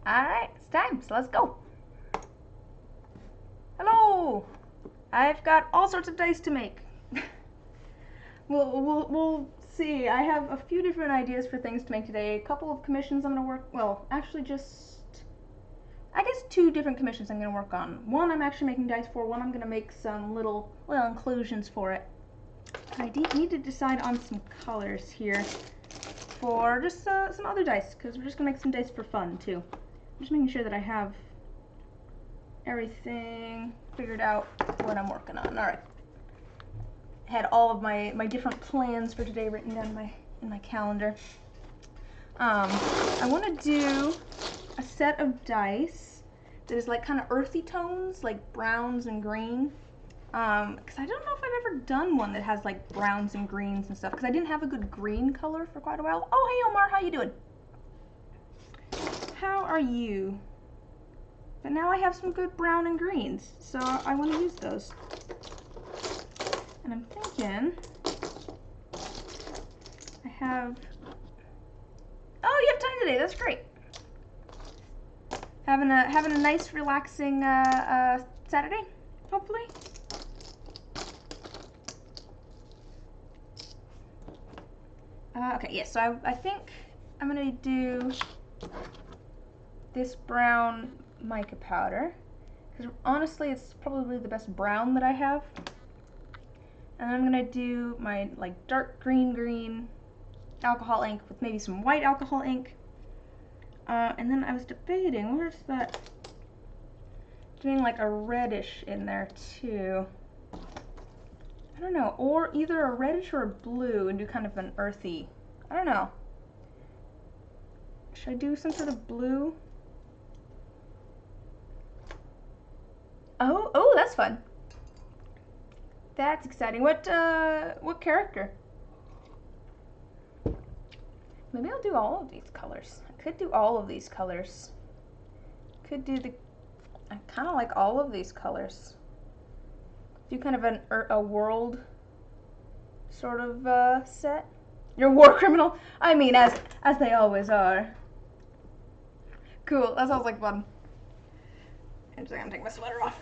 Alright, it's time, so let's go. Hello! I've got all sorts of dice to make. We'll see. I have a few different ideas for things to make today. A couple of commissions I'm going to work, well, actually I guess 2 different commissions I'm going to work on. One I'm actually making dice for, one I'm going to make some little inclusions for it. I need to decide on some colors here for just some other dice, because we're just going to make some dice for fun too. I'm just making sure that I have everything figured out what I'm working on. Alright. Had all of my different plans for today written down in my calendar. I want to do a set of dice that is like kind of earthy tones, like browns and green. Because I don't know if I've ever done one that has like browns and greens and stuff, because I didn't have a good green color for quite a while. Oh, hey Omar, how you doing? How are you? But now I have some good brown and greens, so I want to use those. And I'm thinking I have... Oh, you have time today. That's great. Having a nice, relaxing Saturday, hopefully. Okay, yeah. So I think I'm gonna do this brown mica powder, because honestly, it's probably the best brown that I have. And I'm gonna do my like dark green alcohol ink with maybe some white alcohol ink. And then I was debating, where's that? Doing like a reddish in there too. I don't know, or either a reddish or a blue and do kind of an earthy. I don't know. Should I do some sort of blue? Oh, that's fun. That's exciting. What character? Maybe I'll do all of these colors. I could do all of these colors. Could do I kind of like all of these colors. Do kind of a world sort of set. You're a war criminal? I mean, as they always are. Cool, that sounds like fun. I'm just gonna take my sweater off.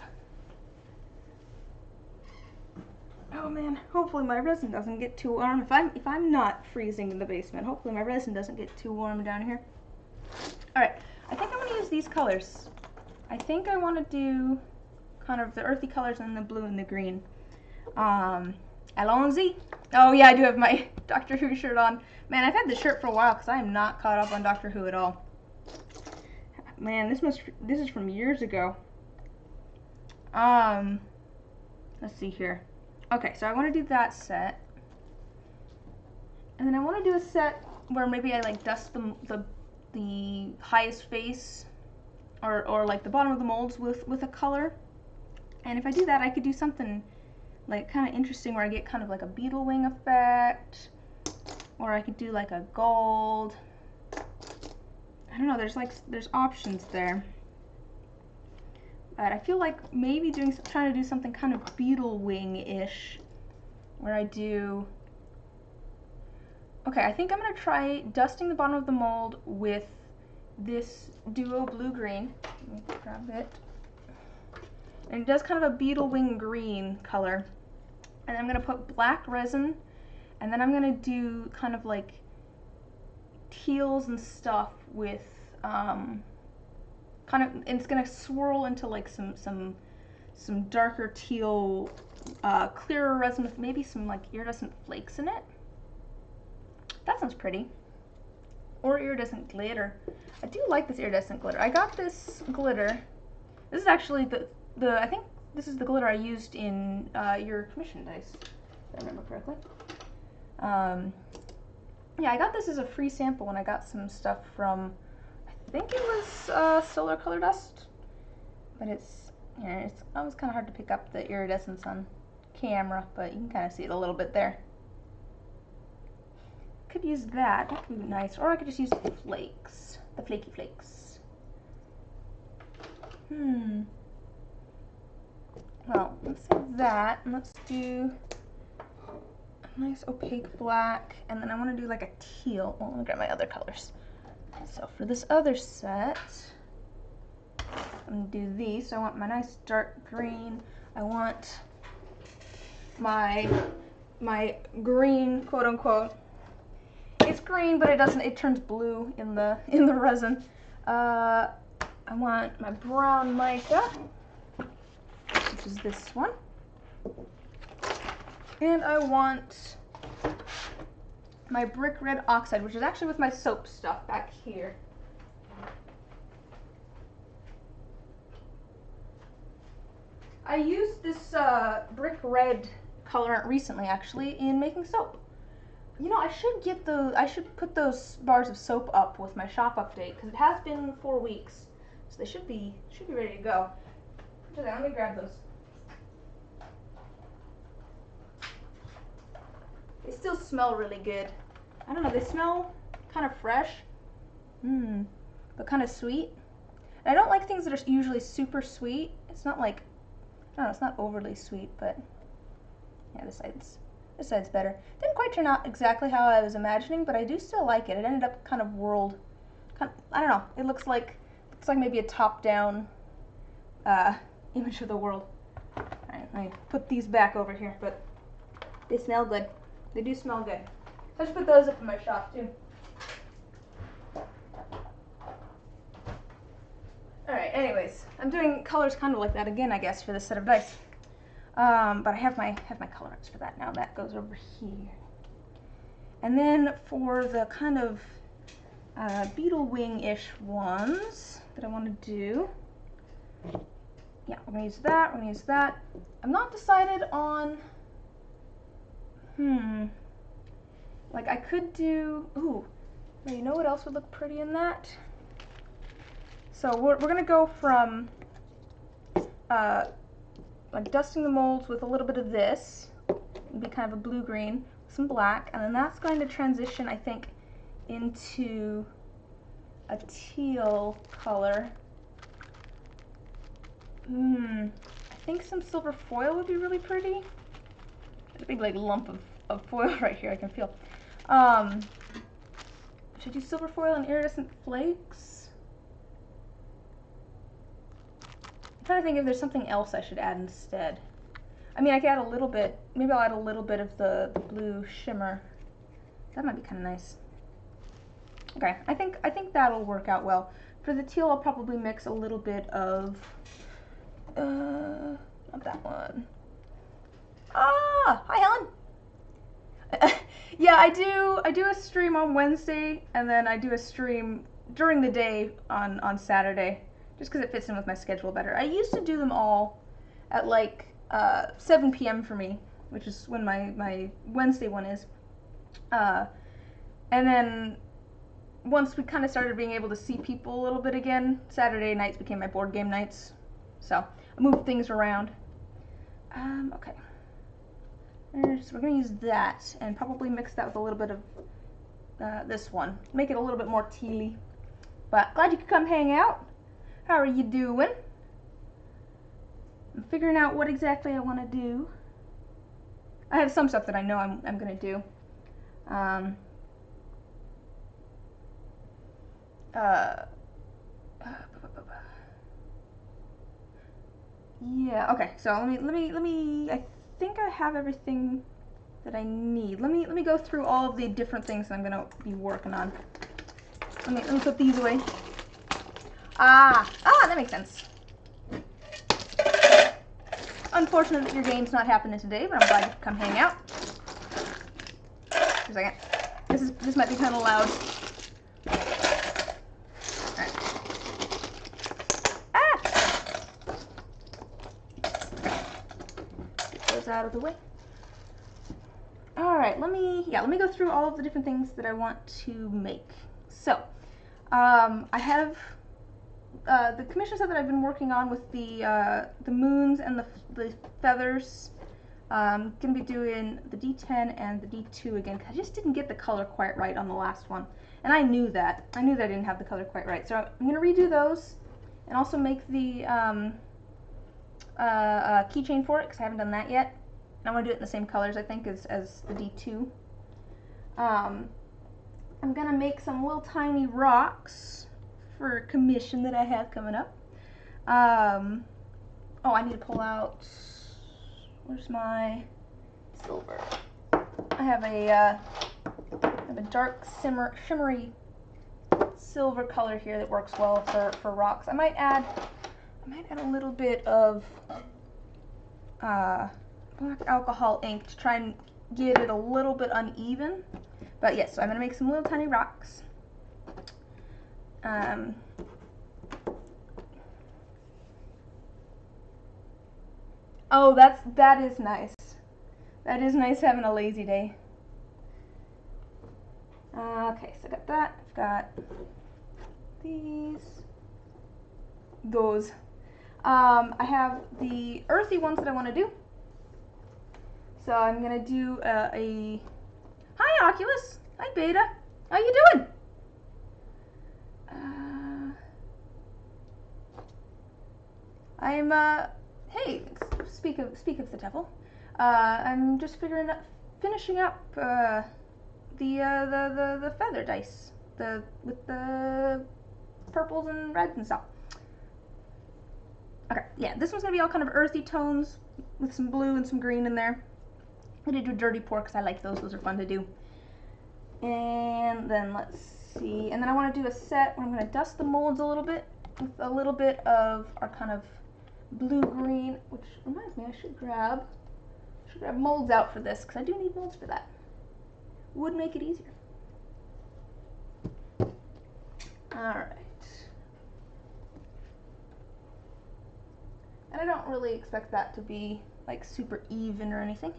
Oh man, hopefully my resin doesn't get too warm. If I'm not freezing in the basement, hopefully my resin doesn't get too warm down here. Alright, I think I'm gonna use these colors. I think I want to do kind of the earthy colors and the blue and the green. Allons-y. Oh yeah, I do have my Doctor Who shirt on. Man, I've had this shirt for a while because I am not caught up on Doctor Who at all. Man, this is from years ago. Let's see here. Okay, so I want to do that set. And then I want to do a set where maybe I like dust the highest face or like the bottom of the molds with a color. And if I do that, I could do something like kind of interesting where I get kind of like a beetlewing effect, or I could do like a gold. I don't know, there's options there. But I feel like maybe trying to do something kind of beetlewing-ish, where I do... Okay, I think I'm going to try dusting the bottom of the mold with this duo blue-green. Let me grab it. And it does kind of a beetlewing green color. And I'm going to put black resin, and then I'm going to do kind of like teals and stuff with and it's gonna swirl into like some darker teal, clearer resin with maybe some like iridescent flakes in it. That sounds pretty. Or iridescent glitter. I do like this iridescent glitter. I got this glitter. This is actually I think this is the glitter I used in your commission dice, if I remember correctly. Yeah, I got this as a free sample when I got some stuff from, I think it was Solar Color Dust, but it's always kind of hard to pick up the iridescence on camera, but you can kind of see it a little bit there. Could use that would be nice, or I could just use the flakes, the flaky flakes. Well, let's do that, and let's do a nice opaque black, and then I want to do like a teal. Oh, let me grab my other colors. So for this other set, I'm gonna do these. So I want my nice dark green. I want my green, quote unquote. It's green, but it turns blue in the resin. I want my brown mica, which is this one. And I want my brick red oxide, which is actually with my soap stuff back here. I used this brick red colorant recently, actually, in making soap. You know, I should put those bars of soap up with my shop update, because it has been 4 weeks, so they should be ready to go. Let me grab those. They still smell really good. I don't know, they smell kind of fresh, but kind of sweet. And I don't like things that are usually super sweet. It's not like, I don't know, it's not overly sweet, but yeah, this side's better. Didn't quite turn out exactly how I was imagining, but I do still like it. It ended up kind of I don't know, it looks like maybe a top-down image of the world. Alright, let me put these back over here, but they smell good. They do smell good. So I should put those up in my shop too. Alright, anyways, I'm doing colors kind of like that again, I guess, for this set of dice. But I have my colorants for that now. That goes over here. And then for the kind of beetle wing-ish ones that I want to do, yeah, we're going to use that, we're going to use that. I'm not decided on, like I could do, ooh, you know what else would look pretty in that? So we're going to go from like dusting the molds with a little bit of this, it'd be kind of a blue-green, some black, and then that's going to transition, I think, into a teal color. I think some silver foil would be really pretty. There's a big like lump of foil right here I can feel. Should I do silver foil and iridescent flakes? I'm trying to think if there's something else I should add instead. I mean, I could add a little bit, maybe I'll add a little bit of the blue shimmer. That might be kind of nice. Okay, I think that'll work out well. For the teal, I'll probably mix a little bit of, not that one. Ah, hi Helen. Yeah, I do a stream on Wednesday, and then I do a stream during the day on Saturday, just because it fits in with my schedule better. I used to do them all at like 7 p.m. for me, which is when my Wednesday one is. And then once we kind of started being able to see people a little bit again, Saturday nights became my board game nights. So I moved things around. Okay. So we're going to use that and probably mix that with a little bit of this one. Make it a little bit more tealy. But glad you could come hang out. How are you doing? I'm figuring out what exactly I want to do. I have some stuff that I know I'm going to do. Yeah, okay, so let me, I think I have everything that I need. Let me go through all of the different things that I'm going to be working on. Let me put these away. That makes sense. Unfortunate that your game's not happening today, but I'm glad you could come hang out. Just a second. This might be kind of loud. Alright. Get those out of the way. Alright, let me go through all of the different things that I want to make. So, I have the commission set that I've been working on with the moons and the feathers. I'm going to be doing the D10 and the D2 again, because I just didn't get the color quite right on the last one. And I knew that. I knew that I didn't have the color quite right. So I'm going to redo those and also make the keychain for it, because I haven't done that yet. And I want to do it in the same colors, I think, as the D2. I'm going to make some little tiny rocks for a commission that I have coming up. Oh, I need to pull out, where's my silver? I have a dark shimmery silver color here that works well for rocks. I might add a little bit of black alcohol ink to try and get it a little bit uneven. But yes, so I'm gonna make some little tiny rocks. Oh, that is nice. That is nice having a lazy day. Okay, so I got that. I've got those. I have the earthy ones that I want to do. So I'm gonna do a. Hi, Oculus. Hi, Beta. How you doing? Hey, speak of the devil. I'm just finishing up the feather dice, with the purples and reds and stuff. Okay, yeah, this one's gonna be all kind of earthy tones with some blue and some green in there. I'm gonna do dirty pour because I like those. Those are fun to do. And then let's see. And then I want to do a set where I'm going to dust the molds a little bit with a little bit of our kind of blue-green, which reminds me I should grab molds out for this because I do need molds for that. Would make it easier. Alright. And I don't really expect that to be like super even or anything.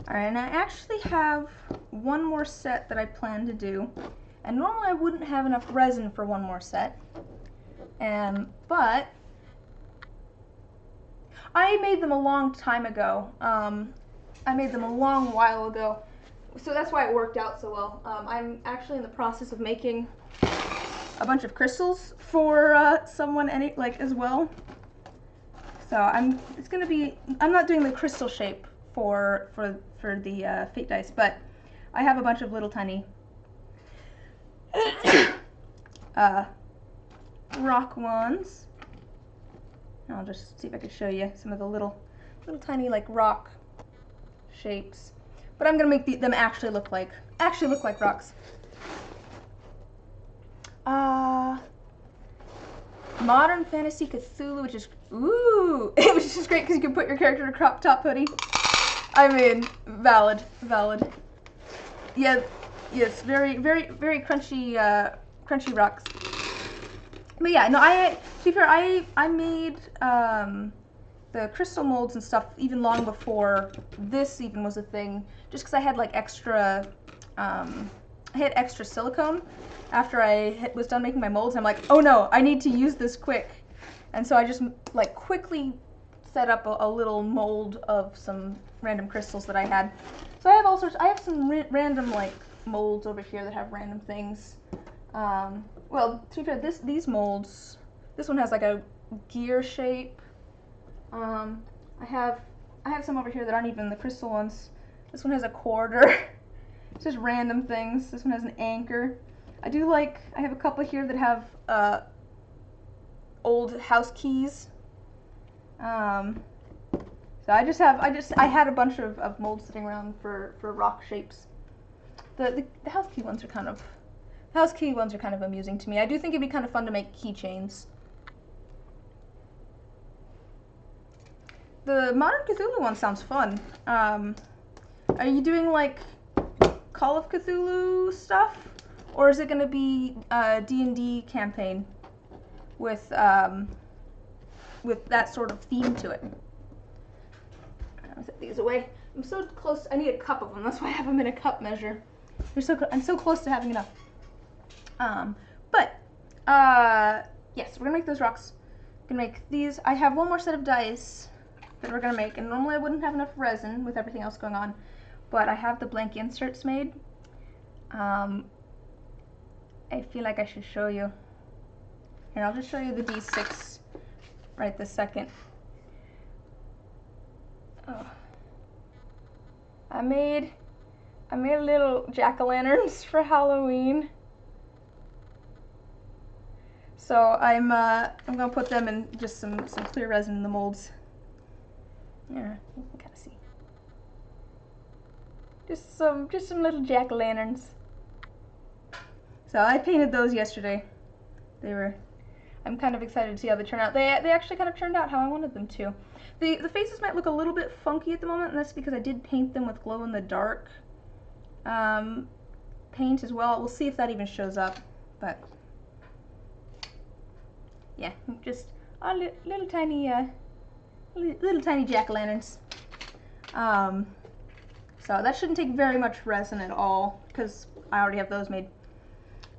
Alright, and I actually have one more set that I plan to do. And normally I wouldn't have enough resin for one more set. But I made them a long time ago. I made them a long while ago. So that's why it worked out so well. I'm actually in the process of making a bunch of crystals for someone as well. So I'm not doing the crystal shape for the fate dice, but I have a bunch of little tiny rock ones. And I'll just see if I can show you some of the little tiny like rock shapes. But I'm gonna make them actually look like rocks. Modern Fantasy Cthulhu, which is which is just great because you can put your character in a crop top hoodie. I mean, valid. Yeah, yes, very crunchy rocks. But yeah, no, to be fair, I made the crystal molds and stuff even long before this even was a thing, just because I had like extra, I had extra silicone after I was done making my molds. And I'm like, oh no, I need to use this quick, and so I just like quickly set up a little mold of some random crystals that I had. So I have I have some random like molds over here that have random things. Well, to be fair, these molds, this one has like a gear shape. I have some over here that aren't even the crystal ones. This one has a quarter. It's just random things. This one has an anchor. I have a couple here that have old house keys. So I had a bunch of molds sitting around for rock shapes. The house key ones are kind of amusing to me. I do think it'd be kind of fun to make keychains. The Modern Cthulhu one sounds fun. Are you doing like Call of Cthulhu stuff, or is it going to be a D&D campaign with that sort of theme to it? I'll set these away. I'm so close. I need a cup of them. That's why I have them in a cup measure. I'm so close to having enough. Yes, we're gonna make those rocks. We're gonna make these. I have one more set of dice that we're gonna make, and normally I wouldn't have enough resin with everything else going on, but I have the blank inserts made. I feel like I should show you. Here, I'll just show you the D6 right this second. Oh. I made little jack-o'-lanterns for Halloween. So I'm gonna put them in just some clear resin in the molds. Yeah, you can kind of see. Just some little jack-o'-lanterns. So I painted those yesterday. I'm kind of excited to see how they turn out. They actually kind of turned out how I wanted them to. The faces might look a little bit funky at the moment, and that's because I did paint them with glow-in-the-dark paint as well. We'll see if that even shows up, but yeah, just little tiny jack-o'-lanterns. So that shouldn't take very much resin at all, because I already have those made.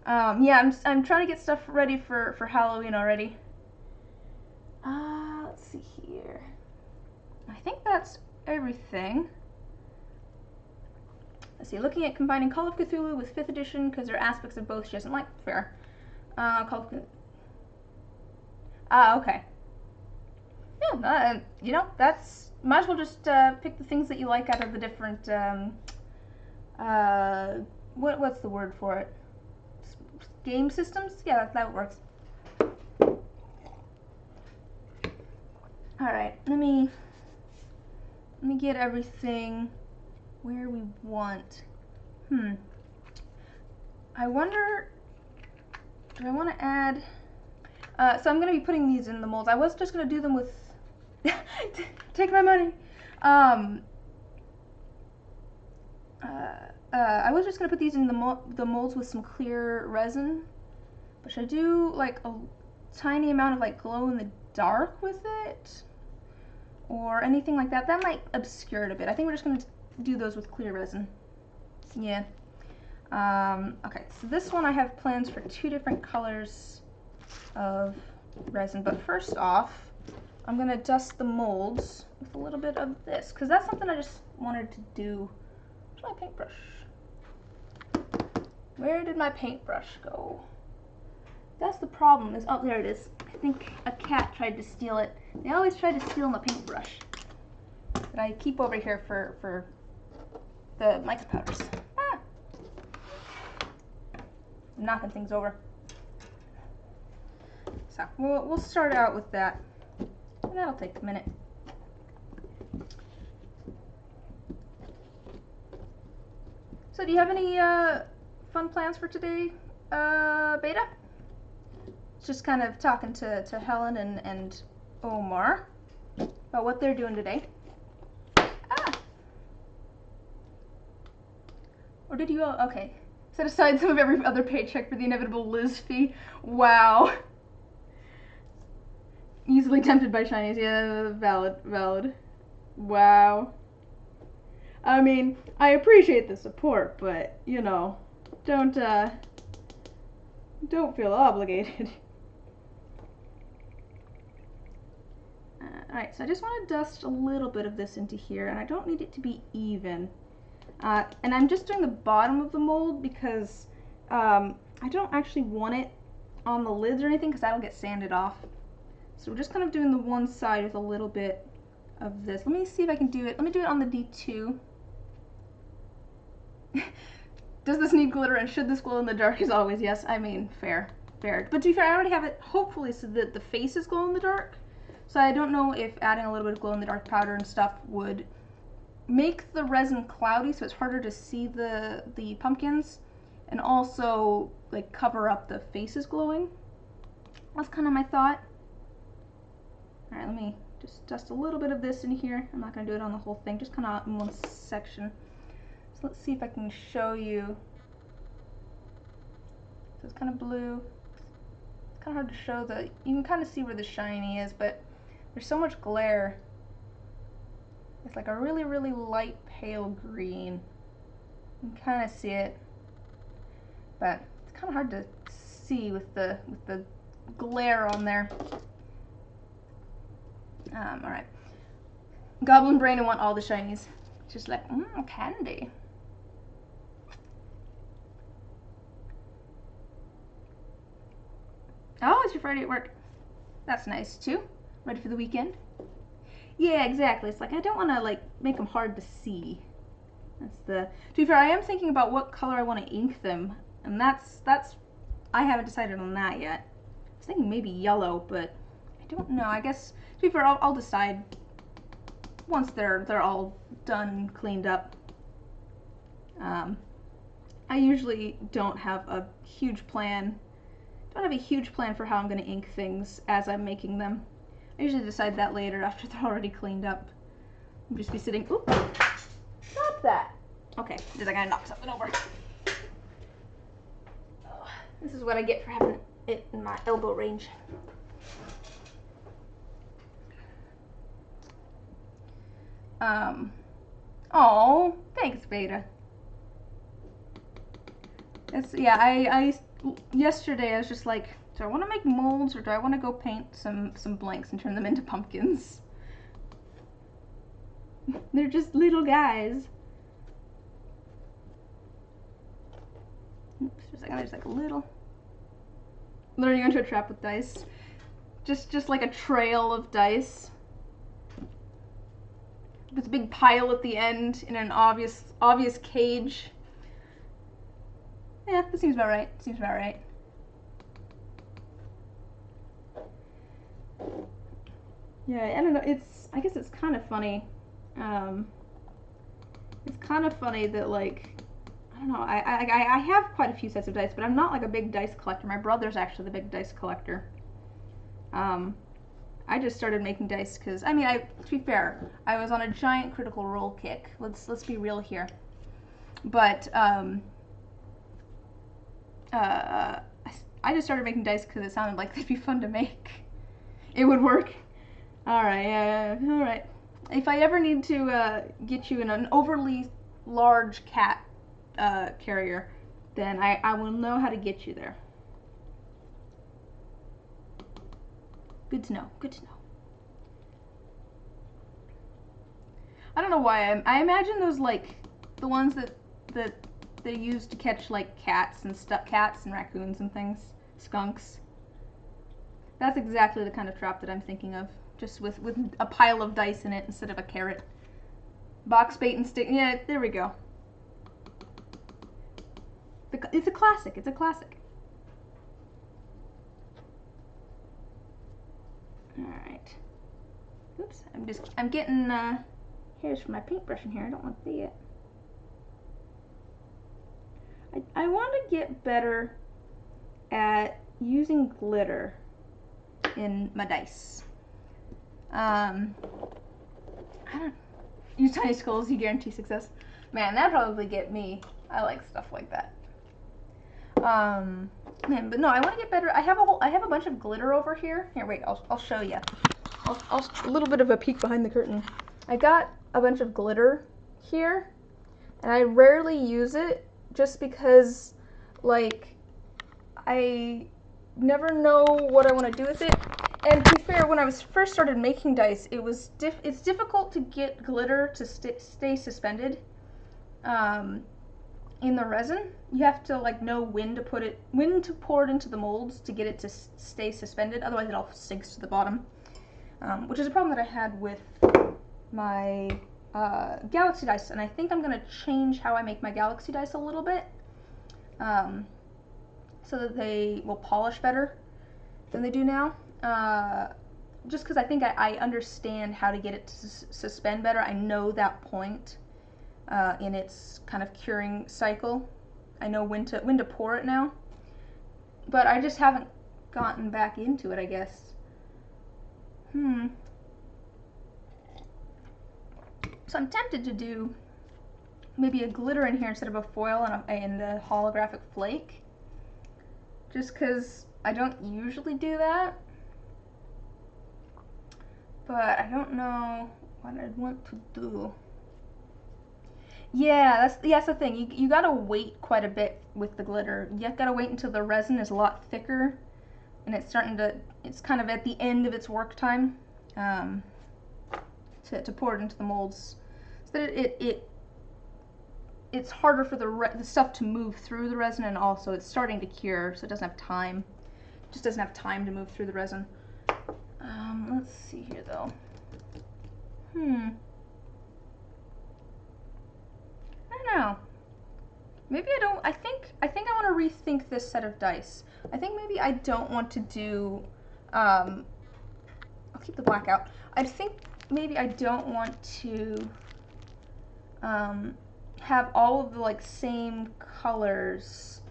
Yeah, I'm trying to get stuff ready for Halloween already. Let's see here. I think that's everything. Let's see, looking at combining Call of Cthulhu with 5th edition, because there are aspects of both she doesn't like. Fair. Call of Cthulhu. Okay. Yeah, you know, that's, might as well just pick the things that you like out of the different, what's the word for it? Game systems? Yeah, that works. Alright, let me get everything where we want. I wonder, do I want to add, so I'm going to be putting these in the molds. I was just going to do them with, take my money. I was just going to put these in the molds with some clear resin, but should I do like a tiny amount of like glow in the dark with it? Or anything like that? That might obscure it a bit. I think we're just going to do those with clear resin. Yeah. Okay, so this one I have plans for 2 different colors of resin, but first off, I'm going to dust the molds with a little bit of this, because that's something I just wanted to do. Where's my paintbrush? Where did my paintbrush go? That's the problem, is, oh, there it is. I think a cat tried to steal it. They always try to steal my paintbrush that I keep over here for the mica powders. Ah! I'm knocking things over. So we'll start out with that. And that'll take a minute. So do you have any fun plans for today, Beta? Just kind of talking to Helen and Omar about what they're doing today. Ah! Or did you, okay. Set aside some of every other paycheck for the inevitable Liz fee. Wow. Easily tempted by shinies. Yeah, valid. Wow. I mean, I appreciate the support, but, you know, don't feel obligated. Alright, so I just want to dust a little bit of this into here, and I don't need it to be even. And I'm just doing the bottom of the mold because I don't actually want it on the lids or anything, because that'll get sanded off. So we're just kind of doing the one side with a little bit of this. Let me see if I can do it. Let me do it on the D2. Does this need glitter, and should this glow in the dark? As always, yes. I mean, fair. But to be fair, I already have it, hopefully, so that the face is glow in the dark. So I don't know if adding a little bit of glow in the dark powder and stuff would make the resin cloudy, so it's harder to see the pumpkins, and also like cover up the faces glowing. That's kind of my thought. All right, let me just dust a little bit of this in here. I'm not going to do it on the whole thing, just kind of in one section. So let's see if I can show you. So it's kind of blue. It's kind of hard to show you can kind of see where the shiny is, but there's so much glare. It's like a really, really light pale green. You can kind of see it, but it's kind of hard to see with the glare on there. All right. Goblin brain and want all the shinies. It's just like, candy. Oh, it's your Friday at work. That's nice too. Ready for the weekend? Yeah, exactly. It's like I don't want to like make them hard to see. That's the. To be fair, I am thinking about what color I want to ink them, and that's I haven't decided on that yet. I was thinking maybe yellow, but I don't know. I guess, to be fair, I'll decide once they're all done and cleaned up. I usually don't have a huge plan. Don't have a huge plan for how I'm going to ink things as I'm making them. I usually decide that later after they're already cleaned up. I'll just be sitting. Oop! Stop that. Okay, did I gotta knock something over? Oh, this is what I get for having it in my elbow range. Oh, thanks, Beta. Yeah, yesterday I was just like, do I want to make molds or do I want to go paint some blanks and turn them into pumpkins? They're just little guys. Oops, there's like a little. Learning into a trap with dice. Just like a trail of dice. With a big pile at the end in an obvious cage. Yeah, that seems about right. Seems about right. Yeah, I don't know. I guess it's kind of funny. It's kind of funny that, like, I don't know. I have quite a few sets of dice, but I'm not like a big dice collector. My brother's actually the big dice collector. I just started making dice because, I mean, to be fair, I was on a giant Critical Role kick. Let's be real here. But I just started making dice because it sounded like they'd be fun to make. It would work. All right, all right. If I ever need to get you in an overly large cat carrier, then I will know how to get you there. Good to know. Good to know. I don't know why I imagine those, like, the ones that they use to catch, like, cats and raccoons and things, skunks. That's exactly the kind of trap that I'm thinking of, just with a pile of dice in it instead of a carrot. Box bait and stick. Yeah, there we go. It's a classic. It's a classic. Alright. Oops, I'm getting hairs from my paintbrush in here. I don't want to see it. I want to get better at using glitter in my dice. I don't use tiny skulls, you guarantee success. Man, that'd probably get me. I like stuff like that. Man, but no, I want to get better. I have a bunch of glitter over here. Here, wait, I'll show you. A little bit of a peek behind the curtain. I got a bunch of glitter here, and I rarely use it just because, like, I never know what I want to do with it. And to be fair, when I first started making dice, it's difficult to get glitter to stay suspended in the resin. You have to, like, know when to pour it into the molds to get it to stay suspended. Otherwise, it all sinks to the bottom, which is a problem that I had with my galaxy dice. And I think I'm gonna change how I make my galaxy dice a little bit, so that they will polish better than they do now. Just because I think I understand how to get it to suspend better. I know that point in its kind of curing cycle. I know when to pour it now, but I just haven't gotten back into it, I guess. So I'm tempted to do maybe a glitter in here instead of a foil and the holographic flake, just because I don't usually do that. But I don't know what I'd want to do. Yeah, that's the thing. You gotta wait quite a bit with the glitter. You gotta wait until the resin is a lot thicker, and it's kind of at the end of its work time, to pour it into the molds, so that it's harder for the stuff to move through the resin, and also it's starting to cure, so it doesn't have time. It just doesn't have time to move through the resin. Let's see here though. I don't know. Maybe I don't. I think I want to rethink this set of dice. I think maybe I don't want to do, I'll keep the black out. I think maybe I don't want to have all of the like same colors.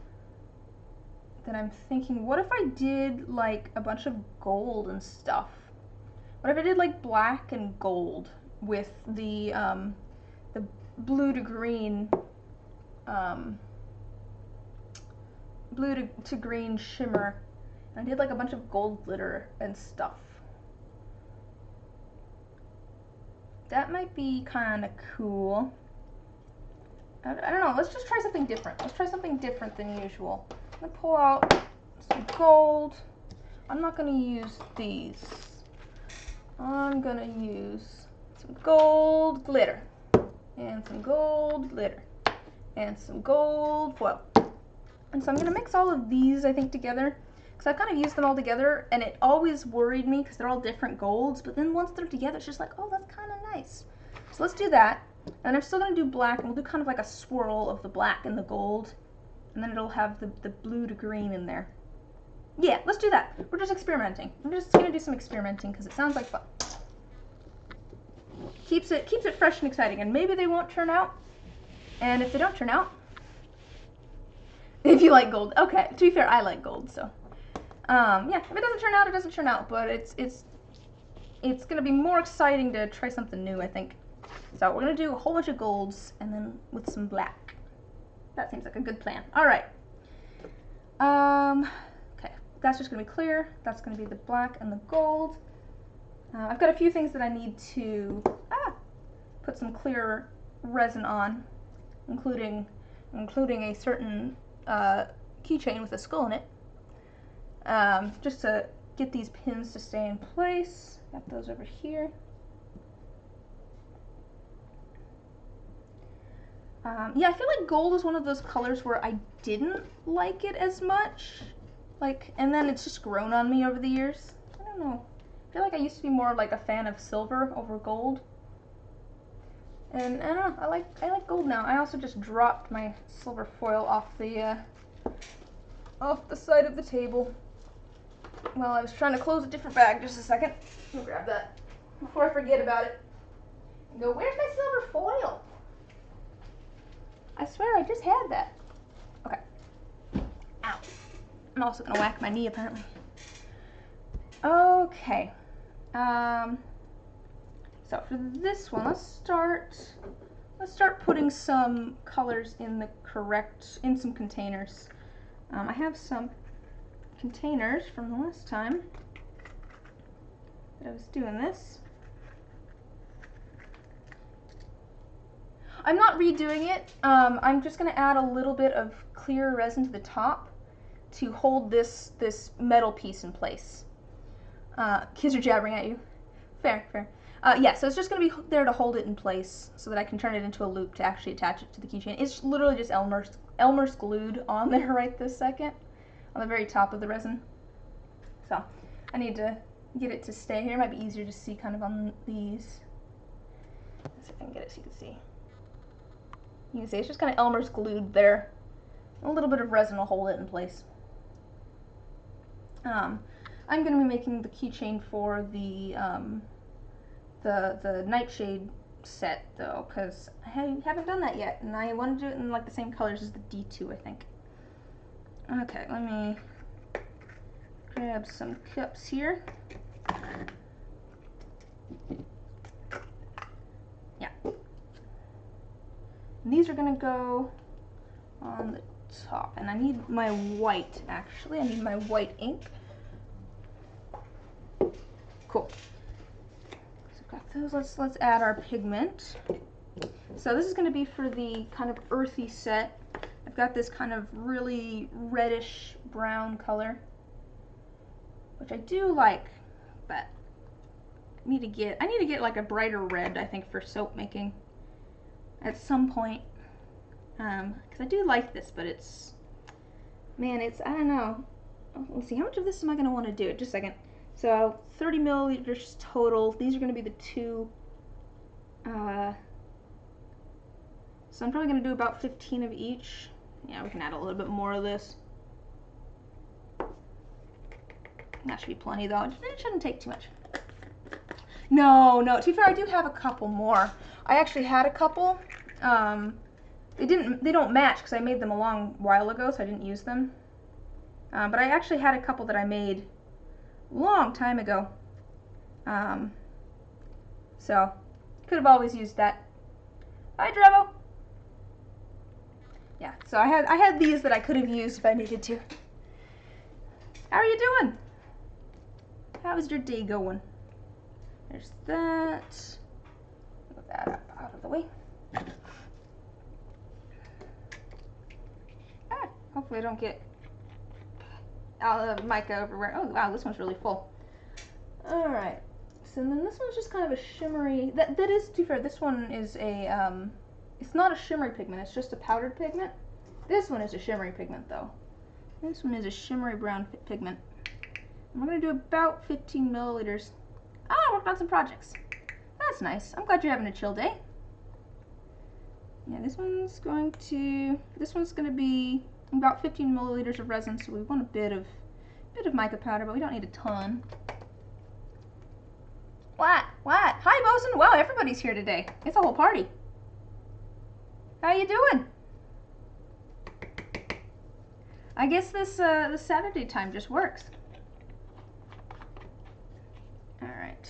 Then I'm thinking, what if I did like a bunch of gold and stuff? What if I did like black and gold with the blue to green, blue to green shimmer. And I did like a bunch of gold glitter and stuff. That might be kind of cool. I don't know, let's just try something different. Let's try something different than usual. I'm gonna pull out some gold. I'm not gonna use these. I'm gonna use some gold glitter. And some gold glitter. And some gold foil. And so I'm gonna mix all of these, I think, together. Because I've kind of used them all together, and it always worried me because they're all different golds, but then once they're together, it's just like, oh, that's kind of nice. So let's do that. And I'm still gonna do black, and we'll do kind of like a swirl of the black and the gold. And then it'll have the blue to green in there. Yeah, let's do that. We're just experimenting. I'm just gonna do some experimenting because it sounds like fun. Keeps it fresh and exciting, and maybe they won't turn out. And if they don't turn out, if you like gold, okay. To be fair, I like gold, so yeah. If it doesn't turn out, it doesn't turn out. But it's gonna be more exciting to try something new, I think. So we're gonna do a whole bunch of golds and then with some black. That seems like a good plan. All right. Okay, that's just gonna be clear. That's gonna be the black and the gold. I've got a few things that I need to put some clear resin on, including a certain keychain with a skull in it, just to get these pins to stay in place. Got those over here. Yeah, I feel like gold is one of those colors where I didn't like it as much, and then it's just grown on me over the years. I don't know. I feel like I used to be more like a fan of silver over gold. And I don't know, I like gold now. I also just dropped my silver foil off the side of the table while I was trying to close a different bag. Just a second. I'll grab that before I forget about it. And go, where's my silver foil? I swear I just had that. Okay. Ow. I'm also gonna whack my knee apparently. Okay. So for this one, let's start putting some colors in some containers. I have some containers from the last time that I was doing this. I'm not redoing it. I'm just going to add a little bit of clear resin to the top to hold this metal piece in place. Kids are jabbering at you. Fair, fair. Yeah, so it's just going to be there to hold it in place so that I can turn it into a loop to actually attach it to the keychain. It's literally just Elmer's glued on there right this second, on the very top of the resin. So I need to get it to stay here. It might be easier to see kind of on these. Let's see if I can get it so you can see. You can see it's just kind of Elmer's glued there. A little bit of resin will hold it in place. I'm going to be making the keychain for the Nightshade set though, because I haven't done that yet, and I want to do it in like the same colors as the D2, I think. Okay, let me grab some cups here. Yeah. And these are going to go on the top, and I need my white, actually. I need my white ink. Cool. So I've got those. Let's add our pigment. So this is going to be for the kind of earthy set. I've got this kind of really reddish brown color, which I do like, but I need to get like a brighter red, I think, for soap making at some point. Because I do like this, but it's, man, it's, I don't know. Let's see, how much of this am I going to want to do? Just a second. So 30 milliliters total. These are going to be the two. So I'm probably going to do about 15 of each. Yeah, we can add a little bit more of this. That should be plenty though. It shouldn't take too much. No, to be fair, I do have a couple more. I actually had a couple. They don't match because I made them a long while ago, so I didn't use them. But I actually had a couple that I made a long time ago. So could have always used that. Hi, Drevo. Yeah, so I had these that I could have used if I needed to. How are you doing? How's your day going? There's that. Move that out of the way. Hopefully I don't get mica everywhere. Oh wow, this one's really full. All right. So then this one's just kind of a shimmery. That is, to be fair, this one is a. It's not a shimmery pigment. It's just a powdered pigment. This one is a shimmery pigment though. This one is a shimmery brown pigment. I'm going to do about 15 milliliters. I worked on some projects. That's nice. I'm glad you're having a chill day. Yeah, this one's going to be about 15 milliliters of resin, so we want a bit of mica powder, but we don't need a ton. What? Hi, Bosun. Wow, everybody's here today. It's a whole party. How you doing? I guess this Saturday time just works. Alright.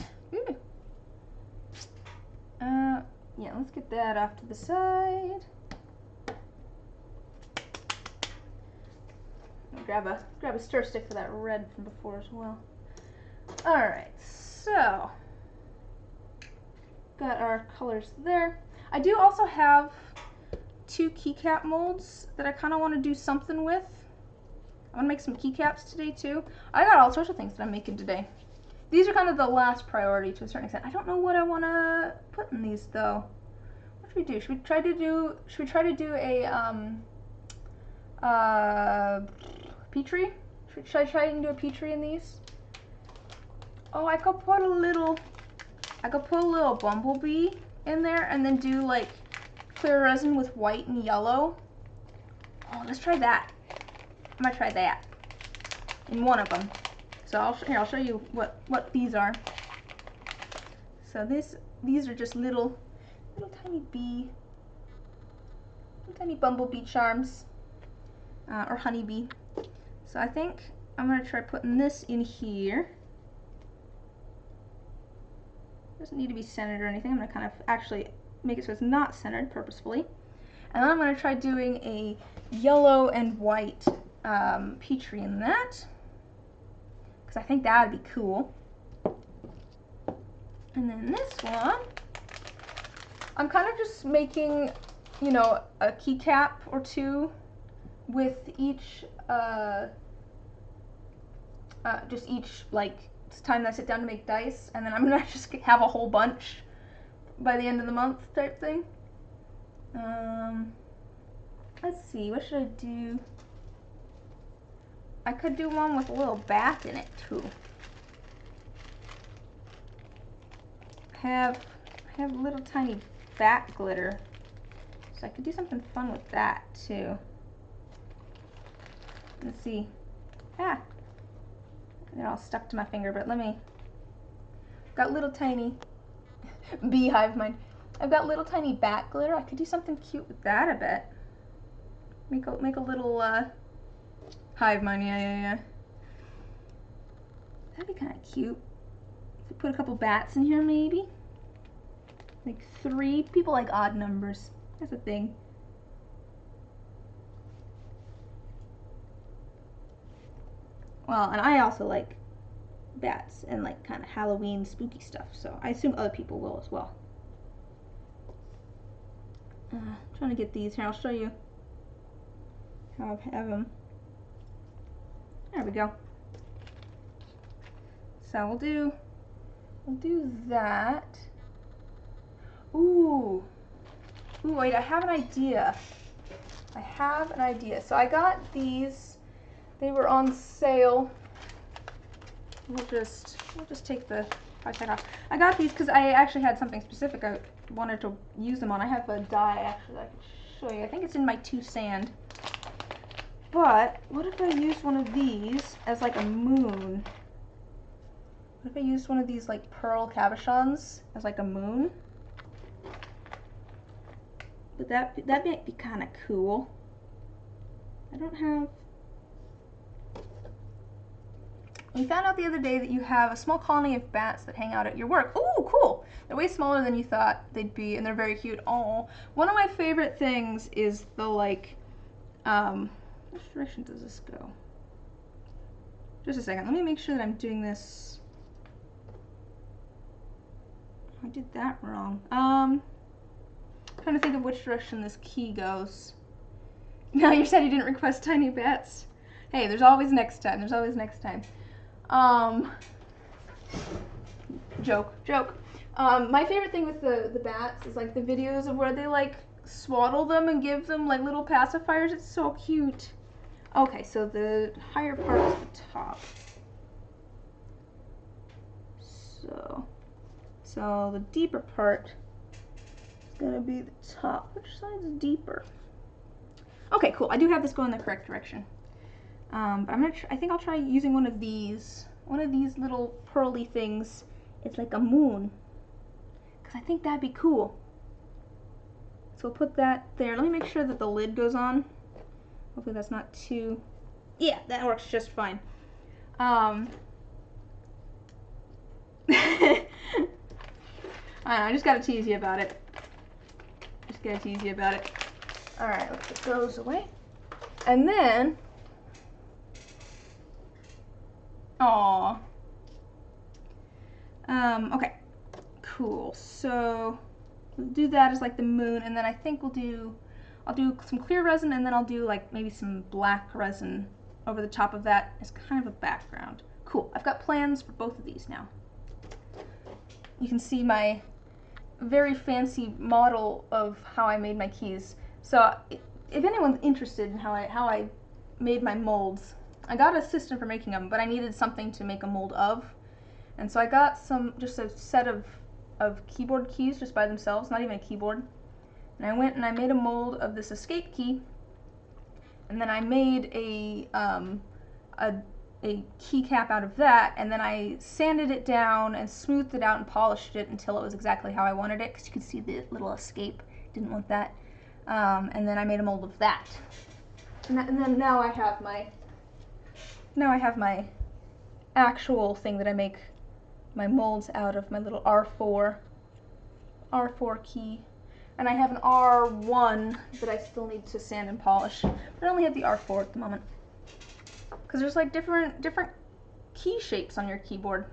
Yeah, let's get that off to the side. Grab a stir stick for that red from before as well. Alright, so got our colors there. I do also have 2 keycap molds that I kind of want to do something with. I want to make some keycaps today too. I got all sorts of things that I'm making today. These are kind of the last priority to a certain extent. I don't know what I want to put in these though. What should we do? Should we try to do a Petri? Should I try and do a Petri in these? Oh, I could put a little bumblebee in there and then do like clear resin with white and yellow. Oh, let's try that. I'm gonna try that in one of them. So I'll show you what these are. So these are just little tiny bumblebee charms, or honeybee. So I think I'm gonna try putting this in here. Doesn't need to be centered or anything. I'm gonna kind of actually make it so it's not centered purposefully. And then I'm gonna try doing a yellow and white Petri in that, because I think that would be cool. And then this one, I'm kind of just making, you know, a keycap or two with each, just each, like, time that I sit down to make dice, and then I'm gonna just have a whole bunch by the end of the month type thing. Let's see, what should I do? I could do one with a little bat in it too. I have little tiny bat glitter, so I could do something fun with that too. Let's see. They're all stuck to my finger, but got little tiny beehive mind. I've got little tiny bat glitter. I could do something cute with that, I bet. Make a little hive mind, yeah. That'd be kind of cute. Put a couple bats in here, maybe. Like 3. People like odd numbers. That's a thing. Well, and I also like bats and like kind of Halloween spooky stuff, so I assume other people will as well. Trying to get these here. I'll show you how I have them. There we go. So we'll do that. Ooh, wait, I have an idea. So I got these. They were on sale. We'll just take the price tag off. I got these because I actually had something specific I wanted to use them on. I have a die actually that I can show you. I think it's in my 2 sand. But what if I used one of these as like a moon? What if I used one of these like pearl cabochons as like a moon? But that might be kind of cool. I don't have... We found out the other day that you have a small colony of bats that hang out at your work. Ooh, cool! They're way smaller than you thought they'd be, and they're very cute. Oh, one of my favorite things is the like, which direction does this go? Just a second, let me make sure that I'm doing this. I did that wrong. Trying to think of which direction this key goes. No, you said you didn't request tiny bats. Hey, there's always next time. There's always next time. Joke. My favorite thing with the bats is like the videos of where they like swaddle them and give them like little pacifiers. It's so cute. Okay, so the higher part is the top. So the deeper part is gonna be the top. Which side's deeper? Okay, cool. I do have this going in the correct direction. But I think I'll try using one of these little pearly things. It's like a moon, because I think that'd be cool. So we'll put that there. Let me make sure that the lid goes on. Hopefully that's not too... Yeah, that works just fine. I just gotta tease you about it. Alright, let's put those away. And then... Aww. Okay. Cool. So we'll do that as like the moon, and then I think I'll do some clear resin, and then I'll do like maybe some black resin over the top of that as kind of a background. Cool. I've got plans for both of these now. You can see my very fancy model of how I made my keys. So if anyone's interested in how I made my molds, I got a system for making them, but I needed something to make a mold of. And so I got just a set of keyboard keys just by themselves, not even a keyboard. And I went and I made a mold of this escape key, and then I made a keycap out of that, and then I sanded it down and smoothed it out and polished it until it was exactly how I wanted it, because you could see the little escape. Didn't want that. And then I made a mold of that. And then now I have my actual thing that I make my molds out of, my little R4 key. And I have an R1 that I still need to sand and polish. But I only have the R4 at the moment, because there's like different key shapes on your keyboard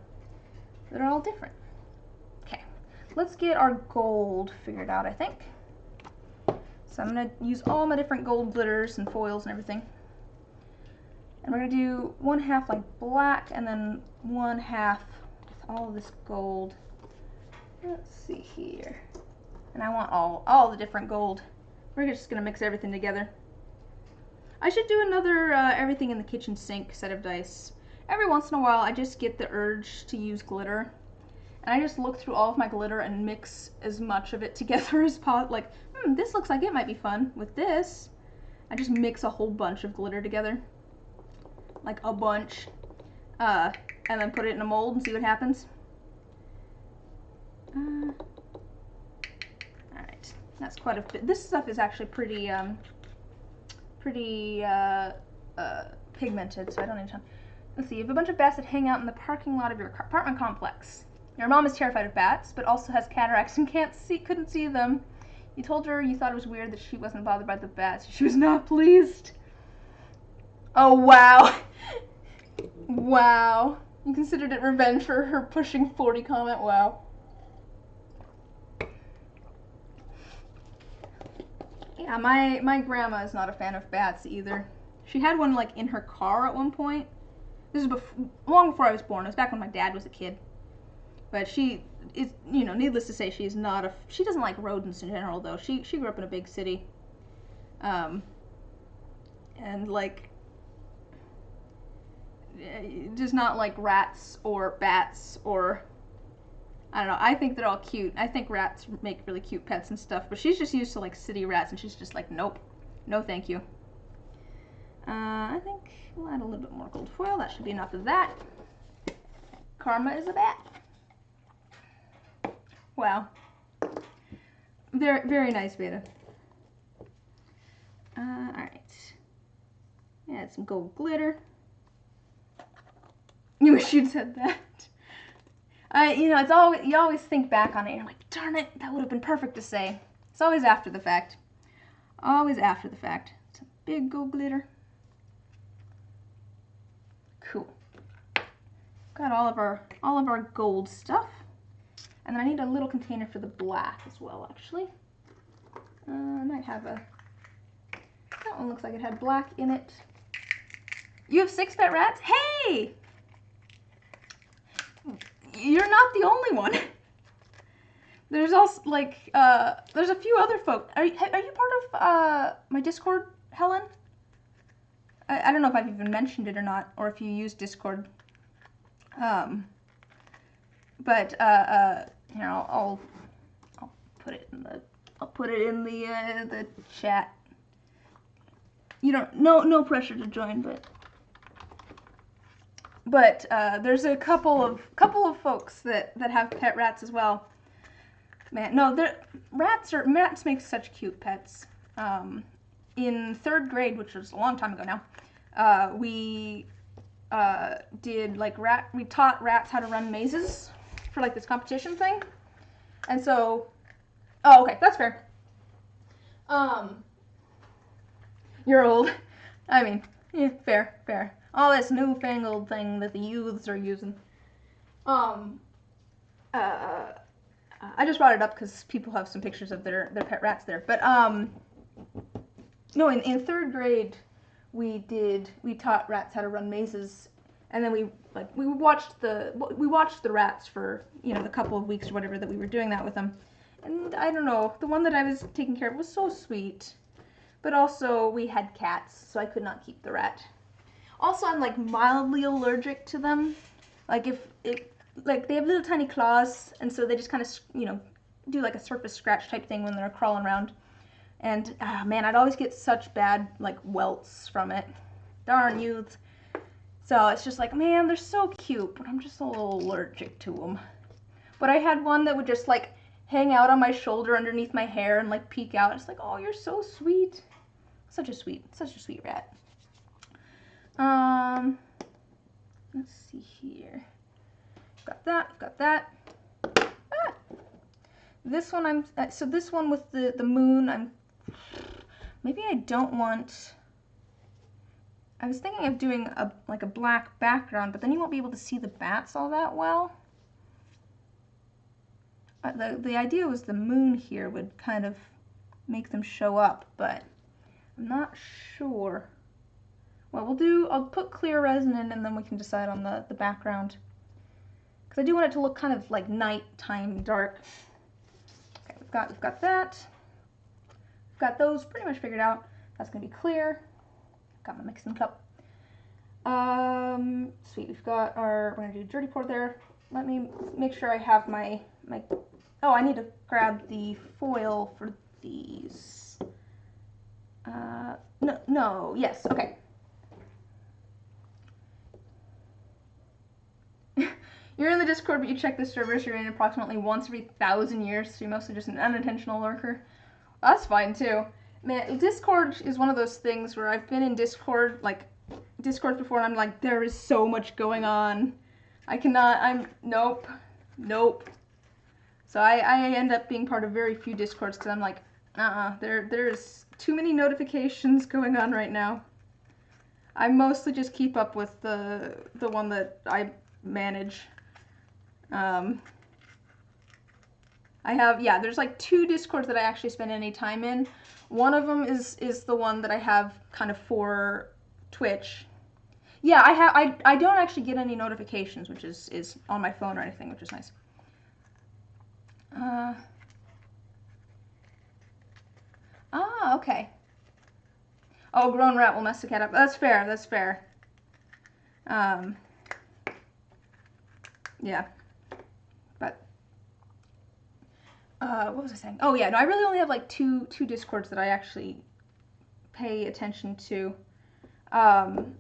that are all different. Okay, let's get our gold figured out, I think. So I'm going to use all my different gold glitters and foils and everything. And we're going to do 1/2 like black, and then 1/2 with all this gold. Let's see here. And I want all the different gold. We're just going to mix everything together. I should do another everything in the kitchen sink set of dice. Every once in a while I just get the urge to use glitter. And I just look through all of my glitter and mix as much of it together as possible. Like, this looks like it might be fun with this. I just mix a whole bunch of glitter together. Like a bunch. And then put it in a mold and see what happens. Alright, that's quite a bit. This stuff is actually pretty pigmented, so I don't need to... Let's see, you have a bunch of bats that hang out in the parking lot of your apartment complex. Your mom is terrified of bats, but also has cataracts and couldn't see them. You told her you thought it was weird that she wasn't bothered by the bats. She was not pleased. Oh, wow. Wow. You considered it revenge for her pushing 40 comment? Wow. Yeah, my grandma is not a fan of bats either. She had one like in her car at one point. This is long before I was born. It was back when my dad was a kid. But she is, needless to say, she doesn't like rodents in general, though. She grew up in a big city. And like, does not like rats or bats or, I don't know. I think they're all cute. I think rats make really cute pets and stuff, but she's just used to like city rats, and she's just like, nope, no thank you. I think we'll add a little bit more gold foil. That should be enough of that. Karma is a bat. Wow. Very, very nice beta. Alright. Add some gold glitter. You wish you'd said that. You know, it's always, you always think back on it and you're like, darn it, that would have been perfect to say. It's always after the fact. Always after the fact. Some big gold glitter. Cool. Got all of our gold stuff. And then I need a little container for the black as well, actually. I might have a... That one looks like it had black in it. You have 6 pet rats? Hey! You're not the only one. There's also, like, there's a few other folk. Are you part of, my Discord, Helen? I don't know if I've even mentioned it or not, or if you use Discord. But, you know, I'll put it in the chat. You don't, no pressure to join, but there's a couple of folks that have pet rats as well. Man, no, rats make such cute pets. In 3rd grade, which was a long time ago now, we taught rats how to run mazes for like this competition thing, and so, oh, okay, that's fair. You're old. I mean, yeah, fair. All this newfangled thing that the youths are using. I just brought it up because people have some pictures of their pet rats there. But no, in 3rd grade, we taught rats how to run mazes, and then we watched the rats for, you know, the couple of weeks or whatever that we were doing that with them. And I don't know, the one that I was taking care of was so sweet. But also, we had cats, so I could not keep the rat. Also, I'm, like, mildly allergic to them. Like, like, they have little tiny claws, and so they just kind of, you know, do, like, a surface scratch type thing when they're crawling around. And, man, I'd always get such bad, like, welts from it. Darn youth. So, it's just like, man, they're so cute, but I'm just a little allergic to them. But I had one that would just, like, hang out on my shoulder underneath my hair and, like, peek out. It's like, oh, you're so sweet. Such a sweet rat. Let's see here. Got that. Ah! This one so this one with the moon, maybe I don't want, I was thinking of doing like a black background, but then you won't be able to see the bats all that well. The idea was the moon here would kind of make them show up, but I'm not sure. Well, I'll put clear resin in and then we can decide on the background. Because I do want it to look kind of like nighttime dark. Okay, we've got that. We've got those pretty much figured out. That's going to be clear. Got my mixing cup. Sweet, we're going to do dirty pour there. Let me make sure I have my, oh, I need to grab the foil for these. No, yes, okay. You're in the Discord, but you check the servers you're in approximately once every 1,000 years, so you're mostly just an unintentional lurker. That's fine, too. Man, Discord is one of those things where I've been in Discord before, and I'm like, there is so much going on. Nope. So I end up being part of very few Discords, because I'm like, there's too many notifications going on right now. I mostly just keep up with the one that I manage. There's like 2 Discords that I actually spend any time in. One of them is the one that I have kind of for Twitch. Yeah, I don't actually get any notifications, which is on my phone or anything, which is nice. Okay. Oh, grown rat will mess the cat up. That's fair. Yeah. But, what was I saying? Oh, yeah, no, I really only have, like, two Discords that I actually pay attention to. And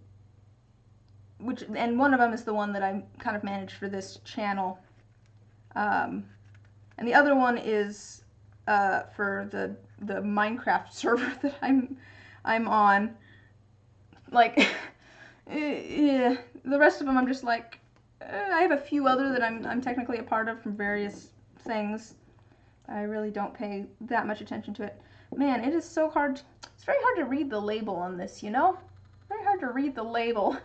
one of them is the one that I kind of managed for this channel. And the other one is for the Minecraft server that I'm on. Like, yeah, the rest of them I'm just like, I have a few other that I'm technically a part of from various things. I really don't pay that much attention to it. Man, it is so hard. It's very hard to read the label on this, you know? Very hard to read the label.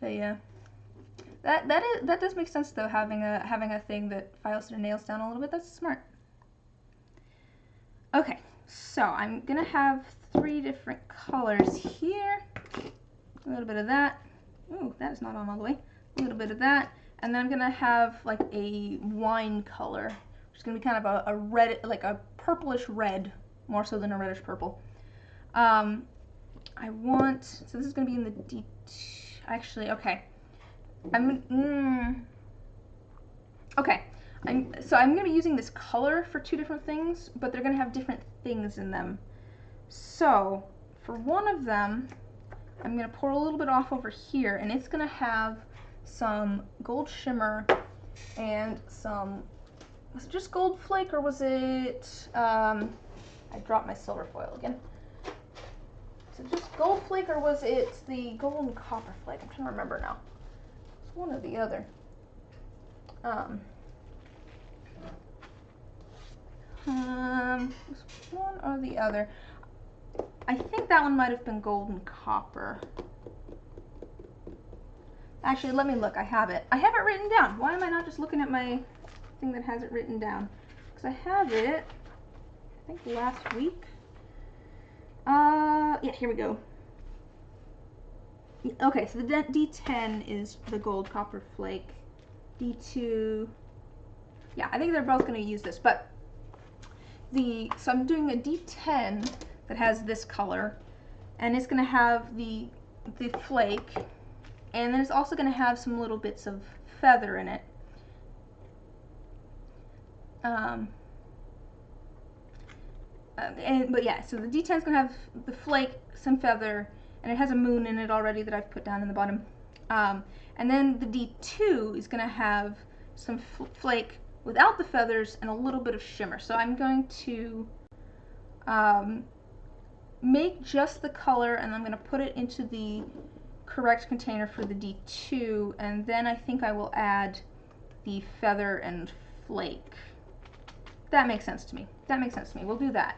But yeah, that does make sense though. Having a thing that files their nails down a little bit. That's smart. Okay, so I'm gonna have 3 different colors here. A little bit of that. Ooh, that is not on all the way. A little bit of that, and then I'm gonna have like a wine color, which is gonna be kind of a red, like a purplish red, more so than a reddish purple. I want, so this is gonna be in the actually, okay. Okay. I'm gonna be using this color for 2 different things, but they're gonna have different things in them. So for one of them, I'm gonna pour a little bit off over here, and it's gonna have some gold shimmer and some, was it just gold flake or was it, I dropped my silver foil again. Was it just gold flake or was it the golden copper flake? I'm trying to remember now. It's one or the other. One or the other. I think that one might have been golden copper. Actually, let me look. I have it. I have it written down. Why am I not just looking at my thing that has it written down? Because I have it, I think last week. Yeah, here we go. Okay, so the D10 is the gold copper flake. D2, yeah, I think they're both going to use this, but so I'm doing a D10 that has this color, and it's going to have the flake, and then it's also going to have some little bits of feather in it. But yeah, so the D10 is going to have the flake, some feather, and it has a moon in it already that I've put down in the bottom. And then the D2 is going to have some flake without the feathers and a little bit of shimmer. So I'm going to make just the color, and I'm going to put it into the correct container for the D2, and then I think I will add the feather and flake. That makes sense to me. That makes sense to me. We'll do that.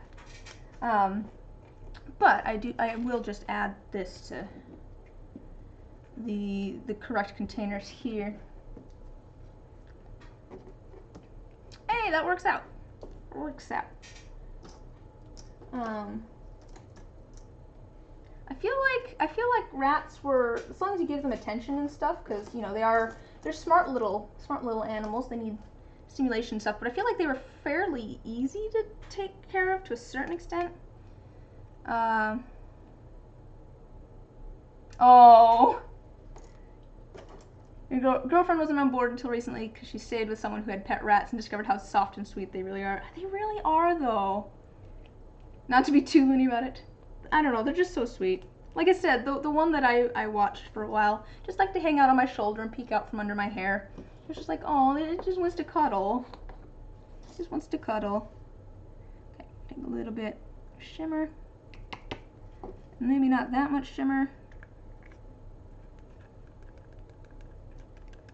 But I will just add this to the correct containers here. Hey, that works out. Works out. I feel like rats were, as long as you give them attention and stuff, because you know they're smart little animals. They need stimulation and stuff, but I feel like they were fairly easy to take care of to a certain extent. Oh, your girlfriend wasn't on board until recently because she stayed with someone who had pet rats and discovered how soft and sweet they really are. They really are, though. Not to be too loony about it. I don't know, they're just so sweet. Like I said, the one that I watched for a while just liked to hang out on my shoulder and peek out from under my hair. It was just like, oh, it just wants to cuddle. It just wants to cuddle. Okay, take a little bit of shimmer. Maybe not that much shimmer.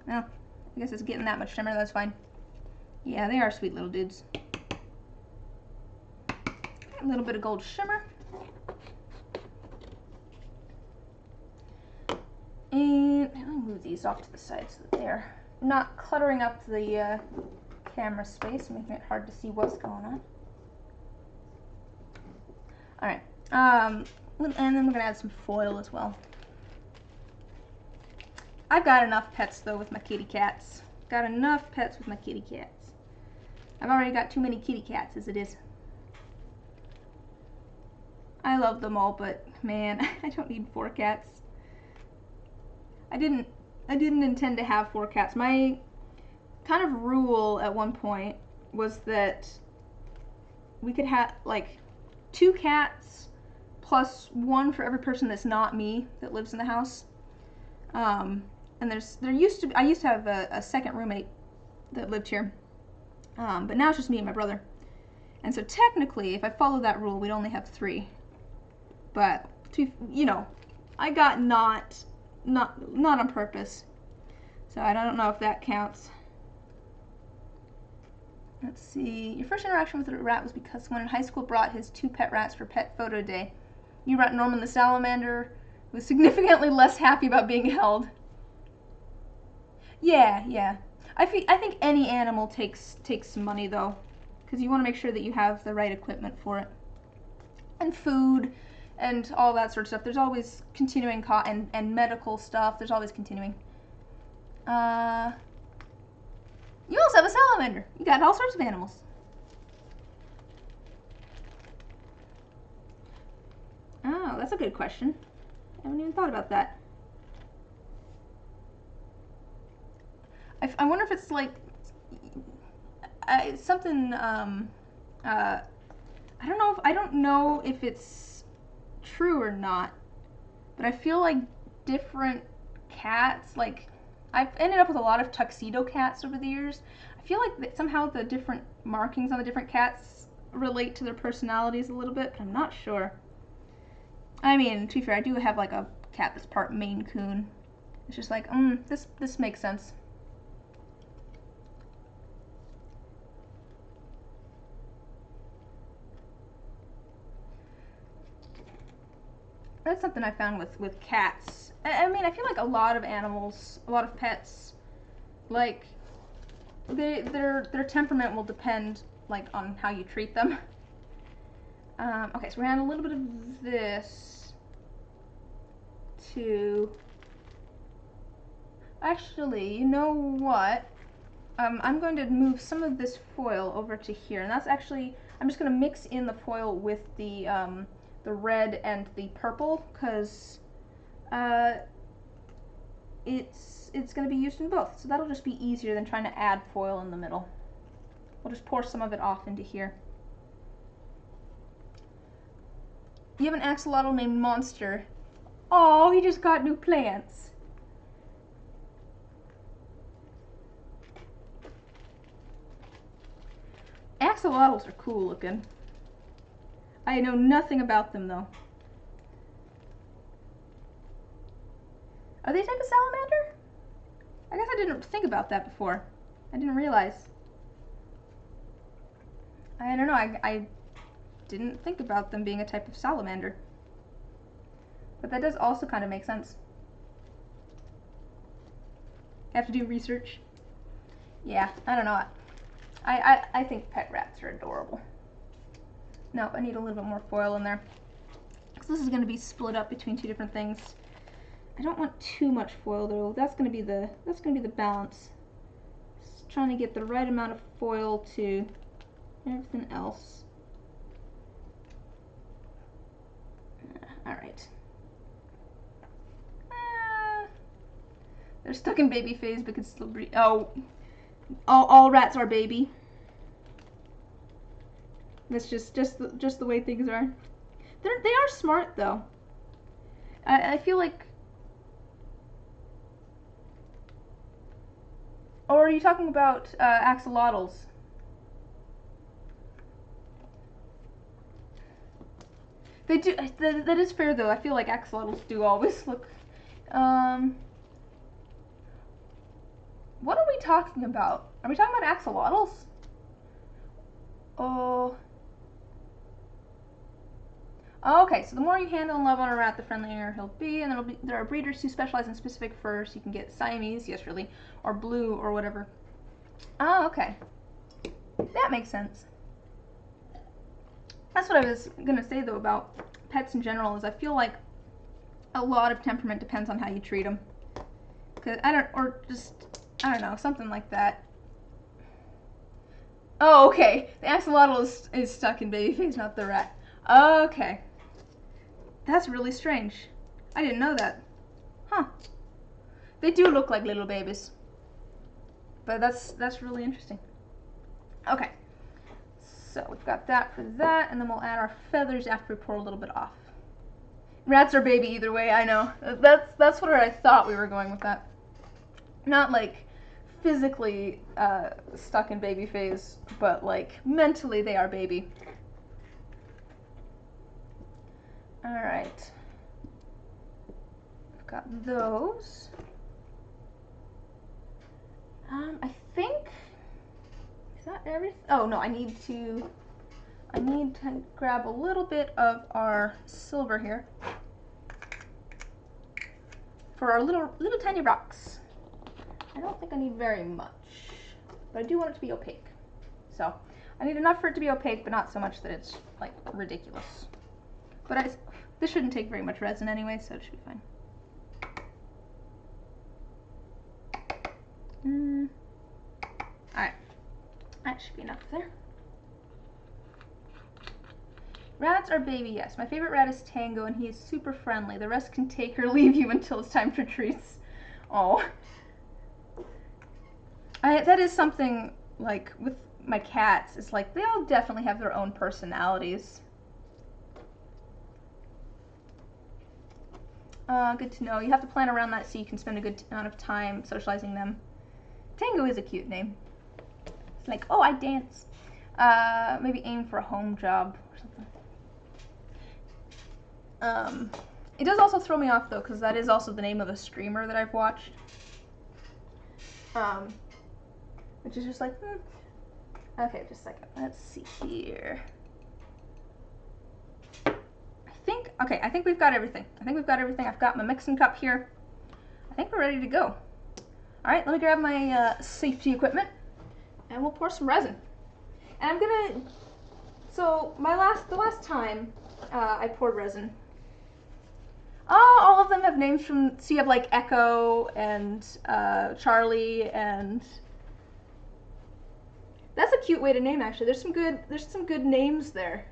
No, I guess it's getting that much shimmer, that's fine. Yeah, they are sweet little dudes. A little bit of gold shimmer. And I'll move these off to the side so that they're not cluttering up the camera space, making it hard to see what's going on. Alright, and then we're going to add some foil as well. I've got enough pets though with my kitty cats. Got enough pets with my kitty cats. I've already got too many kitty cats as it is. I love them all, but man, I don't need 4 cats. I didn't intend to have 4 cats. My kind of rule at one point was that we could have like 2 cats plus 1 for every person that's not me that lives in the house. And I used to have a second roommate that lived here, but now it's just me and my brother. And so technically, if I follow that rule, we'd only have 3. But you know, I got not on purpose. So I don't know if that counts. Let's see. Your first interaction with a rat was because someone in high school brought his 2 pet rats for pet photo day. You rat Norman the salamander was significantly less happy about being held. Yeah. I think any animal takes money though, because you want to make sure that you have the right equipment for it, and food, and all that sort of stuff. There's always continuing cost and medical stuff. There's always continuing. You also have a salamander. You got all sorts of animals. Oh, that's a good question. I haven't even thought about that. I wonder if it's like something. I don't know if it's true or not, but I feel like different cats, like I've ended up with a lot of tuxedo cats over the years. I feel like that somehow the different markings on the different cats relate to their personalities a little bit, but I'm not sure. I mean, to be fair, I do have like a cat that's part Maine Coon. It's just like, this makes sense. That's something I found with cats. I mean, I feel like a lot of animals, a lot of pets, like their temperament will depend like on how you treat them. Okay, so we're gonna add a little bit of this to. Actually, you know what? I'm going to move some of this foil over to here, and that's actually, I'm just going to mix in the foil with the red and the purple, because it's going to be used in both, so that'll just be easier than trying to add foil in the middle. We'll just pour some of it off into here. You have an axolotl named Monster. Oh, he just got new plants. Axolotls are cool looking. I know nothing about them though. Are they a type of salamander? I guess I didn't think about that before. I didn't realize. I don't know, I didn't think about them being a type of salamander. But that does also kind of make sense. I have to do research. Yeah, I don't know. I think pet rats are adorable. No, I need a little bit more foil in there, because this is going to be split up between 2 different things. I don't want too much foil though. That's going to be the balance. Just trying to get the right amount of foil to everything else. All right. They're stuck in baby phase, but can still breathe. Oh, all rats are baby. That's just the way things are. They are smart though. I feel like. Or are you talking about axolotls? They do. That is fair though. I feel like axolotls do always look. What are we talking about? Are we talking about axolotls? Oh. Okay, so the more you handle and love on a rat, the friendlier he'll be, and there are breeders who specialize in specific furs. You can get Siamese, yes, really, or blue, or whatever. Oh, okay. That makes sense. That's what I was gonna say though about pets in general. Is I feel like a lot of temperament depends on how you treat them. Cause I don't know, something like that. Oh, okay. The axolotl is stuck in baby phase, not the rat. Okay. That's really strange. I didn't know that. Huh. They do look like little babies. But that's really interesting. Okay. So we've got that for that, and then we'll add our feathers after we pour a little bit off. Rats are baby either way, I know. That's where I thought we were going with that. Not like physically stuck in baby phase, but like mentally they are baby. Alright. I've got those. I think, is that everything? Oh no, I need to grab a little bit of our silver here for our little tiny rocks. I don't think I need very much, but I do want it to be opaque. So I need enough for it to be opaque, but not so much that it's like ridiculous. But this shouldn't take very much resin anyway, so it should be fine. Alright, that should be enough there. Rats are baby, yes. My favorite rat is Tango, and he is super friendly. The rest can take or leave you until it's time for treats. Oh. That is something, like, with my cats, it's like, they all definitely have their own personalities. Good to know. You have to plan around that so you can spend a good amount of time socializing them. Tango is a cute name. It's like, oh, I dance. Maybe aim for a home job or something. It does also throw me off, though, because that is also the name of a streamer that I've watched. Which is just like, Okay, just a second. Let's see here. I think we've got everything. I've got my mixing cup here. I think we're ready to go. All right, let me grab my safety equipment, and we'll pour some resin. And I'm gonna, so the last time I poured resin, all of them have names from, so you have like Echo and Charlie, and that's a cute way to name, actually. There's some good names there.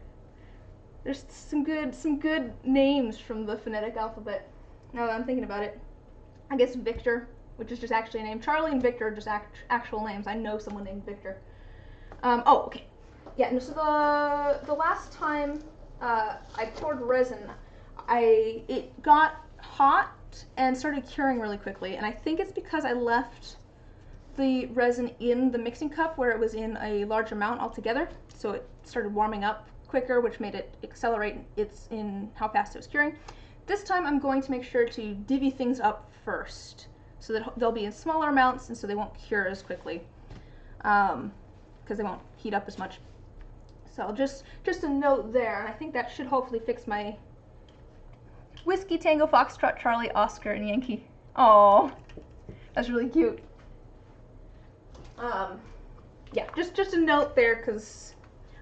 There's some good names from the phonetic alphabet. Now that I'm thinking about it, I guess Victor, which is just actually a name. Charlie and Victor are just actual names. I know someone named Victor. Oh, okay. Yeah. No, so the last time I poured resin, it got hot and started curing really quickly, and I think it's because I left the resin in the mixing cup where it was in a large amount altogether, so it started warming up quicker, which made it accelerate in how fast it was curing. This time I'm going to make sure to divvy things up first, so that they'll be in smaller amounts and so they won't cure as quickly, because they won't heat up as much. So just a note there, and I think that should hopefully fix my Whiskey, Tango, Foxtrot, Charlie, Oscar, and Yankee. Oh, that's really cute. Yeah, just a note there, because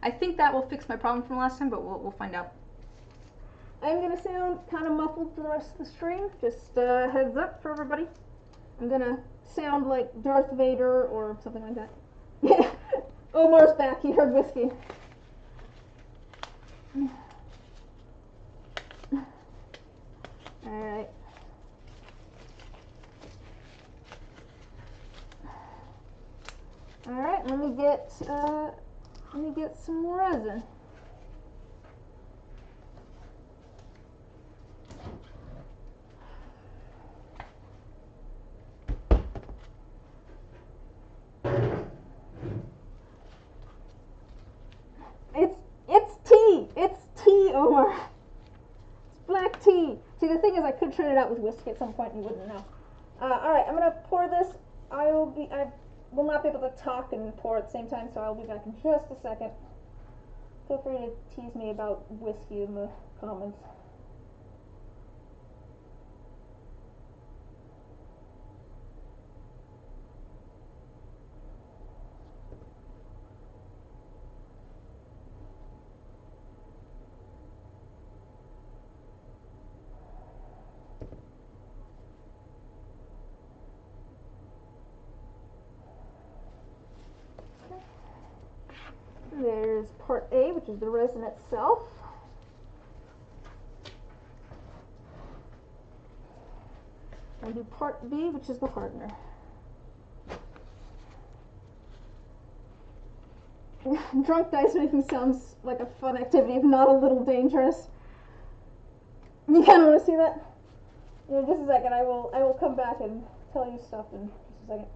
I think that will fix my problem from last time, but we'll find out. I'm going to sound kind of muffled for the rest of the stream. Just heads up for everybody. I'm going to sound like Darth Vader or something like that. Yeah, Omar's back. He heard whiskey. Alright. Alright, let me get some resin. It's tea! It's tea, Omar! It's black tea! See, the thing is, I could trade it out with whiskey at some point and you wouldn't know. Alright, I'm gonna pour this. I will not be able to talk and pour at the same time, so I'll be back in just a second. Feel free to tease me about whiskey in the comments. There's part A, which is the resin itself. I'll do part B, which is the hardener. Drunk dice making sounds like a fun activity, if not a little dangerous. You kind of want to see that? Yeah, just a second. I will come back and tell you stuff in just a second.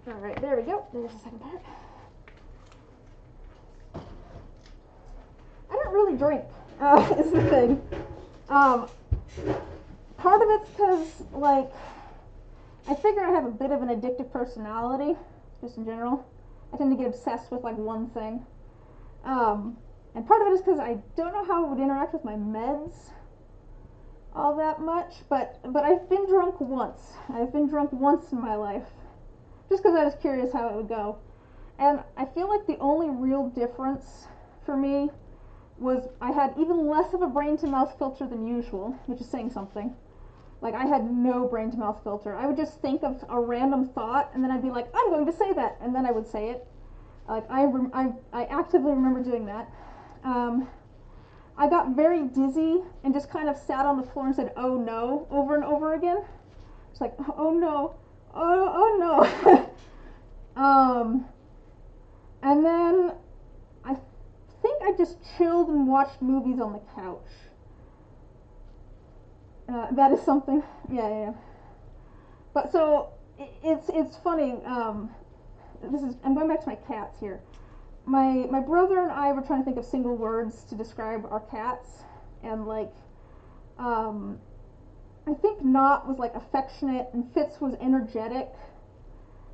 Alright, there we go. There's the second part. I don't really drink, is the thing. Part of it's because, like, I figure I have a bit of an addictive personality, just in general. I tend to get obsessed with, like, one thing. And part of it is because I don't know how it would interact with my meds all that much, but I've been drunk once. I've been drunk once in my life. Just because I was curious how it would go. And I feel like the only real difference for me was I had even less of a brain to mouth filter than usual, which is saying something. Like, I had no brain to mouth filter. I would just think of a random thought, and then I'd be like, I'm going to say that, and then I would say it. Like, I actively remember doing that. I got very dizzy and just kind of sat on the floor and said, oh no, over and over again. It's like, oh no, oh no. And then I think I just chilled and watched movies on the couch. That is something, yeah. But so it's funny. I'm going back to my cats here. My brother and I were trying to think of single words to describe our cats, and like, I think Knot was like affectionate, and Fitz was energetic,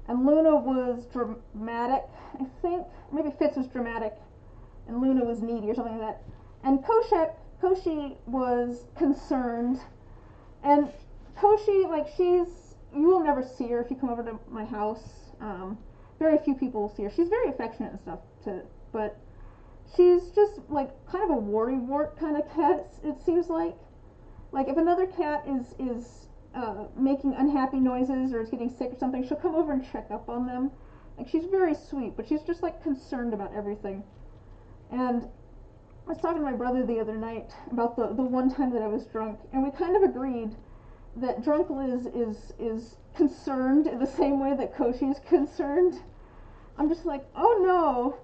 and Luna was dramatic. I think maybe Fitz was dramatic, and Luna was needy or something like that. And Koshi was concerned, and Koshi, like, you will never see her if you come over to my house. Very few people will see her. She's very affectionate and stuff, but she's just like kind of a worrywart kind of cat. It seems like if another cat is making unhappy noises or is getting sick or something, she'll come over and check up on them. Like, she's very sweet, but she's just like concerned about everything. And I was talking to my brother the other night about the one time that I was drunk, and we kind of agreed that drunk Liz is concerned in the same way that Koshi is concerned. I'm just like, oh no.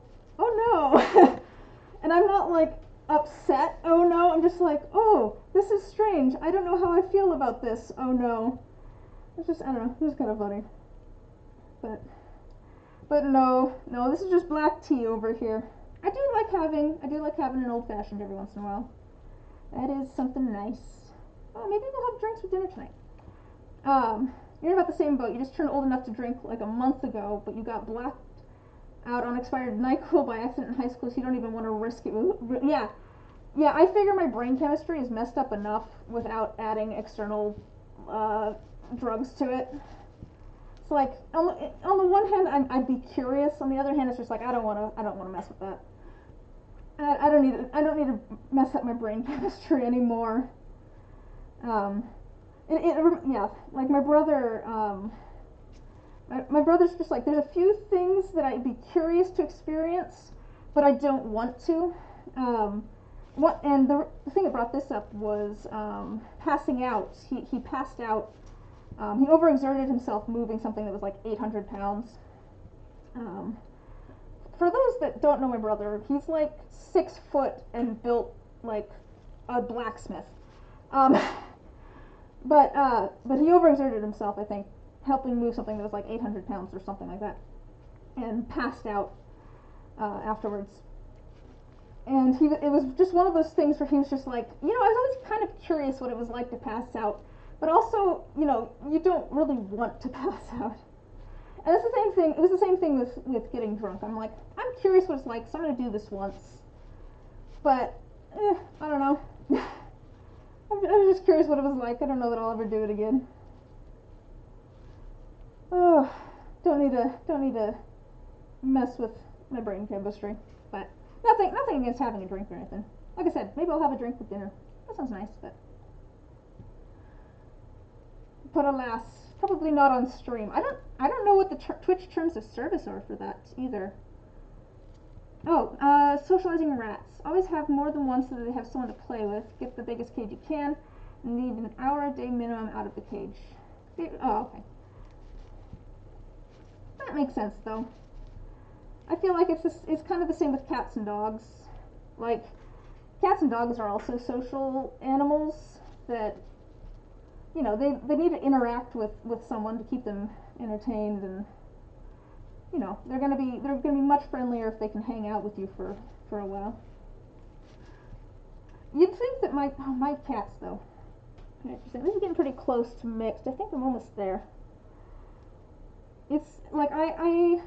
And I'm not like upset, oh no, I'm just like, oh, this is strange, I don't know how I feel about this, oh no. It's just, I don't know, it was kind of funny. But no, this is just black tea over here. I do like having an old fashioned every once in a while. That is something nice. Oh, maybe we'll have drinks for dinner tonight. You're about the same boat. You just turned old enough to drink like a month ago, but you got blacked out on expired NyQuil by accident in high school, so you don't even want to risk it. Yeah, I figure my brain chemistry is messed up enough without adding external drugs to it. It's like, on the one hand, I'd be curious. On the other hand, it's just like, I don't want to mess with that. I don't need to mess up my brain chemistry anymore. Yeah, like my brother. My brother's just like, there's a few things that I'd be curious to experience, but I don't want to. And the thing that brought this up was passing out. He passed out. He overexerted himself moving something that was like 800 pounds. For those that don't know my brother, he's like 6 foot and built like a blacksmith. But he overexerted himself, I think, helping move something that was like 800 pounds or something like that, and passed out afterwards. And it was just one of those things where he was just like, I was always kind of curious what it was like to pass out, but also, you don't really want to pass out. And it's the same thing. It was the same thing with getting drunk. I'm like, I'm curious what it's like, so I'm going to do this once. But, I don't know. I was just curious what it was like. I don't know that I'll ever do it again. Oh, don't need to mess with my brain chemistry. But Nothing against having a drink or anything. Like I said, maybe I'll have a drink with dinner. That sounds nice, but alas, probably not on stream. I don't know what the Twitch terms of service are for that either. Oh, socializing rats. Always have more than one so that they have someone to play with. Get the biggest cage you can. Need an hour a day minimum out of the cage. Oh, okay. That makes sense though. I feel like it's kind of the same with cats and dogs. Like, cats and dogs are also social animals that, you know, they need to interact with someone to keep them entertained, and you know, they're gonna be much friendlier if they can hang out with you for a while. You'd think that my cats though. Interesting. This is getting pretty close to mixed. I think I'm almost there. It's like I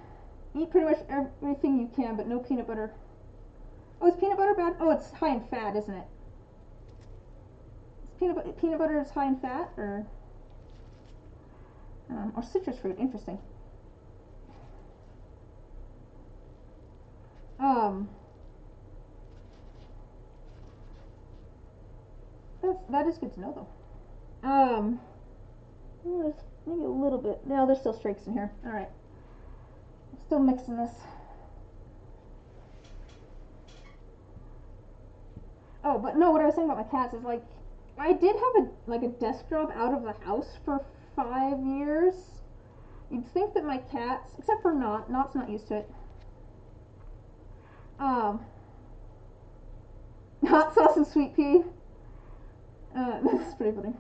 eat pretty much everything you can, but no peanut butter. Oh, is peanut butter bad? Oh, it's high in fat, isn't it? Is peanut butter is high in fat, or citrus fruit? Interesting. That is good to know though. There's maybe a little bit. No, there's still streaks in here. All right. I'm still mixing this. Oh, but no, what I was saying about my cats is, like, I did have a desk job out of the house for 5 years. You'd think that my cats, except for Knot's not used to it. Hot sauce and sweet pea. This is pretty funny.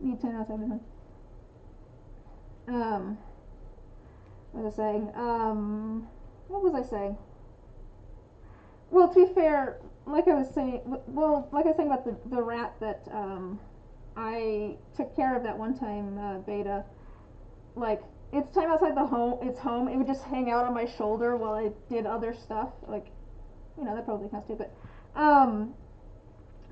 Need 10 outside of him. What was I saying? What was I saying? Well, to be fair, like I was saying about the rat that I took care of that one time, Beta. Like, its time outside its home, it would just hang out on my shoulder while I did other stuff. Like, you know, that probably sounds stupid.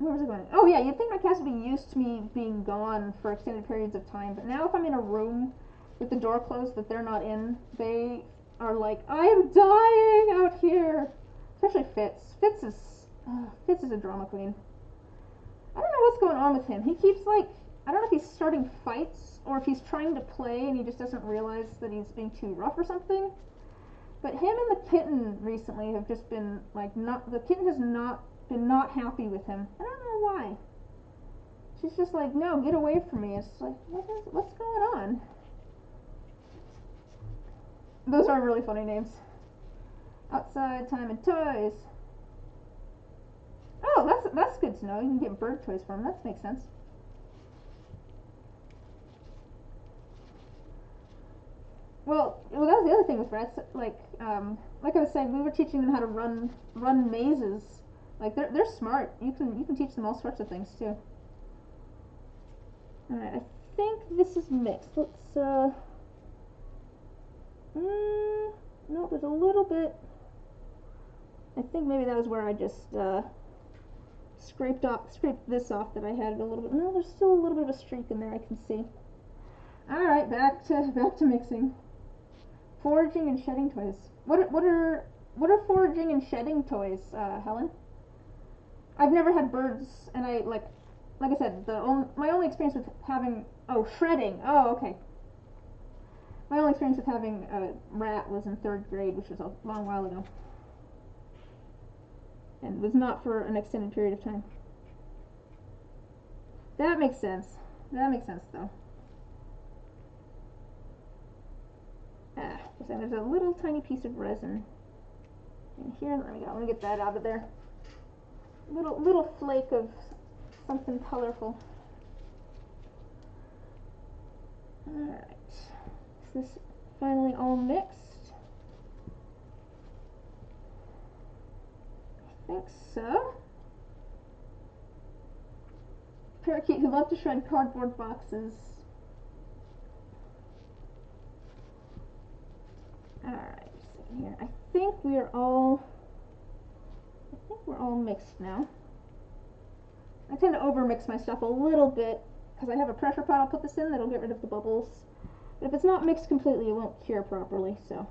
Where was I going? Oh yeah, you'd think my cats would be used to me being gone for extended periods of time, but now if I'm in a room with the door closed that they're not in, they are like, I am dying out here. Especially Fitz. Fitz is a drama queen. I don't know what's going on with him. He keeps, like, I don't know if he's starting fights or if he's trying to play and he just doesn't realize that he's being too rough or something. But him and the kitten recently have just been, like, the kitten has not been not happy with him. I don't know why. She's just like, no, get away from me. It's like, what's going on? Those are really funny names. Outside time and toys. Oh, that's good to know. You can get bird toys from them. That makes sense. Well, that was the other thing with rats. Like I was saying, we were teaching them how to run mazes. Like, they're smart. You can teach them all sorts of things too. All right, I think this is mixed. Let's no, there's a little bit. I think maybe that was where I just scraped this off that I had a little bit. No, there's still a little bit of a streak in there I can see. All right, back to mixing. Foraging and shedding toys. What are foraging and shedding toys, Helen? I've never had birds, and like I said, my only experience with having shredding. Oh, okay. My only experience with having a rat was in 3rd grade, which was a long while ago, and was not for an extended period of time. That makes sense. That makes sense, though. There's a little tiny piece of resin in here. Let me get that out of there. Little flake of something colorful. Alright. Is this finally all mixed? I think so. Parakeet who love to shred cardboard boxes. Alright, so here. I think we're all mixed now. I tend to overmix my stuff a little bit because I have a pressure pot I'll put this in that'll get rid of the bubbles. But if it's not mixed completely, it won't cure properly, so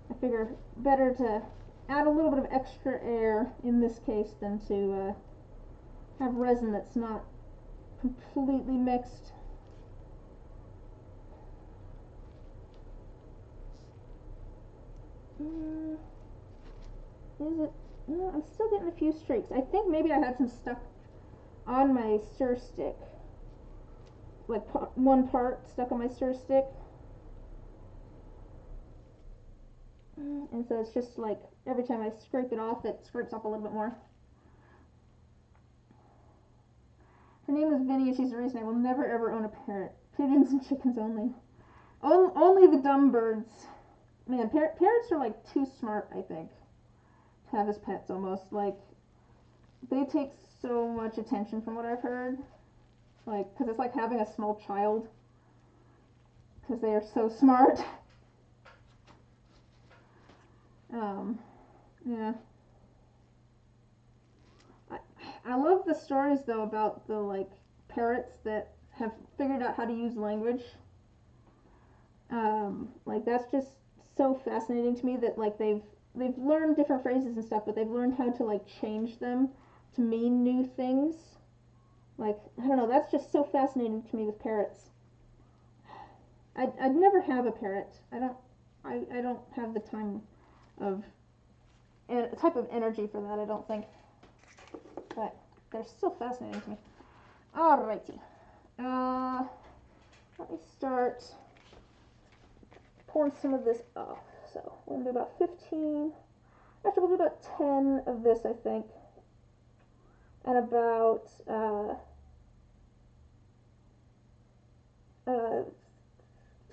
I figure better to add a little bit of extra air in this case than to have resin that's not completely mixed. Is it? No, I'm still getting a few streaks. I think maybe I had some stuck on my stir stick. Like one part stuck on my stir stick. And so it's just like every time I scrape it off, it scrapes up a little bit more. Her name is Vinny, and she's the reason I will never ever own a parrot. Pigeons and chickens only. Only the dumb birds. Man, parrots are like too smart, I think, to have as pets almost. Like, they take so much attention from what I've heard. Like, because it's like having a small child. Because they are so smart. Yeah. I love the stories though about the like parrots that have figured out how to use language. Like that's just so fascinating to me that like they've learned different phrases and stuff, but they've learned how to like change them to mean new things. Like I don't know, that's just so fascinating to me with parrots. I'd never have a parrot. I don't have the time of a type of energy for that, I don't think. But they're still fascinating to me. Alrighty. Let me start pouring some of this off. So we're going to do about 15. Actually, we'll do about 10 of this, I think. And about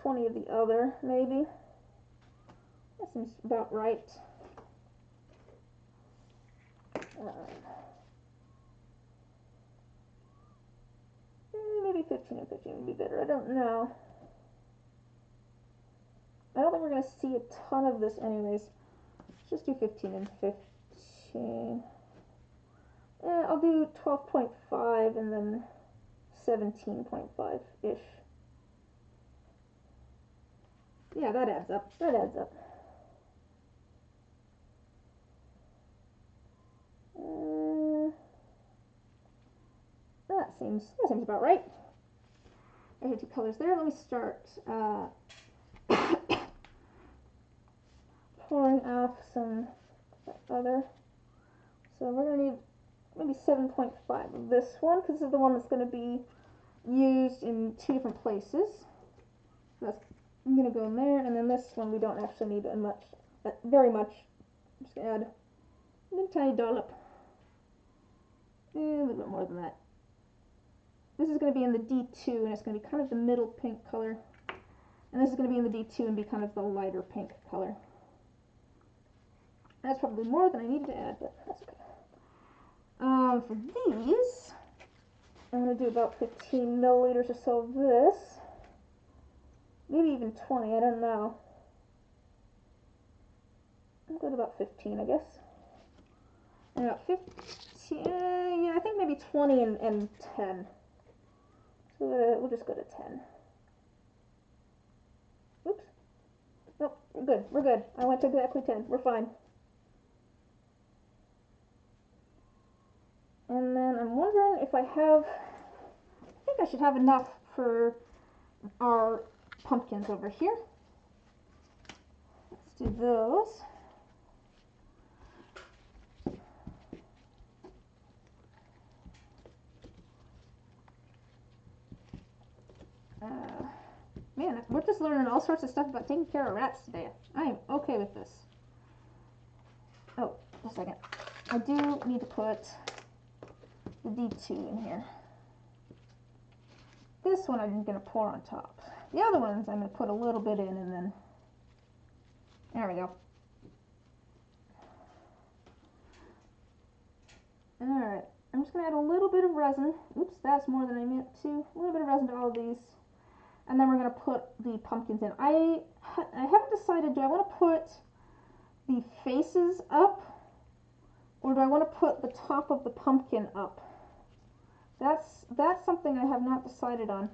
20 of the other, maybe. That seems about right. Maybe 15 and 15 would be better. I don't know. I don't think we're going to see a ton of this anyways. Let's just do 15 and 15. I'll do 12.5 and then 17.5-ish. Yeah, that adds up. That adds up. That seems about right. I have two colors there. Let me start pouring off some other. So we're going to need maybe 7.5 of this one because this is the one that's going to be used in 2 different places. That's going to go in there, and then this one we don't actually need very much. I'm just going to add a little tiny dollop. A little bit more than that. This is going to be in the D2, and it's going to be kind of the middle pink color. And this is going to be in the D2 and be kind of the lighter pink color. That's probably more than I needed to add, but that's okay. For these, I'm going to do about 15 milliliters or so of this. Maybe even 20, I don't know. I'll go to about 15, I guess. And about 15, yeah, I think maybe 20 and 10. So we'll just go to 10. Oops. Nope, we're good. We're good. I went to exactly 10. We're fine. And then I'm wondering if I think I should have enough for our pumpkins over here. Let's do those. Man, we're just learning all sorts of stuff about taking care of rats today. I am okay with this. Oh, just a second. I do need to put the D2 in here. This one I'm going to pour on top. The other ones I'm going to put a little bit in and then, there we go. Alright, I'm just going to add a little bit of resin. Oops, that's more than I meant to. A little bit of resin to all of these. And then we're going to put the pumpkins in. I haven't decided, do I want to put the faces up or do I want to put the top of the pumpkin up? That's something I have not decided on.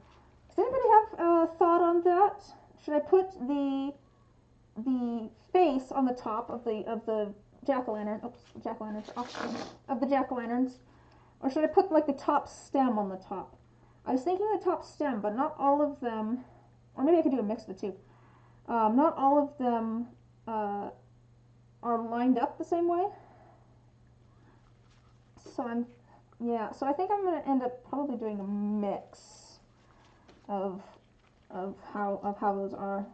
Does anybody have a thought on that? Should I put the face on the top of the jack-o'-lantern. Oops, jack-o'-lanterns are offspring of the jack-o'-lanterns. Or should I put like the top stem on the top? I was thinking the top stem, but not all of them, or maybe I could do a mix of the two. Not all of them are lined up the same way. So so I think I'm going to end up probably doing a mix of how those are.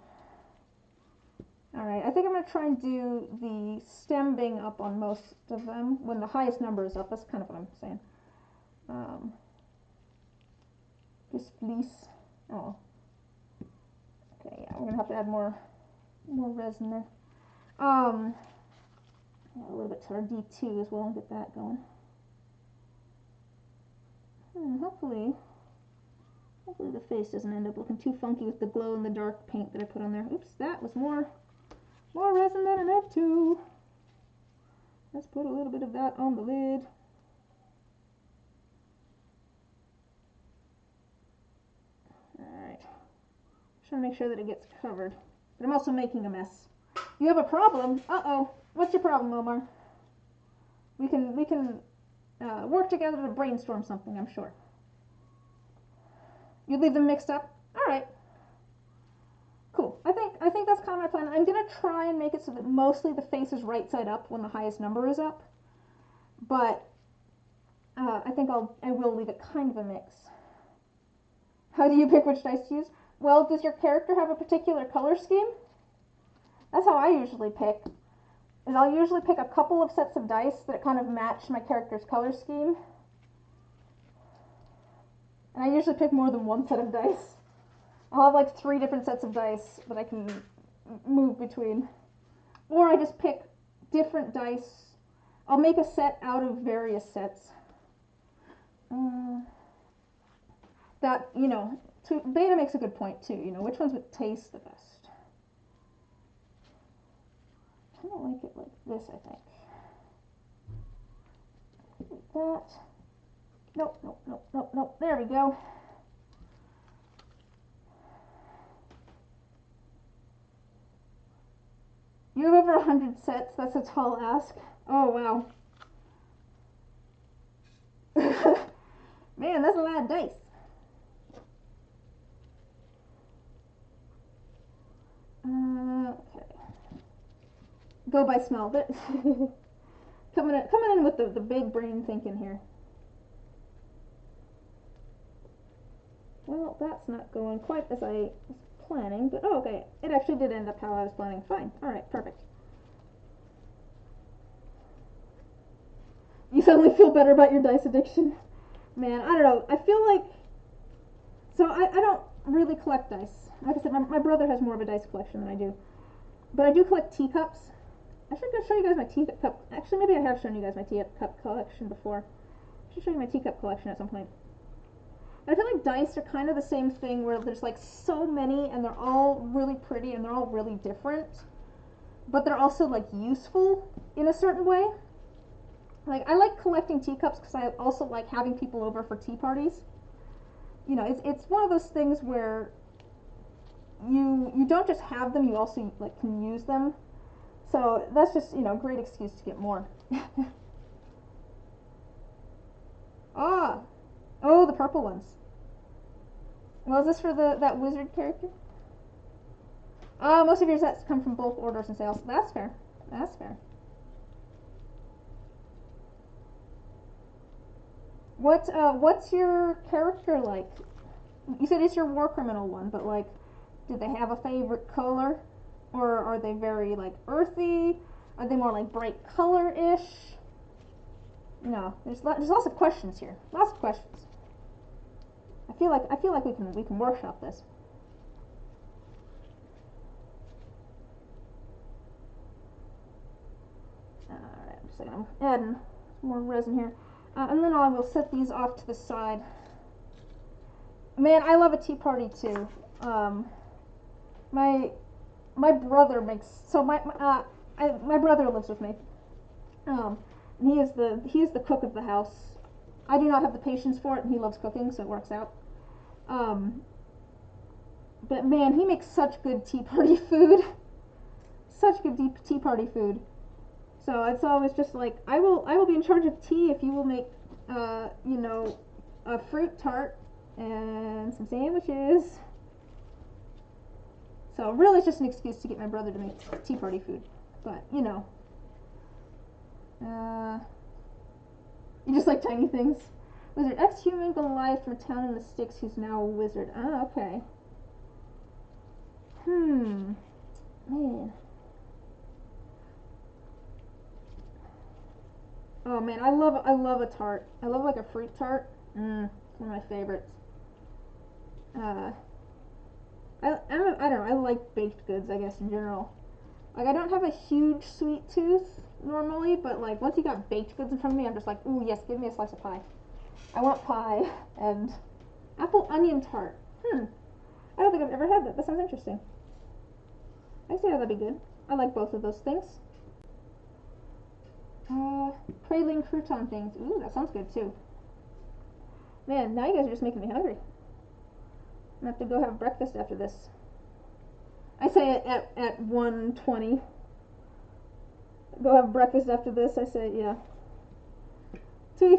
All right, I think I'm going to try and do the stem being up on most of them when the highest number is up. That's kind of what I'm saying. This fleece. Oh. Okay, yeah, we're going to have to add more resin there. A little bit to our D2 as well and get that going. Hopefully the face doesn't end up looking too funky with the glow in the dark paint that I put on there. Oops, that was more resin than I meant to. Let's put a little bit of that on the lid. Alright. Trying to make sure that it gets covered. But I'm also making a mess. You have a problem? Uh-oh. What's your problem, Omar? We can work together to brainstorm something, I'm sure. You leave them mixed up? Alright. Cool. I think that's kind of my plan. I'm going to try and make it so that mostly the face is right side up when the highest number is up. But I think I will leave it kind of a mix. How do you pick which dice to use? Well, does your character have a particular color scheme? That's how I usually pick. Is I'll usually pick a couple of sets of dice that kind of match my character's color scheme. And I usually pick more than one set of dice. I'll have like 3 different sets of dice that I can move between. Or I just pick different dice. I'll make a set out of various sets. That, Beta makes a good point too. Which ones would taste the best? I don't like it like this, I think. Like that. Nope. There we go. You have over 100 sets. That's a tall ask. Oh, wow. Man, that's a lot of dice. Okay. Go by smell. Coming in with the big brain thinking here. Well, that's not going quite as I was planning, but okay. It actually did end up how I was planning. Fine. Alright, perfect. You suddenly feel better about your dice addiction? Man, I don't know. I feel like... So, I don't really collect dice. Like I said, my brother has more of a dice collection than I do. But I do collect teacups. I should go show you guys my teacup... Actually, maybe I have shown you guys my teacup collection before. I should show you my teacup collection at some point. I feel like dice are kind of the same thing where there's like so many and they're all really pretty and they're all really different. But they're also like useful in a certain way. Like I like collecting teacups because I also like having people over for tea parties. It's one of those things where you don't just have them, you also like can use them. So that's just, a great excuse to get more. Oh, the purple ones. Well, is this for that wizard character? Most of your sets come from bulk orders and sales. That's fair. That's fair. What's your character like? You said it's your war criminal one, but like, do they have a favorite color? Or are they very like earthy? Are they more like bright color-ish? There's lots of questions here. Lots of questions. I feel like we can workshop this. Alright, I'm just gonna add some more resin here. And then I will set these off to the side. Man, I love a tea party too. My brother makes my brother lives with me. He is the cook of the house. I do not have the patience for it, and he loves cooking, so it works out. But man, he makes such good tea party food. Such good tea party food. So it's always just like, I will be in charge of tea if you will make, you know, a fruit tart and some sandwiches. So really it's just an excuse to get my brother to make tea party food. But, you know. You just like tiny things. Wizard, ex-human Goliath from a town in the sticks who's now a wizard. Ah, okay. Man. Oh man, I love a tart. I love like a fruit tart. It's one of my favorites. I don't know, I like baked goods, I guess, in general. Like, I don't have a huge sweet tooth normally, but like, once you got baked goods in front of me, I'm just like, ooh, yes, give me a slice of pie. I want pie. And apple onion tart. I don't think I've ever had that. That sounds interesting. I see how that'd be good. I like both of those things. Praline crouton things. Ooh, that sounds good too. Man, now you guys are just making me hungry. I'm gonna have to go have breakfast after this. I say it at 1:20. Go have breakfast after this. I say, yeah. To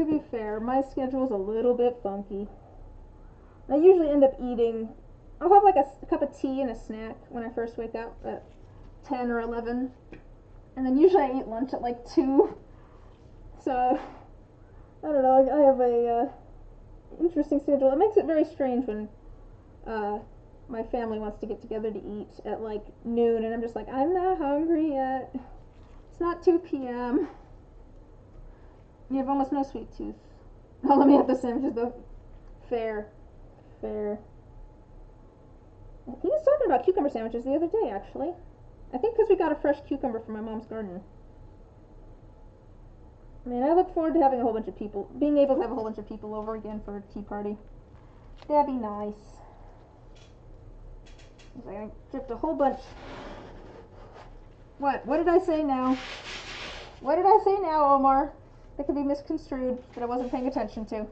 be fair, my schedule's a little bit funky. I usually end up eating. I'll have like a cup of tea and a snack when I first wake up at 10 or 11, and then usually I eat lunch at like 2. So I don't know. I have a interesting schedule. It makes it very strange when my family wants to get together to eat at like noon, and I'm just like, I'm not hungry yet. It's not 2 p.m. You have almost no sweet tooth. Oh, let me have the sandwiches though. Fair. He was talking about cucumber sandwiches the other day, actually. I think because we got a fresh cucumber from my mom's garden. Man, I look forward to having a whole bunch of people, being able to have a whole bunch of people over again for a tea party. That'd be nice. I dripped a whole bunch. What did I say now? What did I say now, Omar? That could be misconstrued, that I wasn't paying attention to.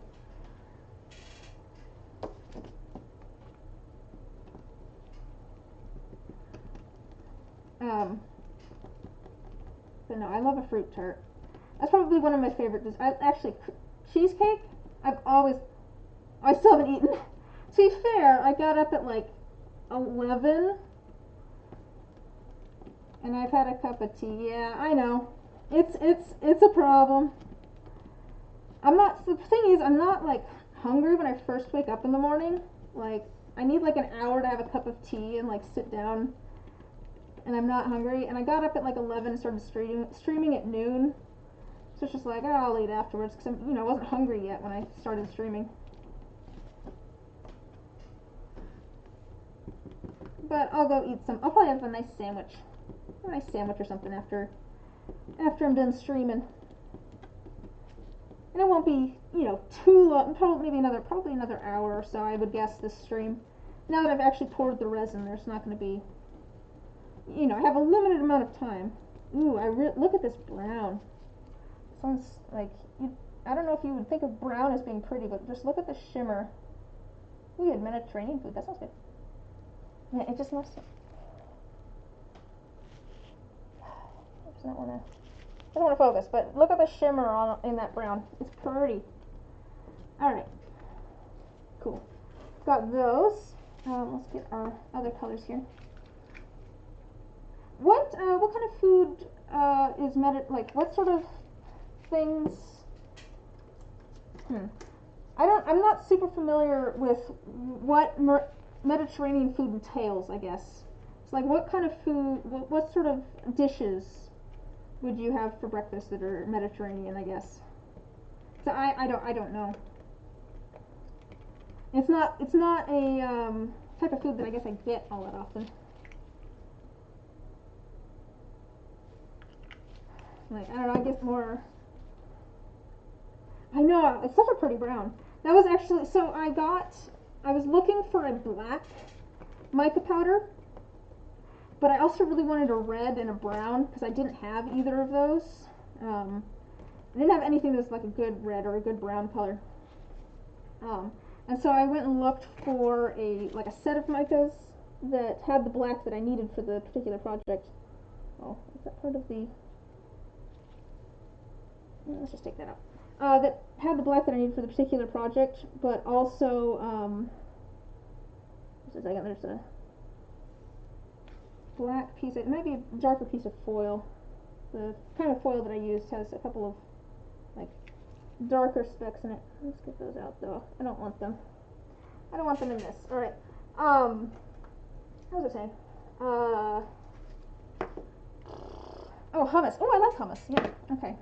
But no, I love a fruit tart. That's probably one of my favorite desserts. Actually, cheesecake, I still haven't eaten. To be fair, I got up at like 11, and I've had a cup of tea. Yeah, I know. It's a problem. The thing is, I'm not like hungry when I first wake up in the morning. Like, I need like an hour to have a cup of tea and like sit down, and I'm not hungry. And I got up at like 11 and started streaming at noon. So it's just like, oh, I'll eat afterwards, because I wasn't hungry yet when I started streaming. But I'll go eat some. I'll probably have a nice sandwich or something after I'm done streaming. And it won't be, too long. Probably another hour or so, I would guess, this stream. Now that I've actually poured the resin, there's not going to be, I have a limited amount of time. Ooh, look at this brown. Sounds like, I don't know if you would think of brown as being pretty, but just look at the shimmer. We had Mediterranean food. That sounds good. Yeah, it just must. I don't want to focus, but look at the shimmer in that brown. It's pretty. All right, cool. Got those. Let's get our other colors here. What kind of food is what sort of things? I'm not super familiar with what Mediterranean food entails, I guess. It's like, what kind of food, what sort of dishes would you have for breakfast that are Mediterranean, I guess? So I don't know. It's not a type of food that I guess I get all that often. Like, I don't know, I guess more. I know, it's such a pretty brown. That was actually, so I was looking for a black mica powder, but I also really wanted a red and a brown, because I didn't have either of those. I didn't have anything that's like a good red or a good brown color. And so I went and looked for a set of micas that had the black that I needed for the particular project. oh, is that part of the, let's just take that out. That had the black that I needed for the particular project, but also, just a second, there's a black piece, it might be a darker piece of foil. The kind of foil that I used has a couple of like darker specks in it. Let's get those out though. I don't want them. I don't want them in this. Alright. What was I saying? Oh, hummus. Oh, I like hummus. Yeah, okay.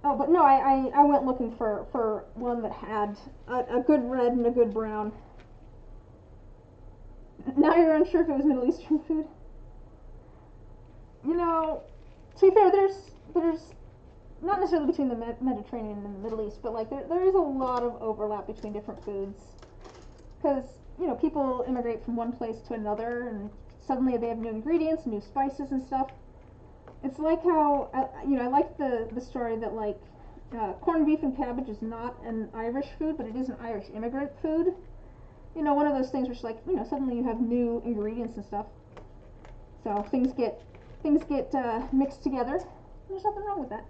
Oh, but no, I went looking for one that had a good red and a good brown. Now you're unsure if it was Middle Eastern food? You know, to be fair, there's not necessarily between the Mediterranean and the Middle East, but like there is a lot of overlap between different foods. Because, you know, people immigrate from one place to another and suddenly they have new ingredients, new spices and stuff. It's like how, you know, I like the story that like corned beef and cabbage is not an Irish food, but it is an Irish immigrant food. You know, one of those things where it's like, you know, suddenly you have new ingredients and stuff. So things get mixed together. There's nothing wrong with that.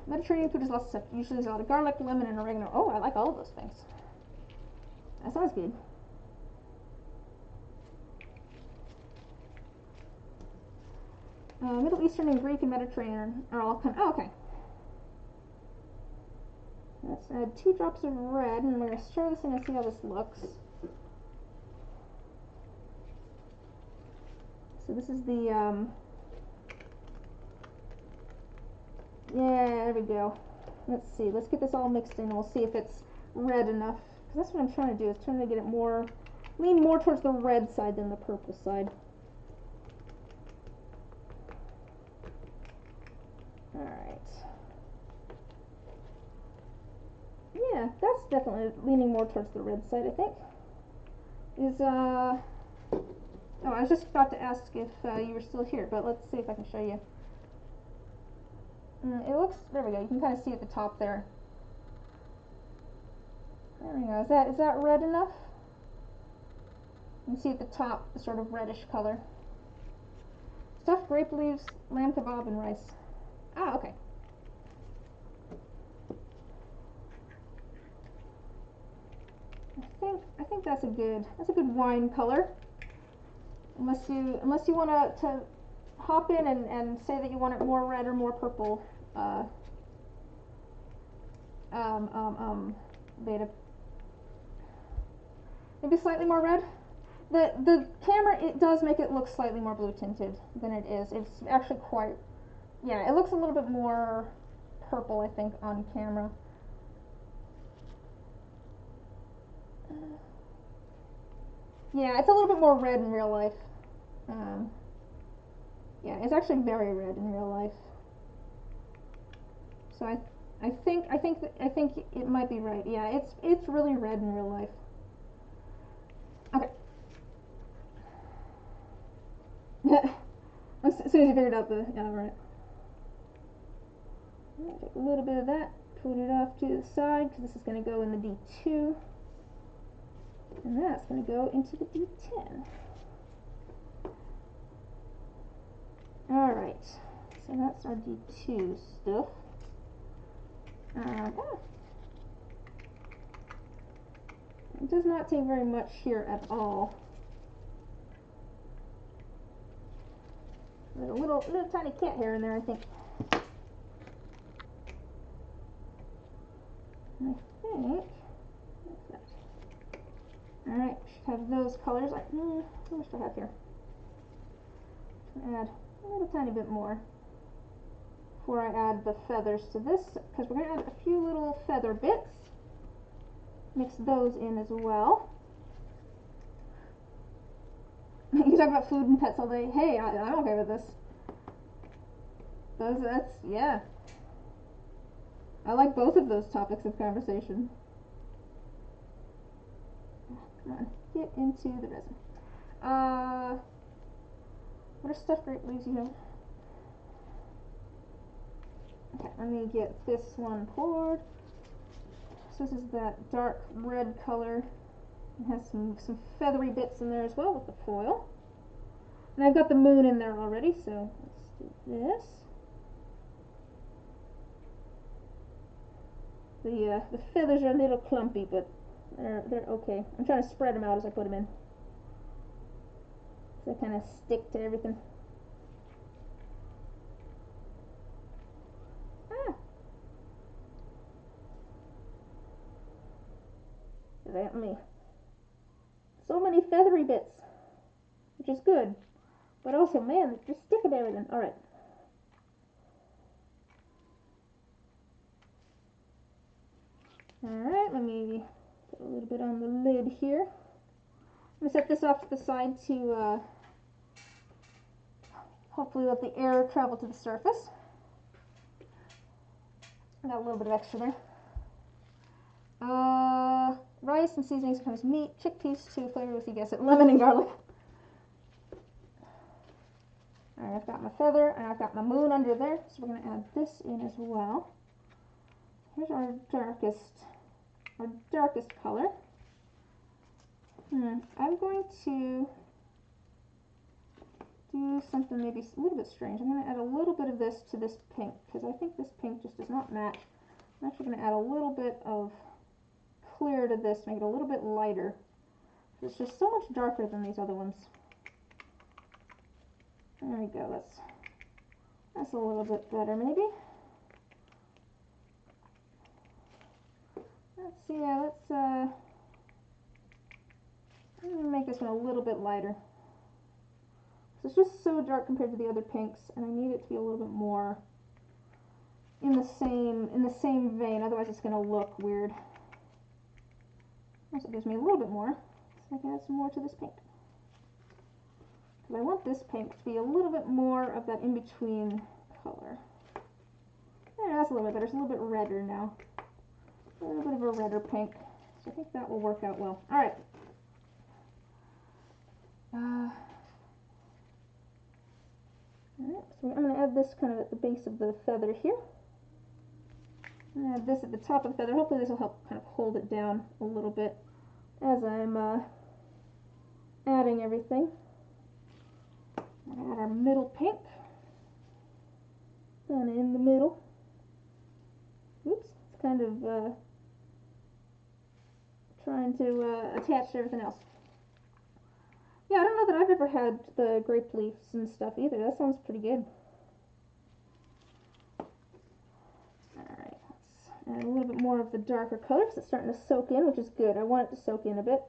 Mediterranean food is lots of stuff. Usually there's a lot of garlic, lemon, and oregano. Oh, I like all of those things. That sounds good. Middle Eastern and Greek and Mediterranean are all kind of, oh, okay. Let's add 2 drops of red, and we're going to stir this in and see how this looks. So this is the, yeah, there we go. Let's see, let's get this all mixed in and we'll see if it's red enough. Because that's what I'm trying to do, is trying to get it more, lean more towards the red side than the purple side. Alright. Yeah, that's definitely leaning more towards the red side, I think. Oh, I was just about to ask if you were still here, but let's see if I can show you. It looks, there we go, you can kind of see at the top there. There we go, is that red enough? You can see at the top the sort of reddish color. Stuffed grape leaves, lamb kebab, and rice. Ah, okay. I think that's a good wine color. Unless you want to hop in and say that you want it more red or more purple. Beta. Maybe slightly more red. The camera, it does make it look slightly more blue tinted than it is. It's actually quite, yeah, it looks a little bit more purple, I think, on camera. Yeah, it's a little bit more red in real life. Yeah, it's actually very red in real life. So I think it might be right. Yeah, it's really red in real life. Okay. As soon as you figured out the, yeah, right. Take a little bit of that, put it off to the side, because this is going to go in the D2. And that's going to go into the D10. Alright, so that's our D2 stuff. It does not take very much here at all. There's a little tiny cat hair in there, I think. Alright, should have those colors. How much do I have here? Add a little tiny bit more before I add the feathers to this, because we're going to add a few little feather bits. Mix those in as well. You talk about food and pets all day. Hey, I'm okay with this. Yeah. I like both of those topics of conversation. Come on, get into the resin. What are stuffed grape leaves you have? Okay, let me get this one poured. So this is that dark red color. It has some feathery bits in there as well with the foil. And I've got the moon in there already, so let's do this. The feathers are a little clumpy, but they're okay. I'm trying to spread them out as I put them in, so they kind of stick to everything. Ah! That me. So many feathery bits, which is good, but also, man, they're just sticking to everything. All right. Alright, let me put a little bit on the lid here. I'm going to set this off to the side to hopefully let the air travel to the surface. I got a little bit of extra there. Rice and seasoning, sometimes meat, chickpeas to flavor with, you guess it, lemon and garlic. Alright, I've got my feather and I've got my moon under there, so we're going to add this in as well. Here's our darkest color. I'm going to do something maybe a little bit strange. I'm going to add a little bit of this to this pink, because I think this pink just does not match. I'm actually going to add a little bit of clear to this, make it a little bit lighter. It's just so much darker than these other ones. There we go. That's a little bit better, maybe. Let's see. Yeah, I'm going to make this one a little bit lighter. So it's just so dark compared to the other pinks, and I need it to be a little bit more in the same vein. Otherwise, it's going to look weird. Also, it gives me a little bit more, so I can add some more to this pink. Because I want this pink to be a little bit more of that in-between color. Yeah, that's a little bit better. It's a little bit redder now. A little bit of a redder pink. So I think that will work out well. All right. Alright, so I'm going to add this kind of at the base of the feather here. I'm going to add this at the top of the feather. Hopefully this will help kind of hold it down a little bit as I'm adding everything. I'm going to add our middle pink. Kind of in the middle. Oops, it's kind of trying to attach to everything else. Yeah, I don't know that I've ever had the grape leaves and stuff either. That sounds pretty good. Alright, let's add a little bit more of the darker color because it's starting to soak in, which is good. I want it to soak in a bit.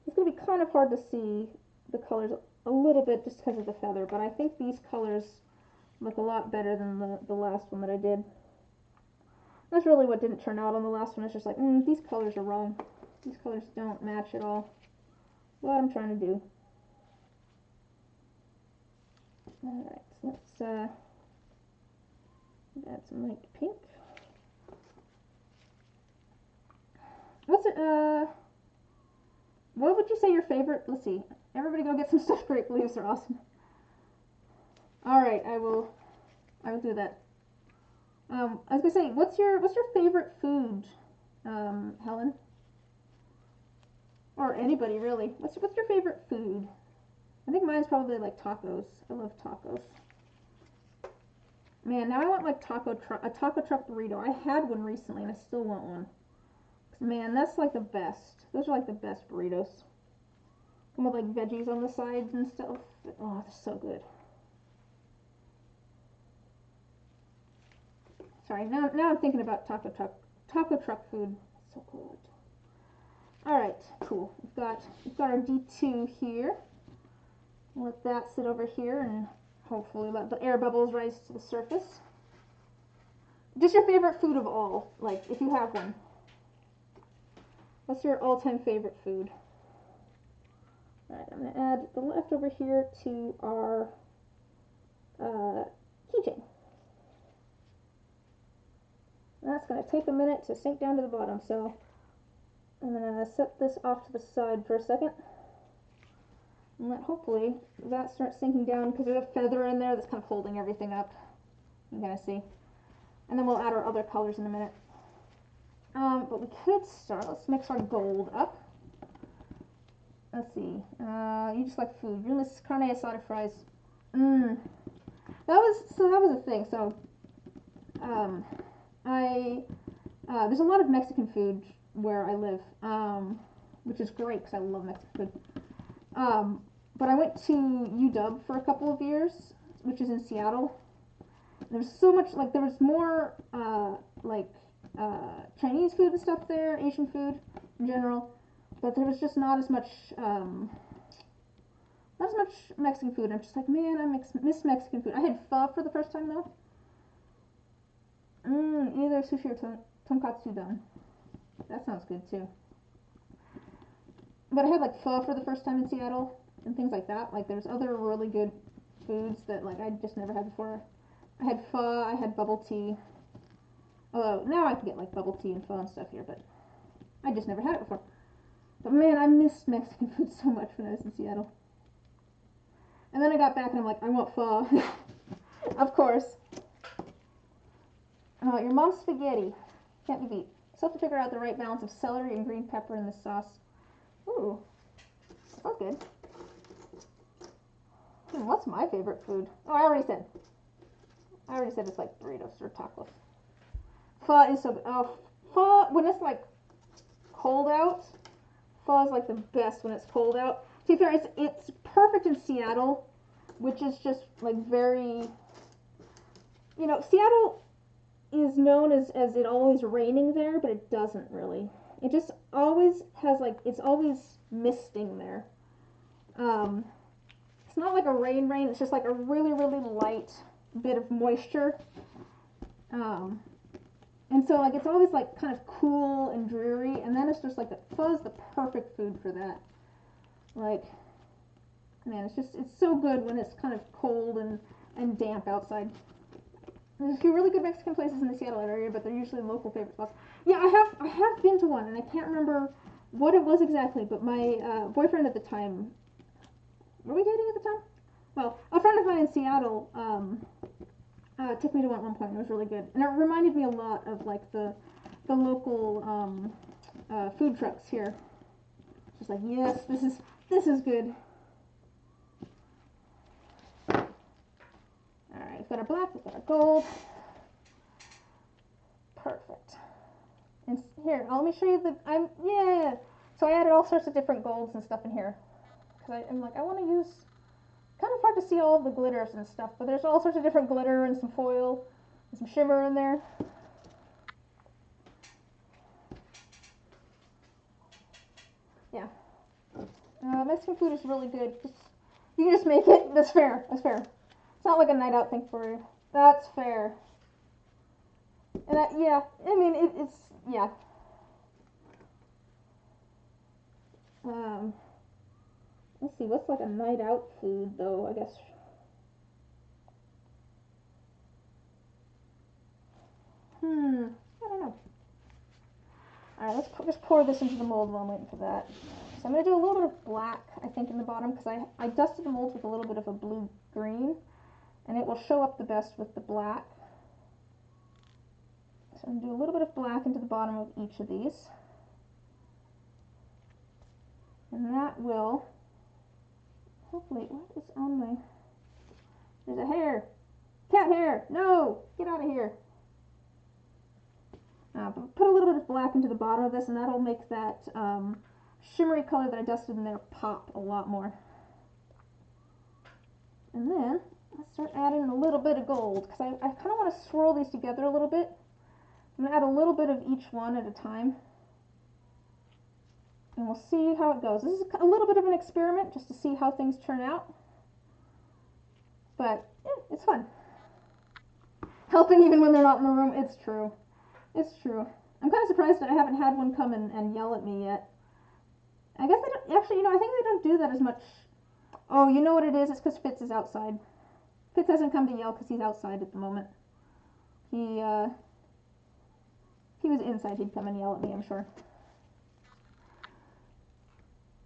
It's going to be kind of hard to see the colors a little bit just because of the feather, but I think these colors look a lot better than the last one that I did. That's really what didn't turn out on the last one. It's just like, these colors are wrong. These colors don't match at all what I'm trying to do. Alright, so let's add some light pink. What's it, what would you say your favorite, let's see, everybody go get some stuffed grape leaves, they're awesome. Alright, I will do that. I was gonna say, what's your favorite food, Helen? Or anybody really. What's your favorite food? I think mine's probably like tacos. I love tacos. Man, now I want like a taco truck burrito. I had one recently and I still want one. Man, that's like the best. Those are like the best burritos. Come with like veggies on the sides and stuff. Oh, they're so good. Sorry, now I'm thinking about taco truck food. So good. Alright, cool. We've got our D2 here. Let that sit over here and hopefully let the air bubbles rise to the surface. Just your favorite food of all, like if you have one. What's your all-time favorite food? Alright, I'm going to add the leftover here to our keychain. That's going to take a minute to sink down to the bottom, so I'm going to set this off to the side for a second. And let hopefully that starts sinking down because there's a feather in there that's kind of holding everything up. You can kind of see. And then we'll add our other colors in a minute. But we could start, let's mix our gold up. let's see. You just like food. You miss carne asada fries. That was a thing. So, there's a lot of Mexican food where I live, which is great because I love Mexican food. But I went to UW for a couple of years, which is in Seattle. There's so much, like, there was more, Chinese food and stuff there, Asian food in general, but there was just not as much Mexican food. I'm just like, man, I miss Mexican food. I had pho for the first time, though. Either sushi or tonkatsu don. That sounds good, too. But I had, like, pho for the first time in Seattle, and things like that. Like, there's other really good foods that, like, I just never had before. I had pho, I had bubble tea. Although, now I can get, like, bubble tea and pho and stuff here, but I just never had it before. But, man, I missed Mexican food so much when I was in Seattle. And then I got back and I'm like, I want pho. Of course. Your mom's spaghetti. Can't be beat. Still have to figure out the right balance of celery and green pepper in this sauce. Ooh. Sounds good. What's my favorite food? Oh, I already said it's like burritos or tacos. Pho is so good. Oh, pho, when it's like cold out, pho is like the best when it's cold out. To be fair, it's perfect in Seattle, which is just like very, Seattle is known as it always raining there, but it doesn't really. It just always has like, it's always misting there. It's not like a rain, it's just like a really, really light bit of moisture. And so like it's always like kind of cool and dreary, and then it's just like pho is the perfect food for that. Like, man, it's so good when it's kind of cold and damp outside. There's a few really good Mexican places in the Seattle area, but they're usually local favorite spots. Yeah, I have been to one, and I can't remember what it was exactly, but my boyfriend at the time, were we dating at the time? Well, a friend of mine in Seattle took me to one at one point, and it was really good. And it reminded me a lot of like the local food trucks here. Just like, yes, this is good. Alright, we've got our black, we've got our gold. Perfect. And here, let me show you yeah. So I added all sorts of different golds and stuff in here. Because I'm like, I want to use, kind of hard to see all of the glitters and stuff, but there's all sorts of different glitter and some foil and some shimmer in there. Yeah. Mexican food is really good. You can just make it. That's fair. That's fair. It's not like a night out thing for you. That's fair. And yeah, I mean, it's, yeah. Let's see, what's like a night out food though, I guess. I don't know. Alright, let's just pour this into the mold while I'm waiting for that. So I'm going to do a little bit of black, I think, in the bottom, because I dusted the mold with a little bit of a blue-green, and it will show up the best with the black. So I'm going to do a little bit of black into the bottom of each of these. And that will, hopefully, what is on my, there's a hair. Cat hair, no, get out of here. Put a little bit of black into the bottom of this, and that'll make that shimmery color that I dusted in there pop a lot more. And then let's start adding a little bit of gold, because I kind of want to swirl these together a little bit. I'm going to add a little bit of each one at a time, and we'll see how it goes. This is a little bit of an experiment just to see how things turn out, but yeah, it's fun. Helping even when they're not in the room, it's true. It's true. I'm kind of surprised that I haven't had one come and yell at me yet. I guess they don't, actually, I think they don't do that as much. Oh, you know what it is? It's because Fitz is outside. Fitz hasn't come to yell because he's outside at the moment. He was inside, he'd come and yell at me, I'm sure.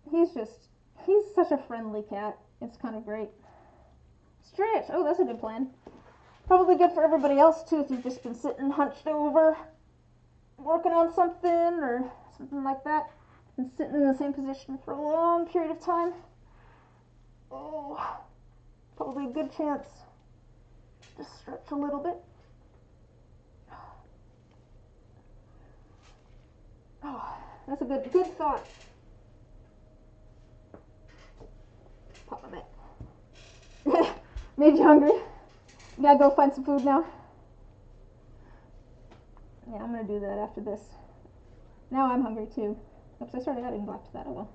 He's such a friendly cat. It's kind of great. Stretch! Oh, that's a good plan. Probably good for everybody else, too, if you've just been sitting hunched over, working on something or something like that. Been sitting in the same position for a long period of time. Oh, probably a good chance. Just stretch a little bit. Oh, that's a good thought. Pop my back. Made you hungry? You gotta go find some food now? Yeah, I'm gonna do that after this. Now I'm hungry too. Oops, I started adding black to that, oh well.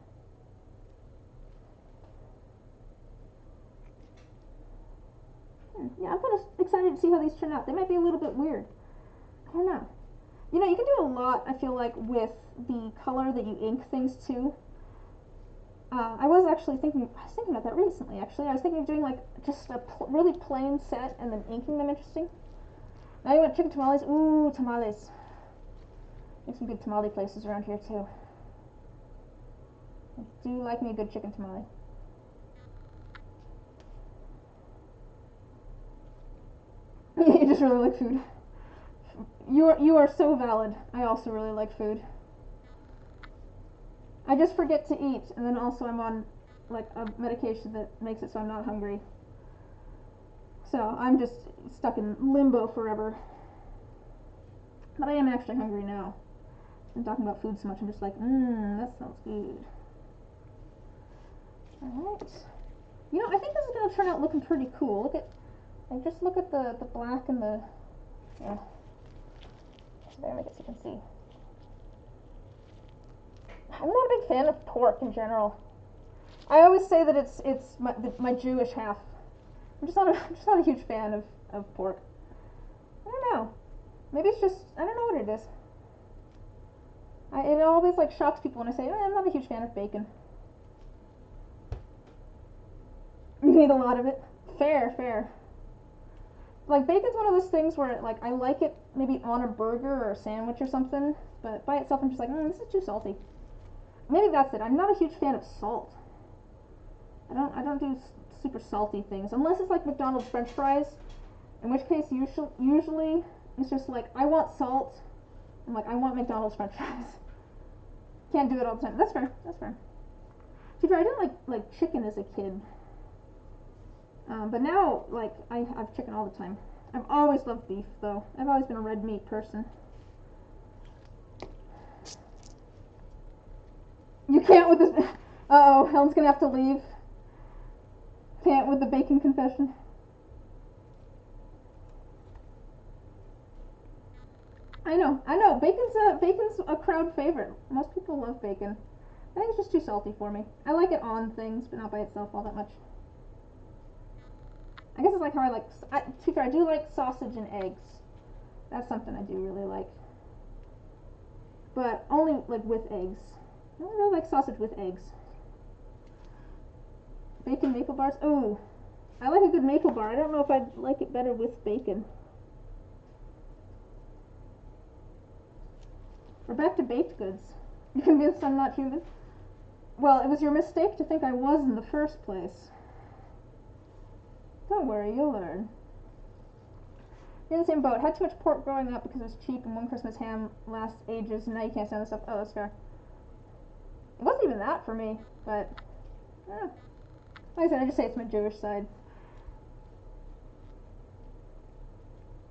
Yeah, I'm kind of excited to see how these turn out. They might be a little bit weird. I don't know. You know, you can do a lot, I feel like, with the color that you ink things to. I was thinking about that recently, actually. I was thinking of doing, like, just a really plain set and then inking them interesting. Now you want chicken tamales? Ooh, tamales. There's some good tamale places around here, too. I do like me a good chicken tamale. You just really like food. You are so valid. I also really like food. I just forget to eat, and then also I'm on like a medication that makes it so I'm not hungry. So I'm just stuck in limbo forever. But I am actually hungry now. I'm talking about food so much, I'm just like, that sounds good. Alright. You know, I think this is going to turn out looking pretty cool. Look at the black and the, yeah. There, make it so you can see. I'm not a big fan of pork in general. I always say that it's my Jewish half. I'm just not a huge fan of pork. I don't know. Maybe it's just, I don't know what it is. It always like shocks people when I say, I'm not a huge fan of bacon. You eat a lot of it. Fair. Like bacon's one of those things where like I like it maybe on a burger or a sandwich or something, but by itself I'm just like, this is too salty. Maybe that's it. I'm not a huge fan of salt. I don't do super salty things unless it's like McDonald's French fries, in which case usually it's just like I want salt and like I want McDonald's French fries. Can't do it all the time. That's fair. To be fair, I didn't like chicken as a kid, but now like I have chicken all the time. I've always loved beef though. I've always been a red meat person. You can't with this. Uh-oh, Helen's gonna have to leave. Can't with the bacon confession. I know. Bacon's a crowd favorite. Most people love bacon. I think it's just too salty for me. I like it on things, but not by itself all that much. I guess it's like how I like. To be fair, I do like sausage and eggs. That's something I do really like. But only like with eggs. I don't really like sausage with eggs. Bacon maple bars. Ooh, I like a good maple bar. I don't know if I'd like it better with bacon. We're back to baked goods. You convinced I'm not human? Well, it was your mistake to think I was in the first place. Don't worry, you'll learn. You're in the same boat. Had too much pork growing up because it was cheap and one Christmas ham lasts ages and now you can't stand this stuff. Oh, that's fair. It wasn't even that for me, but like I said, I just say it's my Jewish side.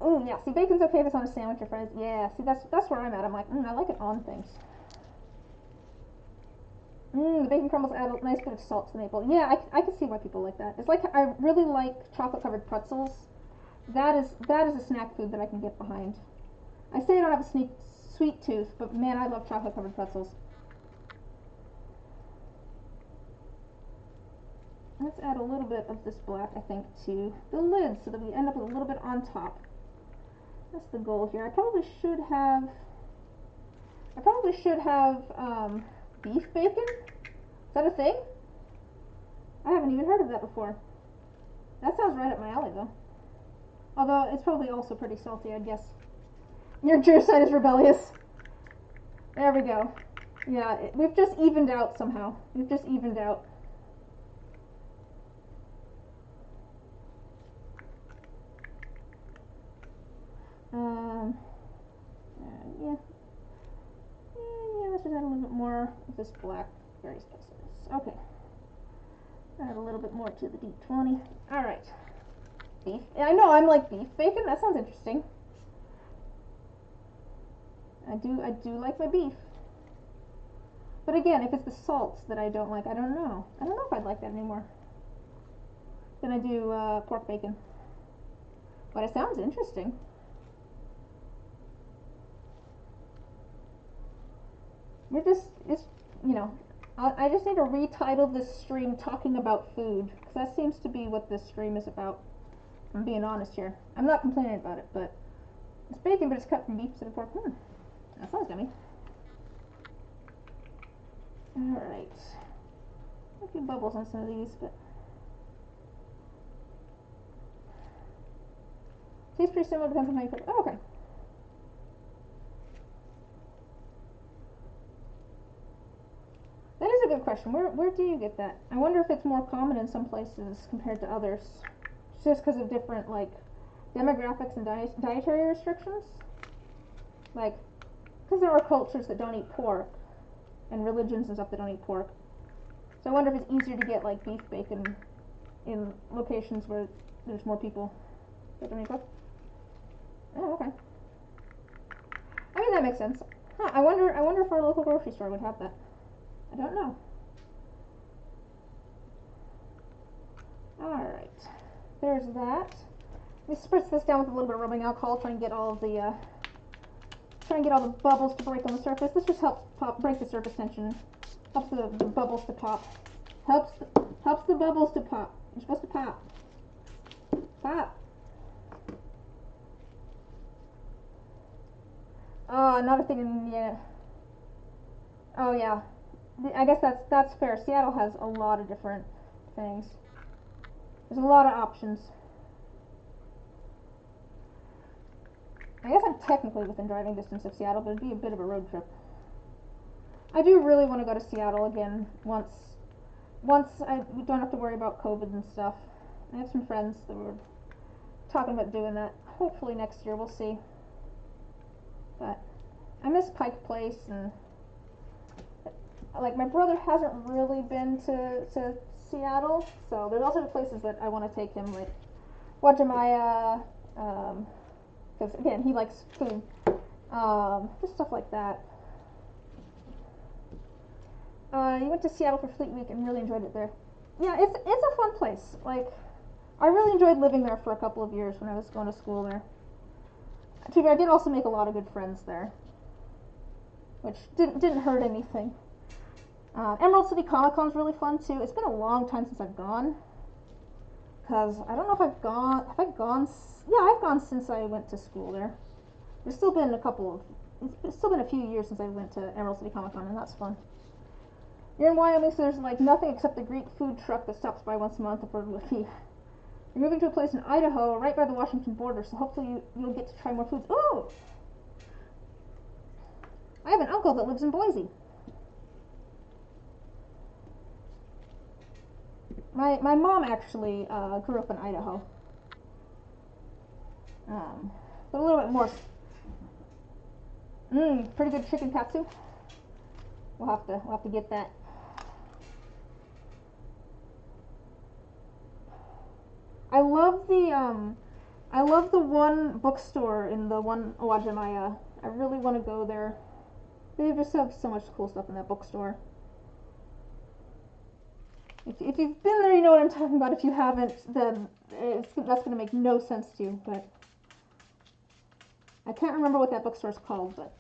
Ooh, yeah, see, bacon's okay if it's on a sandwich or fries. Yeah, see, that's where I'm at. I'm like, I like it on things. The bacon crumbles add a nice bit of salt to the maple. Yeah, I can see why people like that. It's like, I really like chocolate-covered pretzels. That is a snack food that I can get behind. I say I don't have a sweet tooth, but man, I love chocolate-covered pretzels. Let's add a little bit of this black, I think, to the lid so that we end up with a little bit on top. That's the goal here. I probably should have beef bacon. Is that a thing? I haven't even heard of that before. That sounds right up my alley, though. Although it's probably also pretty salty, I'd guess. Your Jewish side is rebellious. There we go. Yeah, we've just evened out somehow. We've just evened out. Yeah. Yeah, let's just add a little bit more this black very spices. Okay. Add a little bit more to the D20. Alright. Beef. I know, I'm like beef bacon. That sounds interesting. I do like my beef. But again, if it's the salts that I don't like, I don't know. I don't know if I'd like that anymore. Then I do pork bacon. But it sounds interesting. It's, you know, I just need to retitle this stream Talking About Food, because that seems to be what this stream is about. I'm being honest here. I'm not complaining about it, but it's bacon, but it's cut from beef instead of pork. That sounds yummy. Alright. A few bubbles on some of these, but tastes pretty similar, depends on how you cook it. Oh, okay. That is a good question. Where do you get that? I wonder if it's more common in some places compared to others. Just because of different, like, demographics and dietary restrictions. Like, because there are cultures that don't eat pork, and religions and stuff that don't eat pork. So I wonder if it's easier to get, like, beef bacon in locations where there's more people that don't eat pork. Oh, okay. I mean, that makes sense. Huh, I wonder if our local grocery store would have that. I don't know. Alright. There's that. Let me spritz this down with a little bit of rubbing alcohol, try and get all of the bubbles to break on the surface. This just helps break the surface tension. Helps the bubbles to pop. Helps the bubbles to pop. You're supposed to pop. Pop. Oh, another thing in Indiana. Oh yeah. I guess that's fair. Seattle has a lot of different things. There's a lot of options. I guess I'm technically within driving distance of Seattle, but it'd be a bit of a road trip. I do really want to go to Seattle again once we don't have to worry about COVID and stuff. I have some friends that were talking about doing that. Hopefully next year, we'll see. But I miss Pike Place, and like my brother hasn't really been to Seattle, so there's also places that I want to take him, like Wajimaya, because again he likes food, just stuff like that. You went to Seattle for Fleet Week and really enjoyed it there. Yeah, it's a fun place. Like, I really enjoyed living there for a couple of years when I was going to school there. I did also make a lot of good friends there, which didn't hurt anything. Emerald City Comic Con's really fun too. It's been a long time since I've gone, because I don't know if I've gone. Have I gone? Yeah, I've gone since I went to school there. It's still been a few years since I went to Emerald City Comic Con, and that's fun. You're in Wyoming, so there's like nothing except the Greek food truck that stops by once a month for You're moving to a place in Idaho, right by the Washington border, so hopefully you'll get to try more foods. Ooh! I have an uncle that lives in Boise. My mom actually grew up in Idaho. But a little bit more. Pretty good chicken katsu. We'll have to get that. I love the one bookstore in the one Owajimaya. I really want to go there. They just have so much cool stuff in that bookstore. If you've been there, you know what I'm talking about. If you haven't, then that's going to make no sense to you. But I can't remember what that bookstore's called. But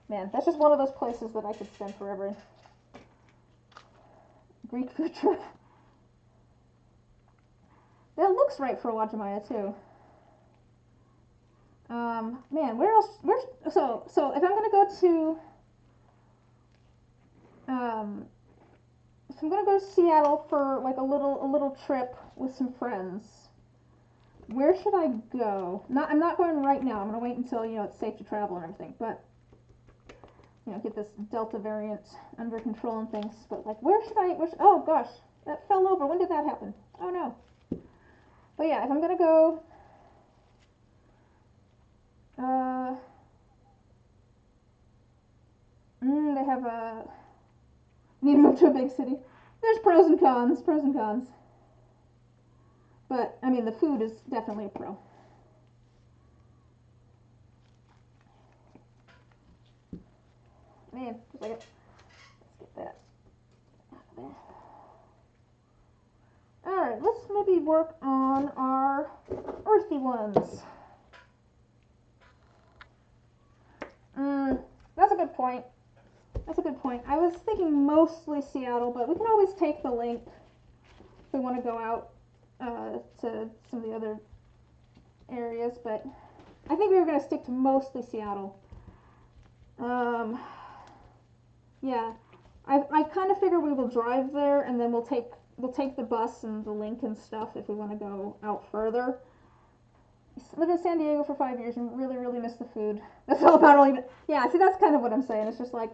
man, that's just one of those places that I could spend forever in. Greek food truck. That looks right for Wajimaya too. Man, where else? So if I'm gonna go to, if I'm gonna go to Seattle for like a little trip with some friends, where should I go? I'm not going right now. I'm gonna wait until it's safe to travel and everything. But get this Delta variant under control and things. But like, oh gosh, that fell over. When did that happen? Oh no. But yeah, if I'm gonna go, they have need to move to a big city. There's pros and cons, pros and cons. But, I mean, the food is definitely a pro. Man, just like it. Let's get that out of there. Alright, let's maybe work on our earthy ones. That's a good point. That's a good point. I was thinking mostly Seattle, but we can always take the link if we want to go out to some of the other areas, but I think we were going to stick to mostly Seattle. Yeah, I kind of figure we will drive there, and then we'll take the bus and the link and stuff if we want to go out further. Lived in San Diego for 5 years and really miss the food. That's all about only. Yeah, see, that's kind of what I'm saying. It's just like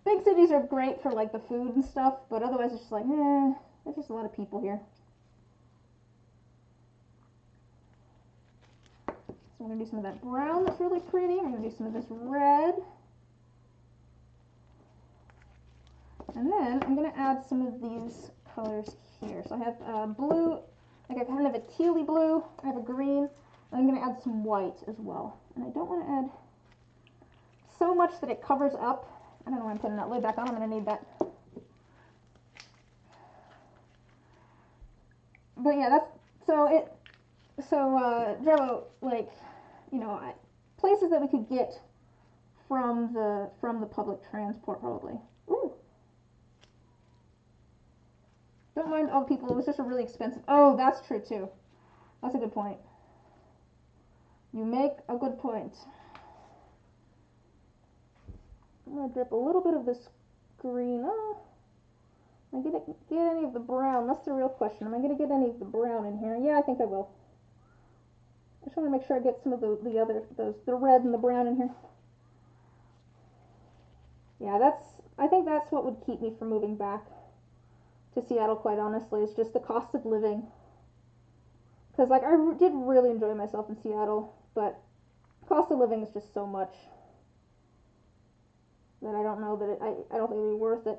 big cities are great for like the food and stuff, but otherwise it's just like, there's just a lot of people here. So I'm gonna do some of that brown that's really pretty. I'm gonna do some of this red. And then I'm going to add some of these colors here. So I have blue, like a kind of a tealy blue. I have a green. And I'm going to add some white as well. And I don't want to add so much that it covers up. I don't know why I'm putting that lid back on. I'm going to need that. But yeah, that's Drevo, like, you know, places that we could get from the public transport probably. Ooh. Don't mind all the people, it was just a really expensive. Oh, that's true too. That's a good point. You make a good point. I'm going to drip a little bit of this green. Oh, am I going to get any of the brown? That's the real question. Am I going to get any of the brown in here? Yeah, I think I will. I just want to make sure I get some of the red and the brown in here. Yeah, I think that's what would keep me from moving back to Seattle, quite honestly. It's just the cost of living. Because, like, I did really enjoy myself in Seattle, but cost of living is just so much that I don't know that I don't think it would be worth it.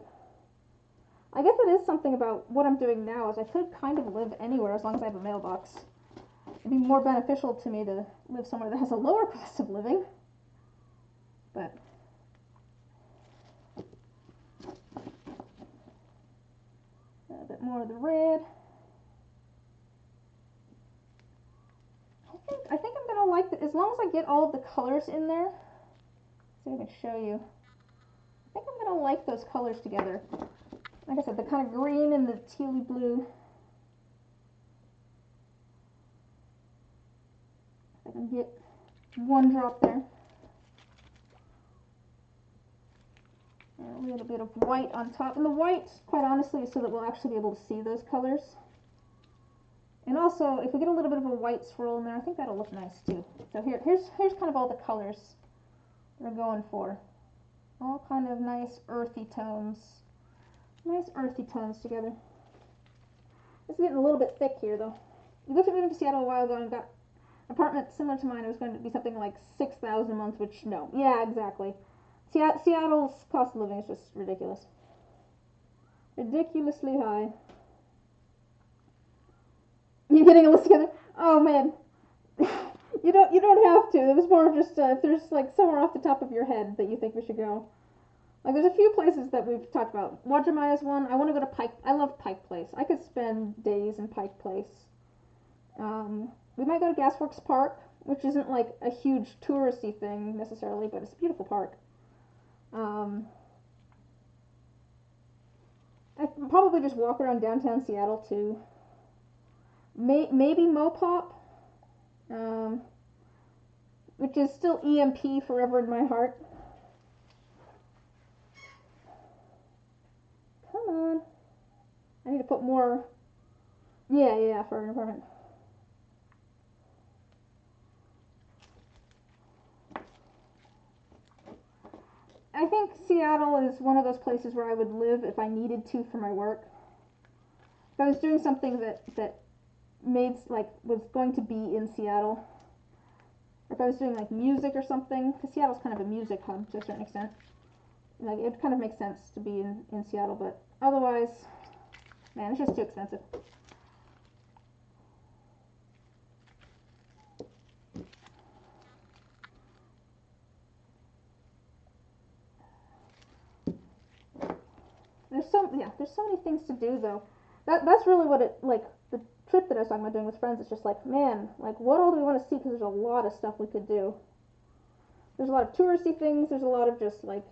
I guess it is something about what I'm doing now, is I could kind of live anywhere as long as I have a mailbox. It'd be more beneficial to me to live somewhere that has a lower cost of living. But a bit more of the red. I think I'm gonna like it as long as I get all of the colors in there. See if I can show you. I think I'm gonna like those colors together. Like I said, the kind of green and the tealy blue. If I can get one drop there. And a little bit of white on top. And the white, quite honestly, is so that we'll actually be able to see those colors. And also, if we get a little bit of a white swirl in there, I think that'll look nice too. So here's kind of all the colors we're going for. All kind of nice earthy tones. Nice earthy tones together. It's getting a little bit thick here though. We looked at moving to Seattle a while ago and got an apartment similar to mine. It was going to be something like $6,000 a month, which no. Yeah, exactly. Seattle's cost of living is just ridiculous. Ridiculously high. You getting a list together? Oh man. You don't have to. It was more just if there's like somewhere off the top of your head that you think we should go. Like there's a few places that we've talked about. Wajimaya is one. I want to go to Pike. I love Pike Place. I could spend days in Pike Place. We might go to Gasworks Park, which isn't like a huge touristy thing necessarily, but it's a beautiful park. I probably just walk around downtown Seattle too. Maybe Mopop, which is still EMP forever in my heart. Come on. I need to put more. Yeah, for an apartment. I think Seattle is one of those places where I would live if I needed to for my work. If I was doing something that was going to be in Seattle, or if I was doing like music or something, because Seattle's kind of a music hub to a certain extent. like it kind of makes sense to be in Seattle, but otherwise, man, it's just too expensive. There's so many things to do though. That's really what it, like, the trip that I was talking about doing with friends. It's just like, man, like what all do we want to see? Because there's a lot of stuff we could do. There's a lot of touristy things. There's a lot of just like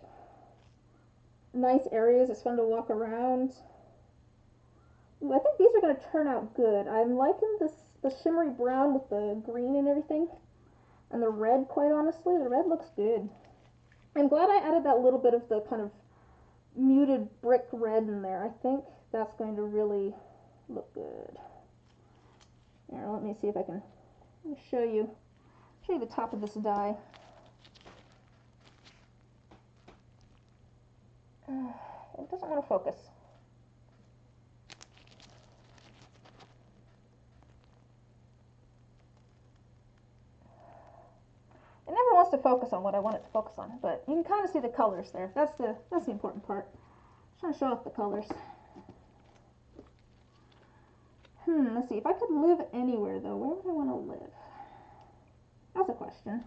nice areas. It's fun to walk around. Ooh, I think these are going to turn out good. I'm liking the shimmery brown with the green and everything, and the red. Quite honestly, the red looks good. I'm glad I added that little bit of the kind of muted brick red in there. I think that's going to really look good. Here, let me see if I can show you the top of this die. It doesn't want to focus. It never wants to focus on what I want it to focus on, but you can kind of see the colors there. That's the important part. I'm trying to show off the colors. Let's see. If I could live anywhere, though, where would I want to live? That's a question.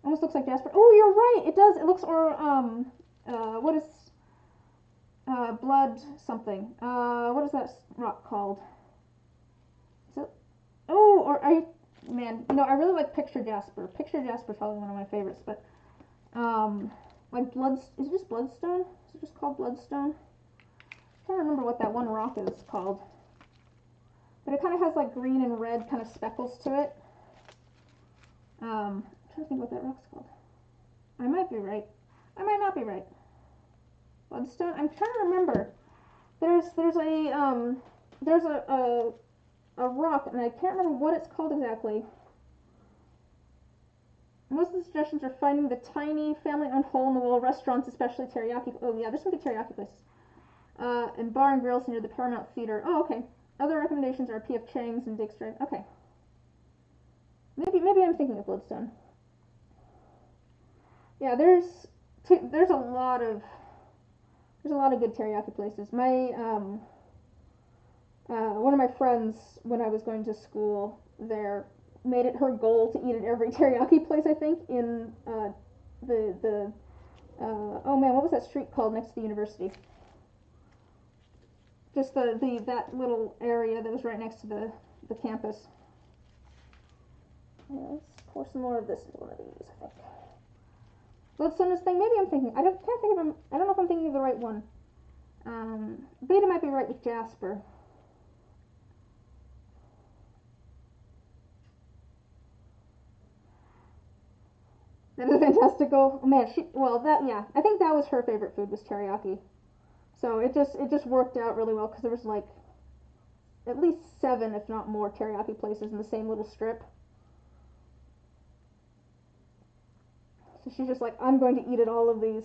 Almost looks like Jasper. Oh, you're right. It does. It looks, or what is blood something? What is that rock called? Is it? Oh, or are you? Man, you know, I really like Picture Jasper. Picture Jasper is probably one of my favorites, but like blood. Is it just bloodstone? Is it just called bloodstone? I can't remember what that one rock is called. But it kind of has like green and red kind of speckles to it. I'm trying to think what that rock's called. I might be right. I might not be right. Bloodstone. I'm trying to remember. There's a rock, and I can't remember what it's called exactly. Most of the suggestions are finding the tiny family-owned hole-in-the-wall restaurants, especially teriyaki. Oh yeah, there's some good teriyaki places. And bar and grills near the Paramount Theater. Oh, okay. Other recommendations are P.F. Chang's and Dick's Drive. Okay. Maybe I'm thinking of Bloodstone. Yeah, there's a lot of good teriyaki places. My one of my friends, when I was going to school there, made it her goal to eat at every teriyaki place, I think, in the oh man, what was that street called next to the university? Just that little area that was right next to the campus. Yeah, let's pour some more of this into one of these, I think. Bloodstone's thing, maybe I'm thinking, I don't know if I'm thinking of the right one. Beta might be right with Jasper. That is fantastical. Oh, man, I think that was her favorite food, was teriyaki. So it just worked out really well, because there was like at least 7, if not more, teriyaki places in the same little strip. So she's just like, I'm going to eat at all of these.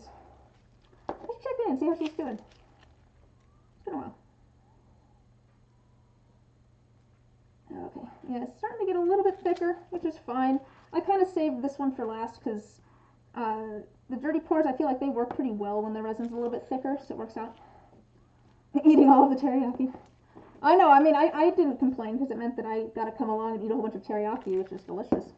Let's check in and see how she's doing. It's been a while. Okay, yeah, it's starting to get a little bit thicker, which is fine. I kind of saved this one for last because the dirty pours, I feel like they work pretty well when the resin's a little bit thicker, so it works out. Eating all of the teriyaki. I know, I mean, I didn't complain because it meant that I got to come along and eat a whole bunch of teriyaki, which is delicious.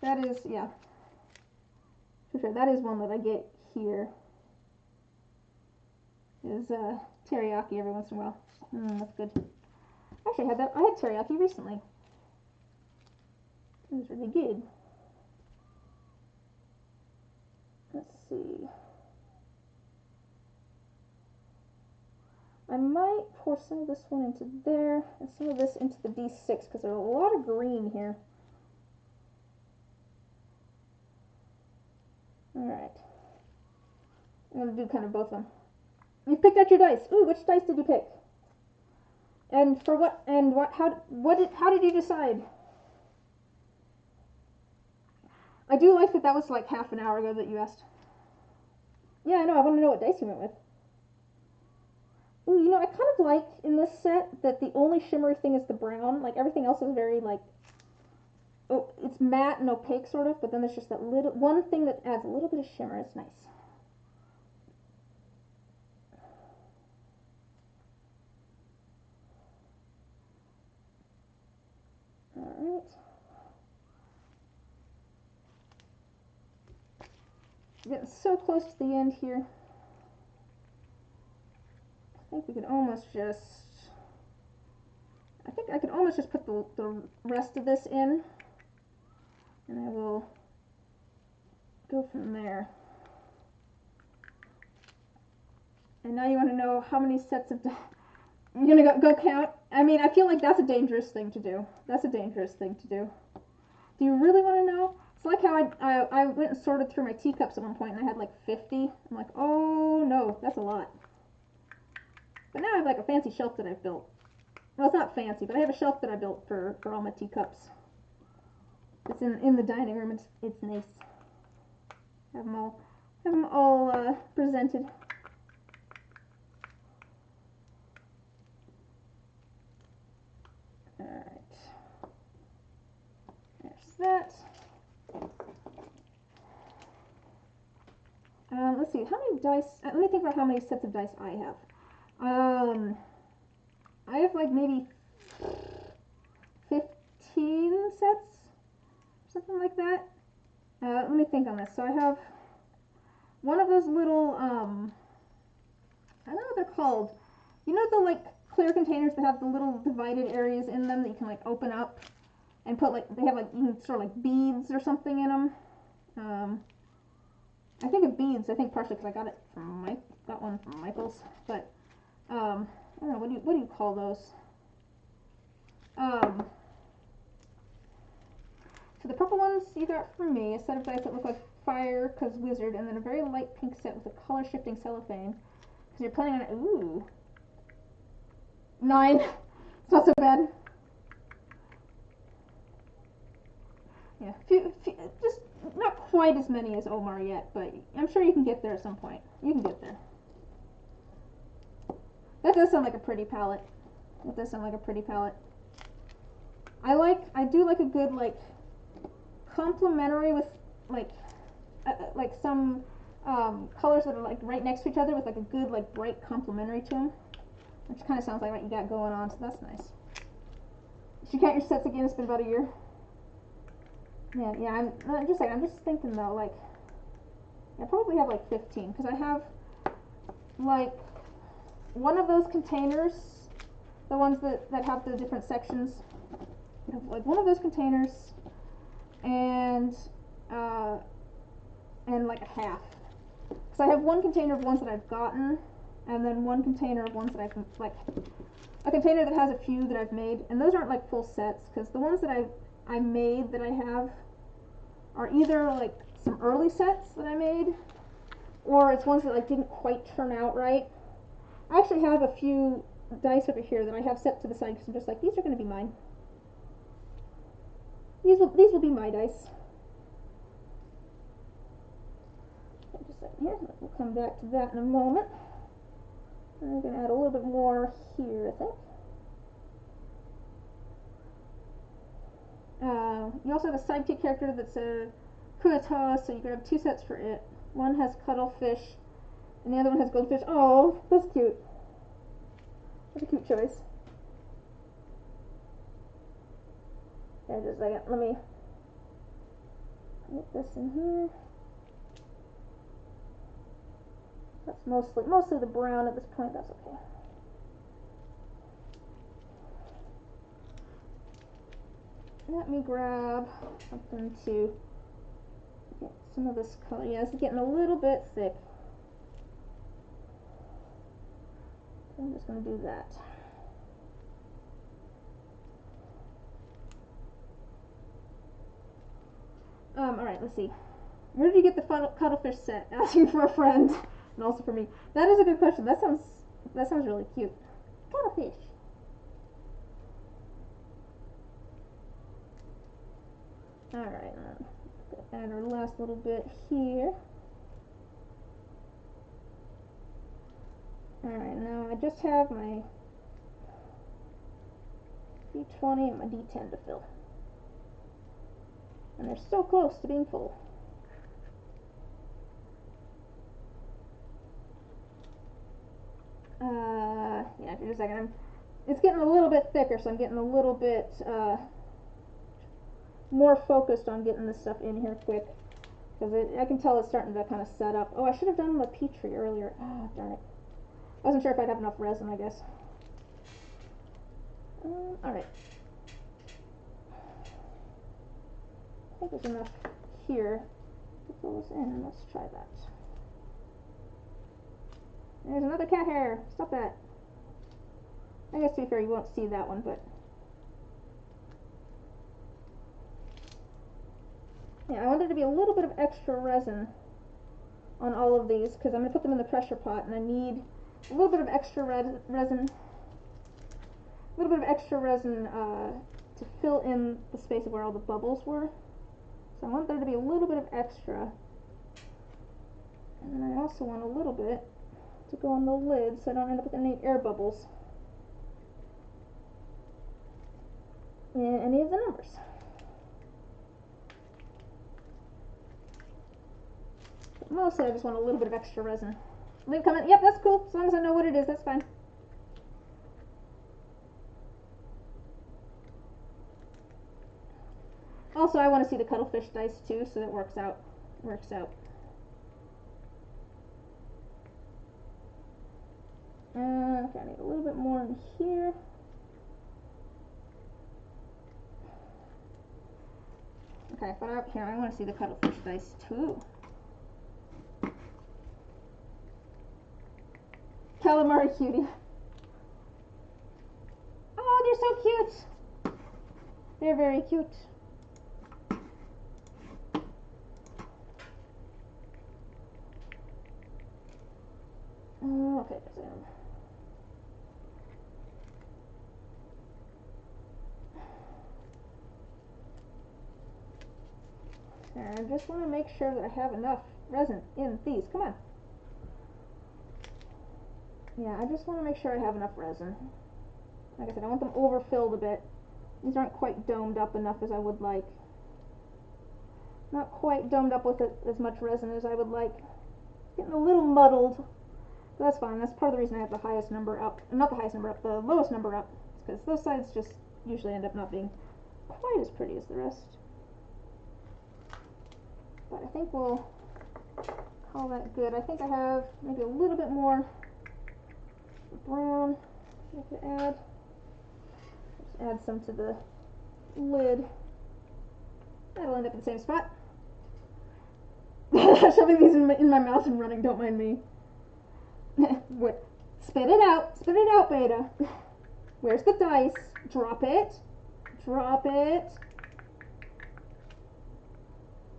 That is, yeah, for sure. That is one that I get here. Is teriyaki every once in a while. That's good. Actually, I had teriyaki recently. It was really good. Let's see. I might pour some of this one into there and some of this into the D6 because there's a lot of green here. Alright. I'm going to do kind of both of them. You picked out your dice. Ooh, which dice did you pick? And for what? And what? How did you decide? I do like that was like half an hour ago that you asked. Yeah, I know. I want to know what dice you went with. Ooh, you know, I kind of like in this set that the only shimmery thing is the brown. Like everything else is very like oh, it's matte and opaque sort of, but then there's just that little one thing that adds a little bit of shimmer. It's nice. All right. Getting so close to the end here. I think we could almost just, I think I could almost just put the rest of this in, and I will go from there. And now you want to know how many sets of you're gonna go count. I mean, I feel like that's a dangerous thing to do. That's a dangerous thing to do. Do you really want to know? It's like how I went and sorted through my teacups at one point and I had like 50. I'm like, oh no, that's a lot. But now I have like a fancy shelf that I've built. Well, it's not fancy, but I have a shelf that I built for all my teacups. It's in the dining room. It's nice. Have them all presented. All right. There's that. Let's see, how many dice, let me think about how many sets of dice I have. I have like maybe 15 sets, something like that. Let me think on this. So I have one of those little, I don't know what they're called. You know the like clear containers that have the little divided areas in them that you can like open up and put like, they have like, you can store like beads or something in them. I think of beads. I think partially because I got it from got one from Michael's, but I don't know, what do you call those? So the purple ones you got from me, a set of dice that look like fire because wizard, and then a very light pink set with a color shifting cellophane. Because you're planning on it. Ooh, 9. It's not so bad. Yeah, just not quite as many as Omar yet, but I'm sure you can get there at some point. You can get there. That does sound like a pretty palette. That does sound like a pretty palette. I do like a good like complementary with like some colors that are like right next to each other with like a good like bright complementary to them, which kind of sounds like what you got going on. So that's nice. Should you count your sets again? It's been about a year. Yeah. I'm just thinking though, like I probably have like 15 because I have like one of those containers, the ones that have the different sections. I have like one of those containers and like a half. Because I have one container of ones that I've gotten, and then one container of ones that I've like a container that has a few that I've made, and those aren't like full sets because the ones that I made that I have are either like some early sets that I made, or it's ones that like didn't quite turn out right. I actually have a few dice over here that I have set to the side because I'm just like, these are going to be mine. These will be my dice. Just a second here. We'll come back to that in a moment. I'm going to add a little bit more here, I think. You also have a sidekick character that's a Kuata, so you can have 2 sets for it. One has cuttlefish, and the other one has goldfish. Oh, that's cute. That's a cute choice. Yeah, just a second. Let me get this in here. That's mostly the brown at this point. That's okay. Let me grab something to get some of this color. Yeah, this is getting a little bit thick. So I'm just going to do that. Alright, let's see. Where did you get the cuttlefish set? Asking for a friend, and also for me. That is a good question. That sounds really cute. Cuttlefish. Alright, add our last little bit here. Alright, now I just have my D20 and my D10 to fill. And they're so close to being full. Yeah, just a second. It's getting a little bit thicker, so I'm getting a little bit more focused on getting this stuff in here quick. Because I can tell it's starting to kind of set up. Oh, I should have done the Petri earlier. Ah, darn it. I wasn't sure if I'd have enough resin, I guess. Alright. I think there's enough here to fill this in. Let's try that. There's another cat hair. Stop that. I guess to be fair, you won't see that one, but yeah, I want there to be a little bit of extra resin on all of these because I'm going to put them in the pressure pot, and I need a little bit of extra resin, to fill in the space of where all the bubbles were. So I want there to be a little bit of extra, and then I also want a little bit to go on the lid so I don't end up with any air bubbles in any of the numbers. But mostly I just want a little bit of extra resin. Leave comment. Yep, that's cool. As long as I know what it is, that's fine. Also, I want to see the cuttlefish dice too, so that works out. Okay, I need a little bit more in here. Okay, but up here, I want to see the cuttlefish dice too. Calamari cutie. Oh, they're so cute. They're very cute. Okay, and I just want to make sure that I have enough resin in these. Come on. Yeah, I just want to make sure I have enough resin. Like I said, I want them overfilled a bit. These aren't quite domed up enough as I would like. Not quite domed up with it as much resin as I would like. Getting a little muddled. But that's fine. That's part of the reason I have the highest number up. Not the highest number up, the lowest number up. Because those sides just usually end up not being quite as pretty as the rest. But I think we'll call that good. I think I have maybe a little bit more brown I could add. Just add some to the lid. That'll end up in the same spot. Shoving these in my mouth and running, don't mind me. What? Spit it out, Beta. Where's the dice? Drop it.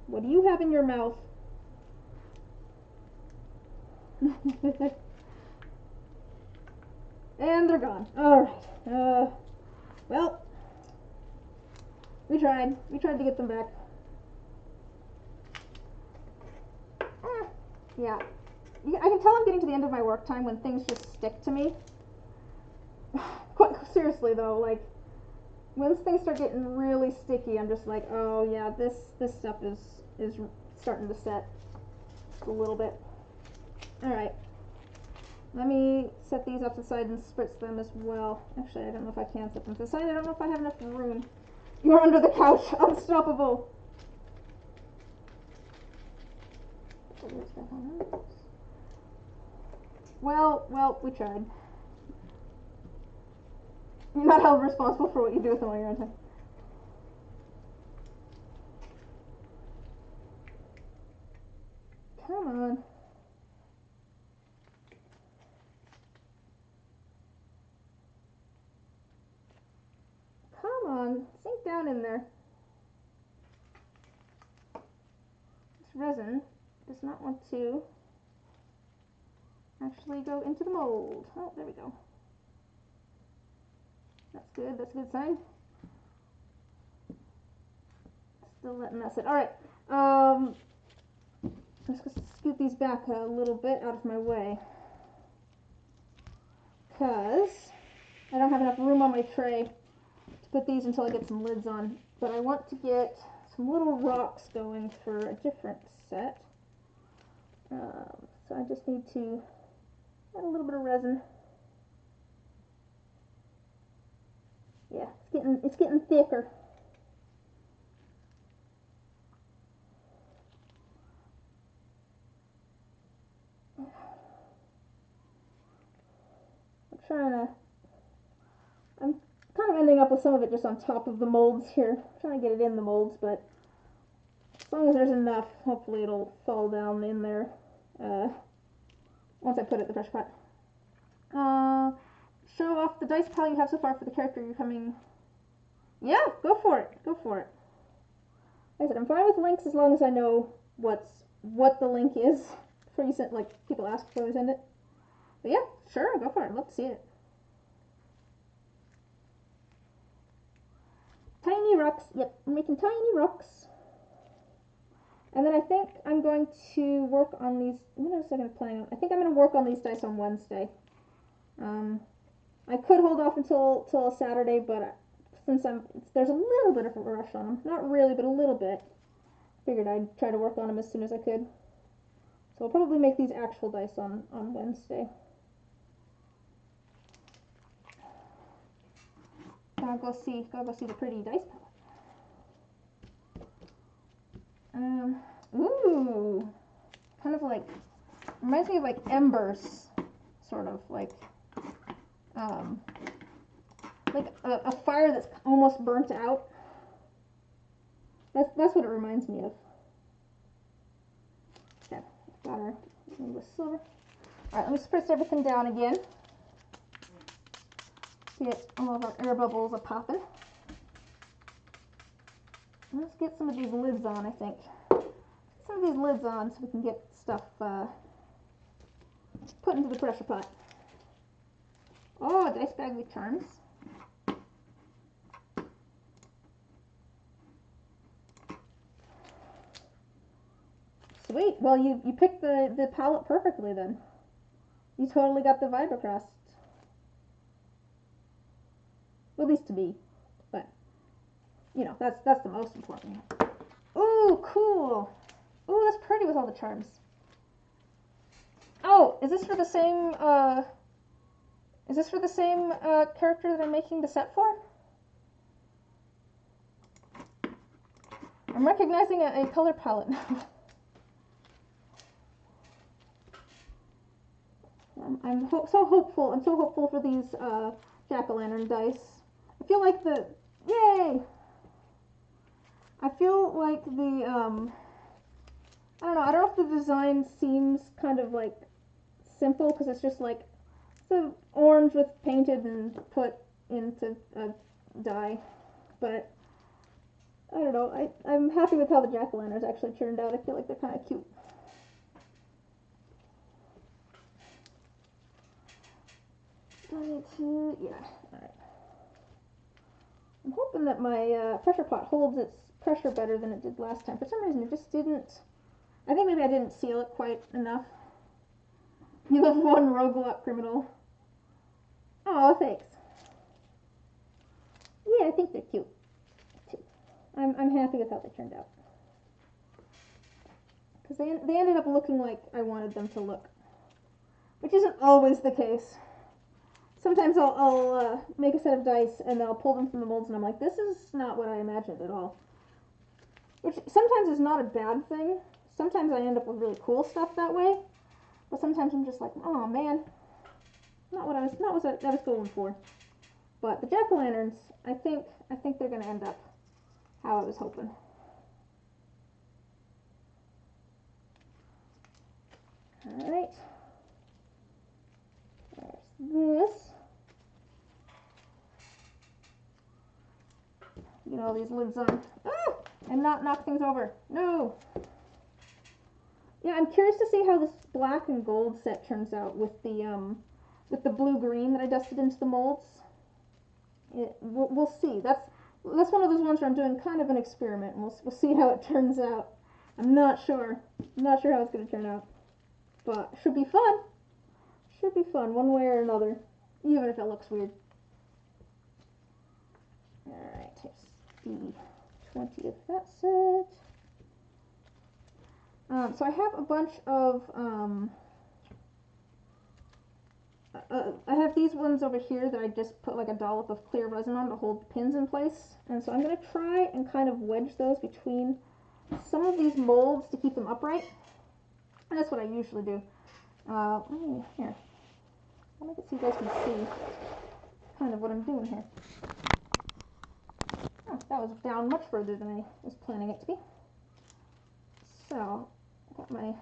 What do you have in your mouth? And they're gone. Alright. Well, we tried to get them back. Yeah. I can tell I'm getting to the end of my work time when things just stick to me. Quite seriously though, like, once things start getting really sticky, I'm just like, oh yeah, this stuff is starting to set a little bit. Alright. Let me set these off to the side and spritz them as well. Actually, I don't know if I can set them to the side. I don't know if I have enough room. You're under the couch. Unstoppable. Well, we tried. You're not held responsible for what you do with them while you're on time. Come on. Come on. Sink down in there. This resin does not want to actually go into the mold. Oh, there we go. That's good. That's a good sign. Still letting that sit. Alright. I'm just going to scoot these back a little bit out of my way. Because I don't have enough room on my tray to put these until I get some lids on. But I want to get some little rocks going for a different set. So I just need to add a little bit of resin. Yeah, it's getting thicker. I'm kind of ending up with some of it just on top of the molds here. I'm trying to get it in the molds, but as long as there's enough, hopefully it'll fall down in there once I put it in the pressure pot. Show off the dice pile you have so far for the character you're coming. Yeah, go for it. Go for it. Like I said, I'm fine with links as long as I know what the link is before you send, like, people ask before they send it. But yeah, sure, go for it. I'd love to see it. Tiny rocks. Yep, I'm making tiny rocks. And then I think I'm going to work on these. What else am I planning on? I think I'm going to work on these dice on Wednesday. I could hold off until Saturday, but since there's a little bit of a rush on them. Not really, but a little bit. Figured I'd try to work on them as soon as I could. So I'll probably make these actual dice on Wednesday. Gotta go see the pretty dice palette. Ooh, kind of like, reminds me of like embers, sort of like a fire that's almost burnt out. That's what it reminds me of. Okay, got our little silver. All right, let me spritz everything down again. Get all of our air bubbles a popping. Let's get some of these lids on, I think. Some of these lids on so we can get stuff put into the pressure pot. Oh, a dice bag with charms. Sweet. Well, you picked the palette perfectly then. You totally got the vibe across. Well, at least to me. But, you know, that's the most important. Ooh, cool. Ooh, that's pretty with all the charms. Oh, is this for the same, character that I'm making the set for? I'm recognizing a color palette now. I'm so hopeful. I'm so hopeful for these jack-o'-lantern dice. I feel like yay! I feel like I don't know if the design seems kind of like simple because it's just like the orange with painted and put into a dye, but I don't know. I'm happy with how the jack-o'-lanterns actually turned out. I feel like they're kind of cute. Yeah, alright. I'm hoping that my pressure pot holds its pressure better than it did last time. For some reason, it just didn't. I think maybe I didn't seal it quite enough. You have one rogue criminal. Oh, thanks. Yeah, I think they're cute, too. I'm happy with how they turned out. Because they ended up looking like I wanted them to look. Which isn't always the case. Sometimes I'll make a set of dice and I'll pull them from the molds and I'm like, this is not what I imagined at all. Which sometimes is not a bad thing. Sometimes I end up with really cool stuff that way. But sometimes I'm just like, oh man, not what I was going for. But the jack-o'-lanterns, I think they're gonna end up how I was hoping. Alright. There's this. Get all these lids on. Ah! And not knock things over. No! Yeah, I'm curious to see how this black and gold set turns out with the blue-green that I dusted into the molds. We'll see. That's one of those ones where I'm doing kind of an experiment, and we'll see how it turns out. I'm not sure. I'm not sure how it's going to turn out. But it should be fun. Should be fun, one way or another. Even if it looks weird. Alright, here's the 20 of that set. So I have a bunch of, I have these ones over here that I just put like a dollop of clear resin on to hold the pins in place. And so I'm going to try and kind of wedge those between some of these molds to keep them upright. And that's what I usually do. Here, let me see if you guys can see kind of what I'm doing here. Oh, that was down much further than I was planning it to be. So, I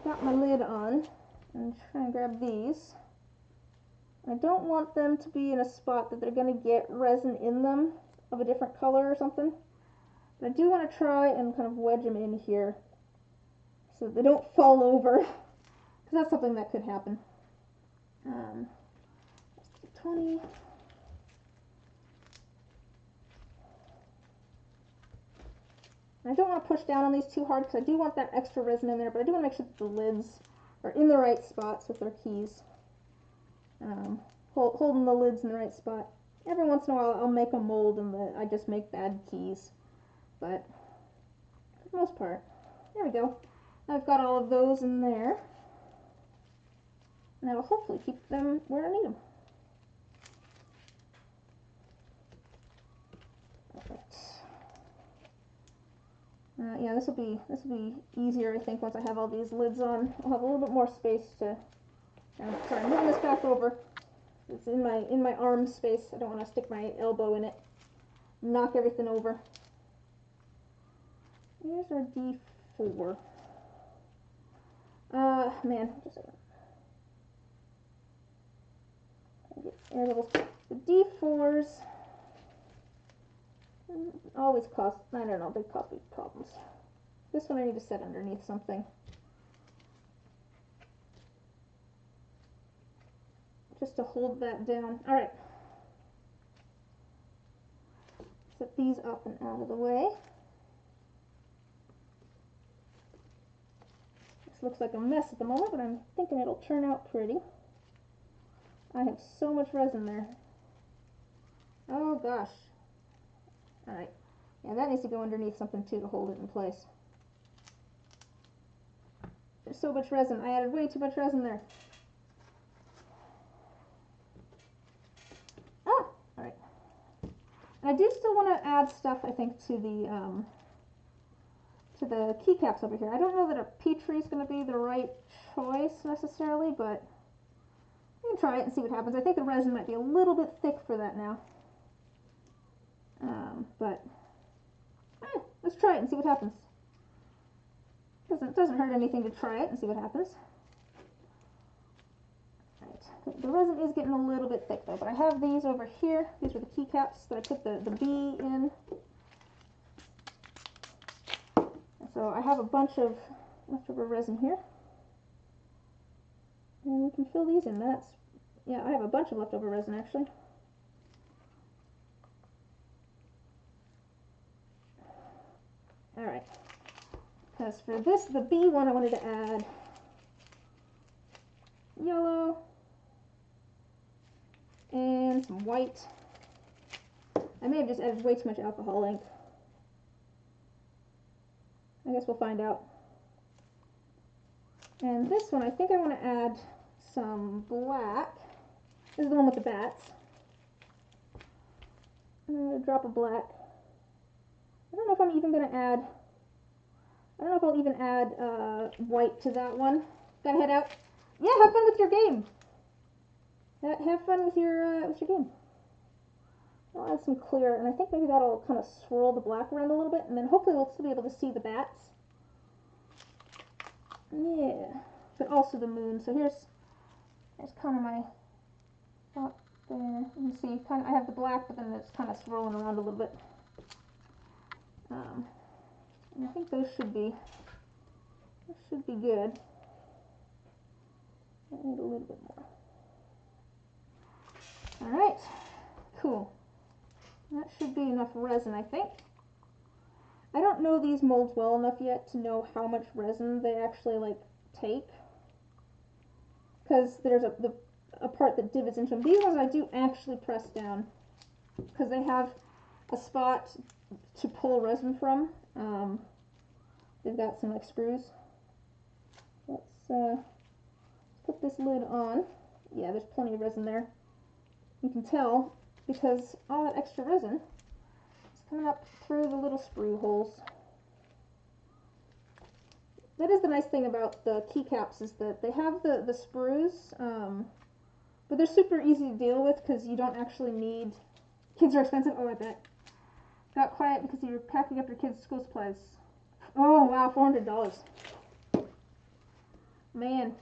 got my lid on and try and grab these. I don't want them to be in a spot that they're going to get resin in them of a different color or something. But I do want to try and kind of wedge them in here so that they don't fall over, because that's something that could happen. 20. I don't want to push down on these too hard because I do want that extra resin in there, but I do want to make sure that the lids are in the right spots with their keys. Holding the lids in the right spot. Every once in a while I'll make a mold and I just make bad keys, but for the most part, there we go. I've got all of those in there, and that'll hopefully keep them where I need them. Perfect. Yeah, this will be easier, I think, once I have all these lids on. I'll have a little bit more space to. Sorry, I'm moving this back over. It's in my arm space. I don't want to stick my elbow in it. Knock everything over. Here's our D4. Man, just a second. The D4s always cause, I don't know, they cause big problems. This one I need to set underneath something. Just to hold that down. Alright. Set these up and out of the way. This looks like a mess at the moment, but I'm thinking it'll turn out pretty. I have so much resin there. Oh gosh. Alright. Yeah, that needs to go underneath something too to hold it in place. There's so much resin. I added way too much resin there. Ah! Alright. And I do still want to add stuff, I think, to the keycaps over here. I don't know that a Petri is going to be the right choice necessarily, but we can try it and see what happens. I think the resin might be a little bit thick for that now. But let's try it and see what happens. Doesn't hurt anything to try it and see what happens. Right. The resin is getting a little bit thick though, but I have these over here. These are the keycaps that I put the bee in. So I have a bunch of leftover resin here. And we can fill these in. Yeah, I have a bunch of leftover resin actually. Alright. Because for this, the bee one, I wanted to add yellow and some white. I may have just added way too much alcohol ink. I guess we'll find out. And this one, I think I want to add some black. This is the one with the bats. I'm going to drop a black. I don't know if I'm even going to add, I don't know if I'll even add white to that one. Gotta head out. Yeah, have fun with your game. Have fun with your game. I'll add some clear, and I think maybe that'll kind of swirl the black around a little bit, and then hopefully we'll still be able to see the bats. Yeah, but also the moon. So here's kind of my spot there. You can see, I have the black, but then it's kind of swirling around a little bit. And I think those should be good. I need a little bit more. All right, cool. That should be enough resin, I think. I don't know these molds well enough yet to know how much resin they actually like take, because there's a part that divots into them. These ones I do actually press down because they have a spot to pull resin from. They've got some like screws. Let's put this lid on. Yeah, there's plenty of resin there. You can tell because all that extra resin is coming up through the little sprue holes. That is the nice thing about the keycaps, is that they have the sprues, but they're super easy to deal with because you don't actually need. Kids are expensive. Oh, I bet. Got quiet because you're packing up your kids' school supplies. Oh wow, $400. Man,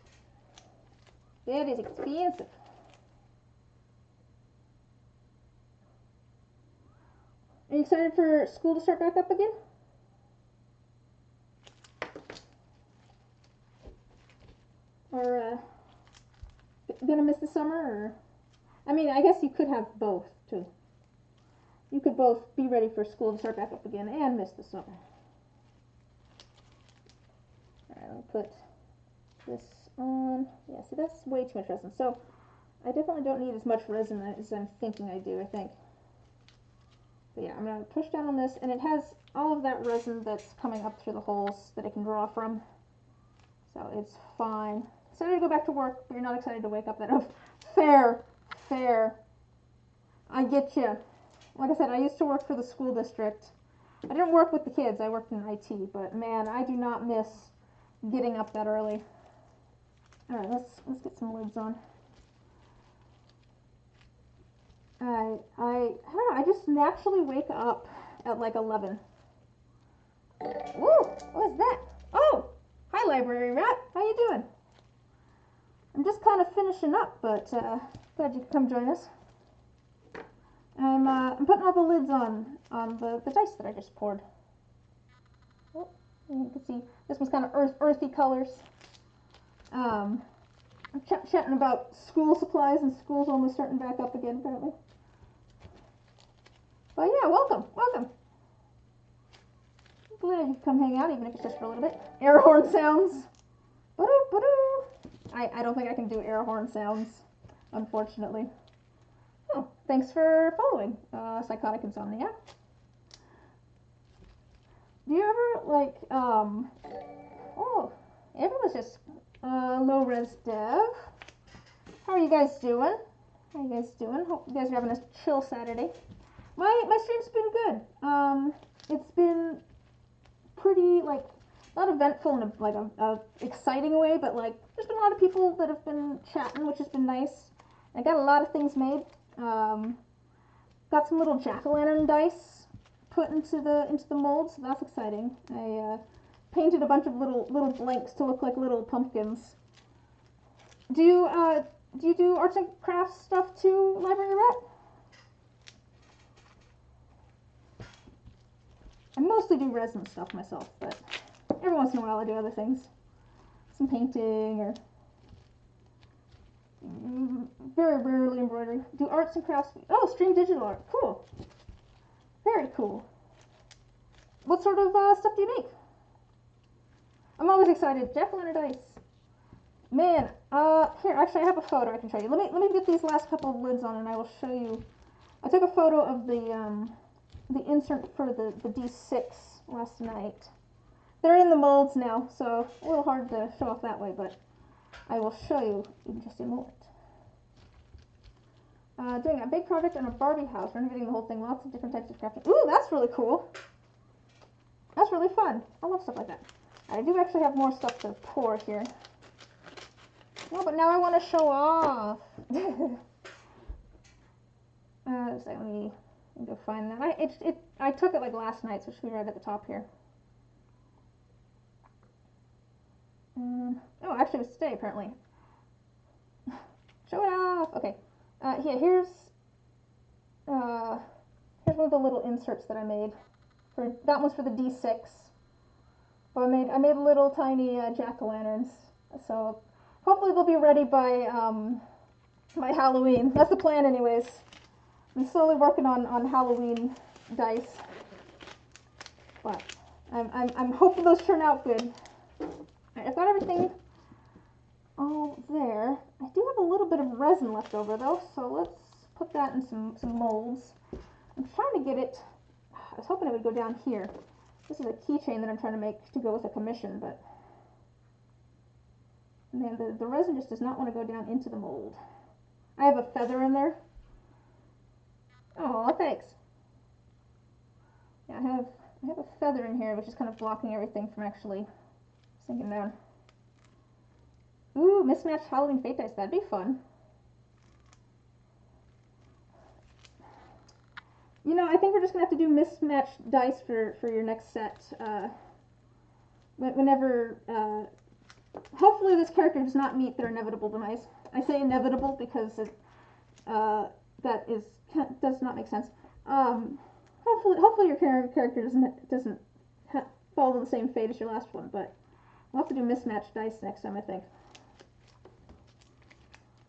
that is expensive. Are you excited for school to start back up again? Or gonna miss the summer? Or I mean, I guess you could have both too. You could both be ready for school to start back up again and miss the summer. Alright, I'll put this on. Yeah, see, that's way too much resin. So I definitely don't need as much resin as I'm thinking I do, I think. But yeah, I'm going to push down on this, and it has all of that resin that's coming up through the holes that I can draw from. So it's fine. Excited to go back to work, but you're not excited to wake up that up. Fair. I get you. Like I said, I used to work for the school district. I didn't work with the kids, I worked in IT, but man, I do not miss getting up that early. Alright, let's get some lids on. I don't know, I just naturally wake up at like 11. Woo! What is that? Oh! Hi, library rat. How you doing? I'm just kind of finishing up, but glad you could come join us. I'm putting all the lids on the dice that I just poured. Oh, you can see this one's kind of earthy colors. I'm chatting about school supplies, and school's almost starting back up again, apparently. But yeah, welcome. Glad you could come hang out, even if it's just for a little bit. Air horn sounds. Ba-doo, ba-doo. I don't think I can do air horn sounds, unfortunately. Oh, thanks for following, Psychotic Insomnia. Do you ever, like, oh, everyone's just, low res dev. How are you guys doing? Hope you guys are having a chill Saturday. My stream's been good. It's been pretty, like, not eventful in a exciting way, but like there's been a lot of people that have been chatting, which has been nice. I got a lot of things made. Got some little jack-o'-lantern dice put into the mold, so that's exciting. I painted a bunch of little blanks to look like little pumpkins. Do you do arts and crafts stuff too, Library Rat? I mostly do resin stuff myself, but every once in a while I do other things. Some painting, or very rarely embroidery. Do arts and crafts. Oh, stream digital art. Cool. Very cool. What sort of stuff do you make? I'm always excited. Jack-o'-lantern dice. Man, here, actually I have a photo I can show you. Let me get these last couple of lids on and I will show you. I took a photo of the insert for the D6 last night. They're in the molds now, so a little hard to show off that way, but I will show you in just a moment. Doing a big project on a Barbie house, renovating the whole thing, lots of different types of crafting. Ooh, that's really cool. That's really fun. I love stuff like that. I do actually have more stuff to pour here. No, but now I want to show off. So let me go find that. I took it like last night, so it should be right at the top here. Oh, actually it was today apparently. Show it off. Okay. Here's one of the little inserts that I made. That one's for the D6. But I made little tiny jack-o'-lanterns. So hopefully they'll be ready by Halloween. That's the plan, anyways. I'm slowly working on Halloween dice, but I'm hoping those turn out good. Right, I've got everything all there. I do have a little bit of resin left over though, so let's put that in some molds. I'm trying to get it I was hoping it would go down here. This is a keychain that I'm trying to make to go with a commission, but man, the resin just does not want to go down into the mold. I have a feather in there. Oh, thanks. Yeah, I have a feather in here, which is kind of blocking everything from actually sinking down. Ooh, mismatched Halloween fate dice. That'd be fun. You know, I think we're just gonna have to do mismatched dice for your next set. Whenever, hopefully this character does not meet their inevitable demise. I say inevitable because it, does not make sense. Hopefully your character doesn't fall to the same fate as your last one, but we'll have to do mismatched dice next time, I think.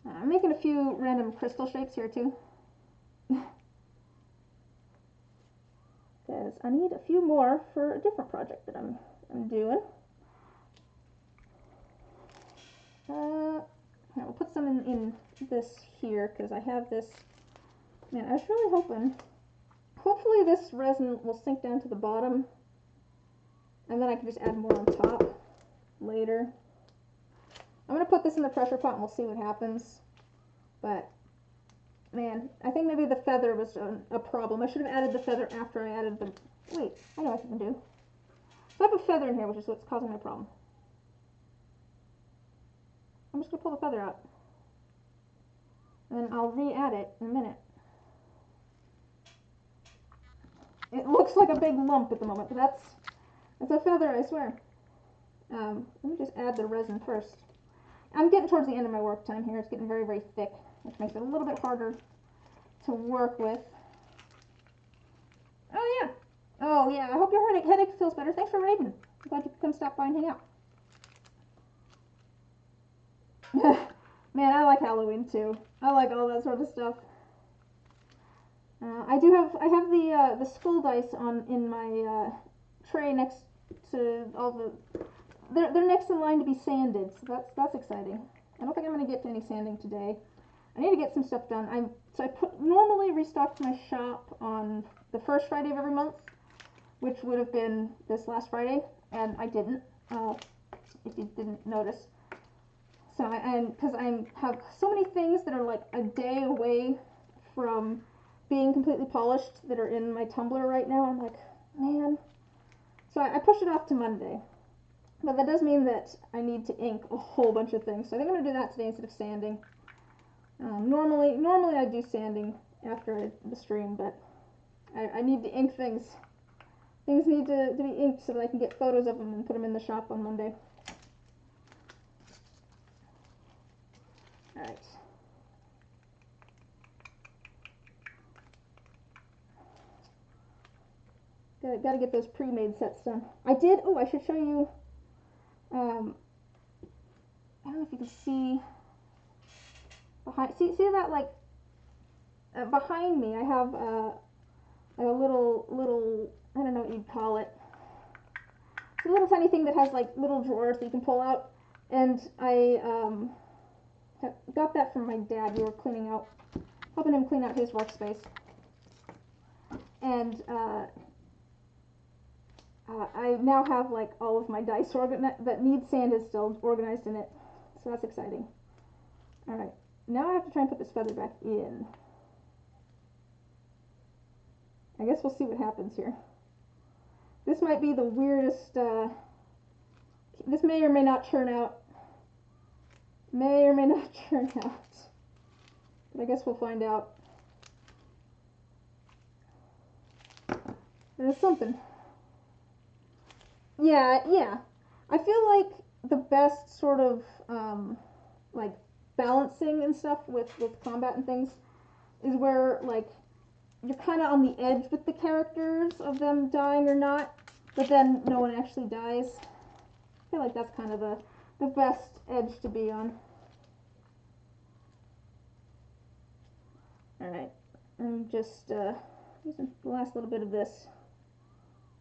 I'm making a few random crystal shapes here too. Because I need a few more for a different project that I'm doing. We'll put some in this here because I have this. Man, I was really hoping. Hopefully this resin will sink down to the bottom, and then I can just add more on top later. I'm gonna put this in the pressure pot and we'll see what happens. But man, I think maybe the feather was a problem. I should have added the feather after I added the. Wait, I know what I can do. So I have a feather in here, which is what's causing my problem. I'm just gonna pull the feather out, and then I'll re-add it in a minute. It looks like a big lump at the moment, but that's a feather, I swear. Let me just add the resin first. I'm getting towards the end of my work time here. It's getting very, very thick, which makes it a little bit harder to work with. Oh yeah. Oh yeah, I hope your headache feels better. Thanks for raiding. I'm glad you could come stop by and hang out. Man, I like Halloween too. I like all that sort of stuff. I have the skull dice in my tray next to all the. They're next in line to be sanded, so that's exciting. I don't think I'm gonna get to any sanding today. I need to get some stuff done. I normally restock my shop on the first Friday of every month, which would have been this last Friday, and I didn't. If you didn't notice. So because I have so many things that are like a day away from being completely polished that are in my tumbler right now. I'm like, man. So I pushed it off to Monday. But that does mean that I need to ink a whole bunch of things. So I think I'm going to do that today instead of sanding. Normally I do sanding after the stream, but I need to ink things. Things need to be inked so that I can get photos of them and put them in the shop on Monday. Alright. Gotta get those pre-made sets done. I did, oh, I should show you, I don't know if you can see, see that, like, behind me I have like a little, I don't know what you'd call it. It's a little tiny thing that has, like, little drawers that you can pull out, and I got that from my dad. We were helping him clean out his workspace. And I now have like all of my dice that need sanded still organized in it. So that's exciting. Alright, now I have to try and put this feather back in. I guess we'll see what happens here. This might be the weirdest, this may or may not turn out. May or may not turn out. But I guess we'll find out. There's something. Yeah. I feel like the best sort of, like, balancing and stuff with combat and things is where, like, you're kind of on the edge with the characters of them dying or not, but then no one actually dies. I feel like that's kind of the best edge to be on. Alright, I'm just using the last little bit of this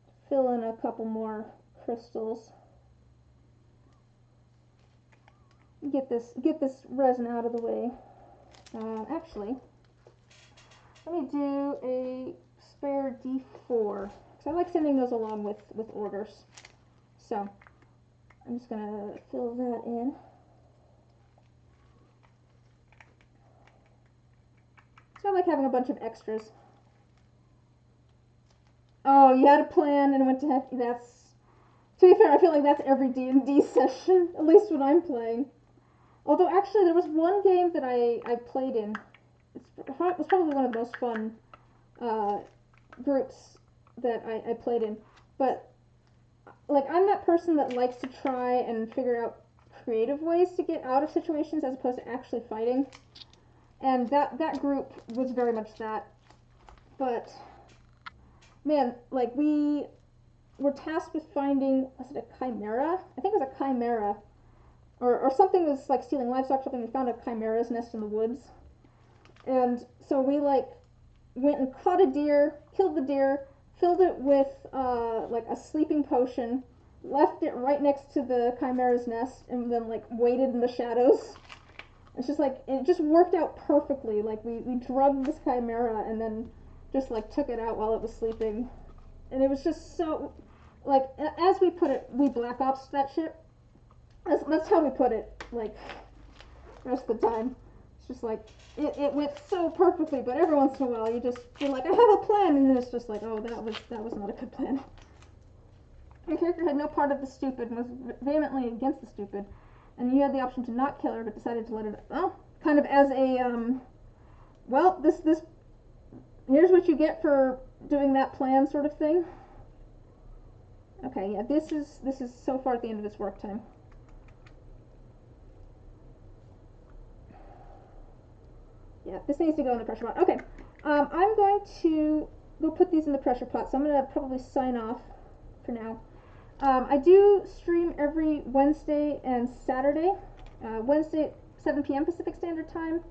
to fill in a couple more crystals. Get this resin out of the way. Actually, let me do a spare D4. So I like sending those along with orders. So I'm just gonna fill that in. So I like having a bunch of extras. Oh, you had a plan and went to heck. That's, to be fair, I feel like that's every D&D session, at least when I'm playing. Although actually there was one game that I played in. It was probably one of the most fun groups that I played in. But like, I'm that person that likes to try and figure out creative ways to get out of situations as opposed to actually fighting. And that group was very much that. But man, like, we were tasked with finding, was it a chimera? I think it was a chimera. Or something was like stealing livestock or something. We found a chimera's nest in the woods. And so we like went and caught a deer, killed the deer, filled it with like a sleeping potion, left it right next to the chimera's nest, and then like waited in the shadows. It's just like, it just worked out perfectly. Like we drugged this chimera and then just like took it out while it was sleeping. And it was just so, like, as we put it, we Black Ops that shit. That's how we put it, like, the rest of the time. It's just like, it went so perfectly, but every once in a while you're like, I have a plan, and then it's just like, oh, that was not a good plan. Your character had no part of the stupid and was vehemently against the stupid, and you had the option to not kill her, but decided to let it, well, kind of as a, well, this, here's what you get for doing that plan sort of thing. Okay, yeah, this is so far at the end of its work time. Yeah, this needs to go in the pressure pot. Okay, I'm going to go put these in the pressure pot, so I'm going to probably sign off for now. I do stream every Wednesday and Saturday. Wednesday at 7 p.m. Pacific Standard Time,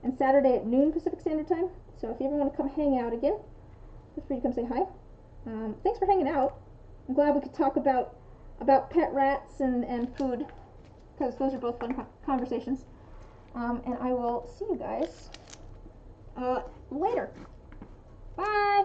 and Saturday at noon Pacific Standard Time. So if you ever want to come hang out again, feel free to come say hi. Thanks for hanging out. I'm glad we could talk about pet rats and food, because those are both fun conversations. And I will see you guys later. Bye!